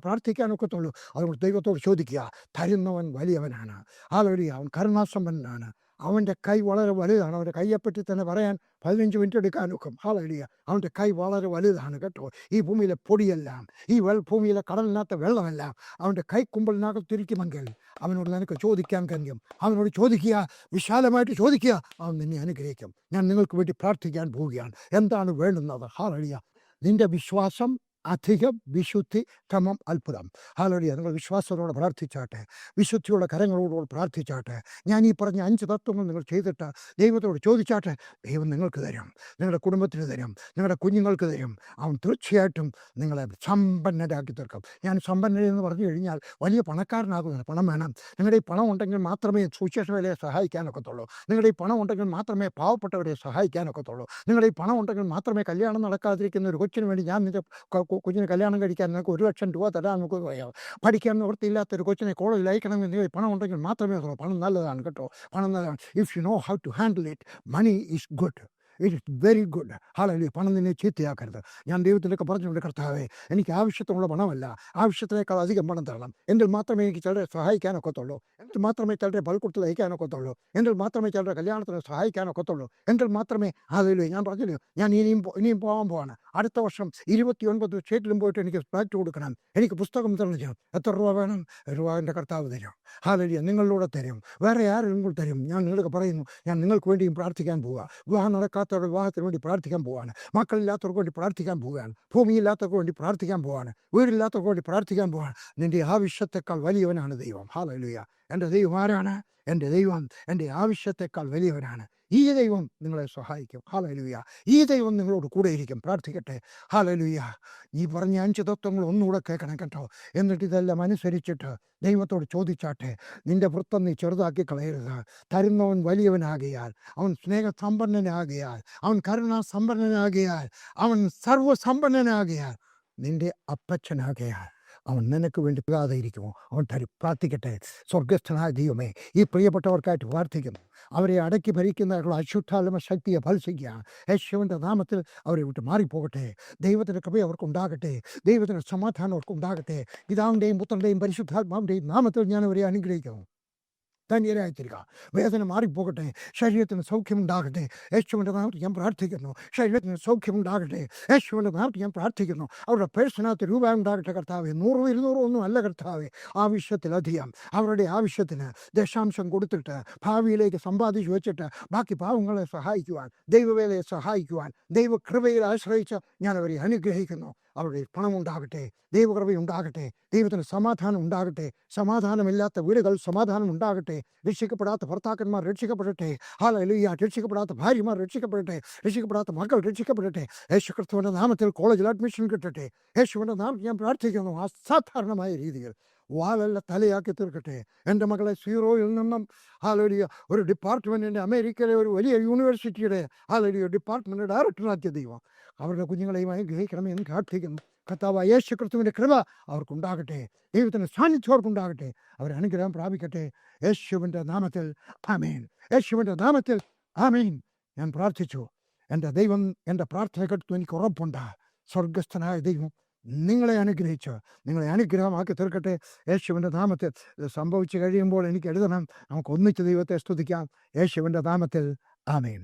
പ്രാർത്ഥിക്കാനൊക്കത്തുള്ളൂ. അതുകൊണ്ട് ദൈവത്തോട് ചോദിക്കുക. തരുന്നവൻ വലിയവനാണ്. ഹല്ലേലൂയ. അവൻ കരുണാസമ്പന്നനാണ്. അവൻ്റെ കൈ വളരെ വലുതാണ്. അവൻ്റെ കൈയെപ്പറ്റി തന്നെ പറയാൻ 15 മിനിറ്റ് എടുക്കാനൊക്കും. ഹല്ലേലൂയ. അവൻ്റെ കൈ വളരെ വലുതാണ് കേട്ടോ. ഈ ഭൂമിയിലെ പൊടിയെല്ലാം, ഈ ഭൂമിയിലെ കടലിനകത്തെ വെള്ളമെല്ലാം അവൻ്റെ കൈക്കുമ്പലിനകത്തിരിക്കുമെങ്കിൽ അവനോട് നിനക്ക് ചോദിക്കാൻ കഴിയും. അവനോട് ചോദിക്കുക, വിശാലമായിട്ട് ചോദിക്കുക. അവൻ നിന്നെ അനുഗ്രഹിക്കും. ഞാൻ നിങ്ങൾക്ക് വേണ്ടി പ്രാർത്ഥിക്കാൻ പോവുകയാണ്. എന്താണ് വേണ്ടുന്നത്? ഹല്ലേലൂയ. നിൻ്റെ വിശ്വാസം അധികം, വിശുദ്ധി ക്രമം അത്ഭുതം. ഹല്ലേലൂയ. നിങ്ങൾ വിശ്വാസത്തോടെ പ്രാർത്ഥിച്ചാട്ടെ. വിശുദ്ധിയുള്ള കരങ്ങളോടുകൂടി പ്രാർത്ഥിച്ചാട്ടെ. ഞാൻ ഈ പറഞ്ഞ 5 തത്വങ്ങൾ നിങ്ങൾ ചെയ്തിട്ട് ദൈവത്തോട് ചോദിച്ചാട്ടെ. ദൈവം നിങ്ങൾക്ക് തരും. നിങ്ങളുടെ കുടുംബത്തിന് തരും. നിങ്ങളുടെ കുഞ്ഞുങ്ങൾക്ക് തരും. അവൻ തീർച്ചയായിട്ടും നിങ്ങളെ സമ്പന്നരാക്കി തീർക്കും. ഞാൻ സമ്പന്നരെന്ന് പറഞ്ഞു കഴിഞ്ഞാൽ വലിയ പണക്കാരനാകുന്നത്. പണം വേണം. നിങ്ങളുടെ ഈ പണം ഉണ്ടെങ്കിൽ മാത്രമേ സുവിശേഷ വേലയെ സഹായിക്കാനൊക്കത്തുള്ളൂ. നിങ്ങളുടെ ഈ പണം ഉണ്ടെങ്കിൽ മാത്രമേ പാവപ്പെട്ടവരെ സഹായിക്കാനൊക്കത്തുള്ളൂ. നിങ്ങളുടെ ഈ പണം ഉണ്ടെങ്കിൽ മാത്രമേ കല്യാണം നടക്കാതിരിക്കുന്ന ഒരു കൊച്ചിന് വേണ്ടി ഞാൻ നിന്റെ കൊച്ചിന് കല്യാണം കഴിക്കാൻ നിങ്ങൾക്ക് 1 ലക്ഷം രൂപ തരാൻ നമുക്ക് പറയാം. പഠിക്കാൻ നിവൃത്തിയില്ലാത്തൊരു കൊച്ചിനെ കോളേജിൽ അയക്കണമെന്ന് പണം ഉണ്ടെങ്കിൽ മാത്രമേ ഉള്ളൂ. പണം നല്ലതാണ് കേട്ടോ. പണം നല്ലതാണ്. If you know how to handle it, money is good. It is very good. Hallelujah. പണം നിന്നെ ചീത്തയാക്കരുത്. ഞാൻ ദൈവത്തിനൊക്കെ പറഞ്ഞുകൊണ്ട്, കർത്താവേ, എനിക്ക് ആവശ്യത്തിനുള്ള പണമല്ല, ആവശ്യത്തിനേക്കാൾ അധികം പണം തരണം. എങ്കിൽ മാത്രമേ എനിക്ക് ചിലരെ സഹായിക്കാനൊക്കത്തുള്ളൂ. എങ്കിൽ മാത്രമേ ചിലരെ പൽക്കുടത്തിൽ അയക്കാനൊക്കത്തുള്ളൂ. എങ്കിൽ മാത്രമേ ചിലരെ കല്യാണത്തിന് സഹായിക്കാനൊക്കത്തുള്ളൂ. എങ്കിൽ മാത്രമേ. ഹല്ലേലൂയ. ഞാൻ പറഞ്ഞില്ലേ, ഞാൻ ഇനിയും പോകാൻ പോവാണ്. അടുത്ത വർഷം 29 സ്റ്റേറ്റിലും പോയിട്ട് എനിക്ക് ഫ്ലാറ്റ് കൊടുക്കണം, എനിക്ക് പുസ്തകം തരണം. എത്ര രൂപ വേണം? രൂപ എൻ്റെ കർത്താവ് തരും. ഹല്ലേലൂയ. നിങ്ങളിലൂടെ തരും. വേറെ ആരെങ്കിലും തരും. ഞാൻ നിങ്ങൾക്ക് പറയുന്നു, ഞാൻ നിങ്ങൾക്ക് വേണ്ടിയും പ്രാർത്ഥിക്കാൻ പോവുക. വിവാഹം നടക്കാത്തവരുടെ വിവാഹത്തിന് വേണ്ടി പ്രാർത്ഥിക്കാൻ പോവുകയാണ്. മക്കളില്ലാത്തവർക്ക് വേണ്ടി പ്രാർത്ഥിക്കാൻ പോവുകയാണ്. ഭൂമിയില്ലാത്തവർക്ക് വേണ്ടി പ്രാർത്ഥിക്കാൻ പോവുകയാണ്. വീടില്ലാത്തവർക്ക് വേണ്ടി പ്രാർത്ഥിക്കാൻ പോവുകയാണ്. നിൻ്റെ ആവശ്യത്തെക്കാൾ വലിയവനാണ് ദൈവം. ഹല്ലേലൂയ. എൻ്റെ ദൈവം ആരാണ്? എൻ്റെ ദൈവം എൻ്റെ ആവശ്യത്തെക്കാൾ വലിയവനാണ്. ഈ ദൈവം നിങ്ങളെ സഹായിക്കും. ഹല്ലേലൂയ. ഈ ദൈവം നിങ്ങളോട് കൂടെയിരിക്കും. പ്രാർത്ഥിക്കട്ടെ. ഹല്ലേലൂയ. ഈ പറഞ്ഞ 5 തത്വങ്ങൾ ഒന്നുകൂടെ കേൾക്കണം കേട്ടോ. എന്നിട്ട് ഇതെല്ലാം അനുസരിച്ചിട്ട് ദൈവത്തോട് ചോദിച്ചാട്ടെ. നിന്റെ വൃത്തം നീ ചെറുതാക്കി കളയരുത്. തരുന്നവൻ വലിയവനാകിയാൽ, അവൻ സ്നേഹസമ്പന്നനാകിയാൽ, അവൻ കരുണാസമ്പന്നനാകിയാൽ, അവൻ സർവ്വസമ്പന്നനാകിയാൽ, നിന്റെ അപ്പച്ചനാകിയാൽ അവൻ നിനക്ക് വേണ്ടി പിതാതെ ഇരിക്കുമോ? അവൻ തരും. പ്രാർത്ഥിക്കട്ടെ. സ്വർഗസ്ഥനായ ദൈവമേ, ഈ പ്രിയപ്പെട്ടവർക്കായിട്ട് പ്രാർത്ഥിക്കുന്നു. അവരെ അടക്കി ഭരിക്കുന്നതിനുള്ള അശുദ്ധാത്മ ശക്തിയെ ഫലസിക്കുകയാണ്. യേശുവിൻ്റെ നാമത്തിൽ അവരെ വിട്ട് മാറിപ്പോകട്ടെ. ദൈവത്തിൻ്റെ കൃപ അവർക്കുണ്ടാകട്ടെ. ദൈവത്തിൻ്റെ സമാധാനം അവർക്കുണ്ടാകട്ടെ. പിതാവിൻ്റെയും പുത്രൻ്റെയും പരിശുദ്ധാത്മാവിൻ്റെയും നാമത്തിൽ ഞാൻ അവരെ അനുഗ്രഹിക്കുന്നു. ധന്യരായിത്തീരുക. വേദന മാറിപ്പോകട്ടെ. ശരീരത്തിന് സൗഖ്യമുണ്ടാകട്ടെ. യേശുവിൻ്റെ നാമത്തിൽ ഞാൻ പ്രാർത്ഥിക്കുന്നു. ശരീരത്തിന് സൗഖ്യമുണ്ടാകട്ടെ. യേശുവിൻ്റെ നാമത്തിൽ ഞാൻ പ്രാർത്ഥിക്കുന്നു. അവരുടെ പേഴ്സണകത്ത് രൂപ ഉണ്ടാകട്ടെ കർത്താവെ. 100 200 ഒന്നും അല്ല കർത്താവെ. ആവശ്യത്തിലധികം അവരുടെ ആവശ്യത്തിന് ദശാംശം കൊടുത്തിട്ട് ഭാവിയിലേക്ക് സമ്പാദിച്ചു വെച്ചിട്ട് ബാക്കി പാവങ്ങളെ സഹായിക്കുവാൻ, ദൈവവേലയെ സഹായിക്കുവാൻ, ദൈവകൃപയിൽ ആശ്രയിച്ച് ഞാൻ അവരെ അനുഗ്രഹിക്കുന്നു. അവരുടെ പണമുണ്ടാകട്ടെ, ദൈവകൃപയുണ്ടാകട്ടെ, ദൈവത്തിന് സമാധാനം ഉണ്ടാകട്ടെ. സമാധാനമില്ലാത്ത വീടുകൾ സമാധാനം ഉണ്ടാകട്ടെ. രക്ഷിക്കപ്പെടാത്ത ഭർത്താക്കന്മാർ രക്ഷിക്കപ്പെടട്ടെ. ഹല്ലേലൂയ. രക്ഷിക്കപ്പെടാത്ത ഭാര്യമാർ രക്ഷിക്കപ്പെടട്ടെ. രക്ഷിക്കപ്പെടാത്ത മക്കൾ രക്ഷിക്കപ്പെടട്ടെ. യേശു ക്രിസ്തുവിൻ്റെ നാമത്തിൽ കോളേജിൽ അഡ്മിഷൻ കിട്ടട്ടെ. യേശുവിൻ്റെ നാമത്തിൽ ഞാൻ പ്രാർത്ഥിക്കുന്നു. അസാധാരണമായ രീതിയിൽ വാലല്ല തലയാക്കി തീർക്കട്ടെ. എൻ്റെ മകളെ സീറോയിൽ നിന്നും ഹല്ലേലൂയ ഒരു ഡിപ്പാർട്ട്മെൻറ്റിൻ്റെ, അമേരിക്കയിലെ ഒരു വലിയ യൂണിവേഴ്സിറ്റിയുടെ ഹല്ലേലൂയ ഡിപ്പാർട്ട്മെൻറ്റ് ഡയറക്ടറാക്കിയ ദൈവം അവരുടെ കുഞ്ഞുങ്ങളെയും അനുഗ്രഹിക്കണമെന്ന് പ്രാർത്ഥിക്കുന്നു. കർത്താവായ യേശു ക്രിസ്തുവിൻ്റെ കൃപ അവർക്കുണ്ടാകട്ടെ. ദൈവത്തിൻ്റെ സാന്നിധ്യം അവർക്കുണ്ടാകട്ടെ. അവർ അനുഗ്രഹം പ്രാപിക്കട്ടെ. യേശുവിൻ്റെ നാമത്തിൽ ആമേൻ. യേശുവിൻ്റെ നാമത്തിൽ ആമേൻ. ഞാൻ പ്രാർത്ഥിച്ചു. എൻ്റെ ദൈവം എൻ്റെ പ്രാർത്ഥന കേട്ടു. എനിക്ക് ഉറപ്പുണ്ട്. സ്വർഗസ്ഥനായ ദൈവം നിങ്ങളെ അനുഗ്രഹിച്ച് നിങ്ങളെ അനുഗ്രഹമാക്കി തീർക്കട്ടെ. യേശുവിൻ്റെ നാമത്തിൽ ഇത് സംഭവിച്ചു കഴിയുമ്പോൾ എനിക്ക് എഴുതണം. നമുക്ക് ഒന്നിച്ച് ദൈവത്തെ സ്തുതിക്കാം. യേശുവിൻ്റെ നാമത്തിൽ ആമേൻ.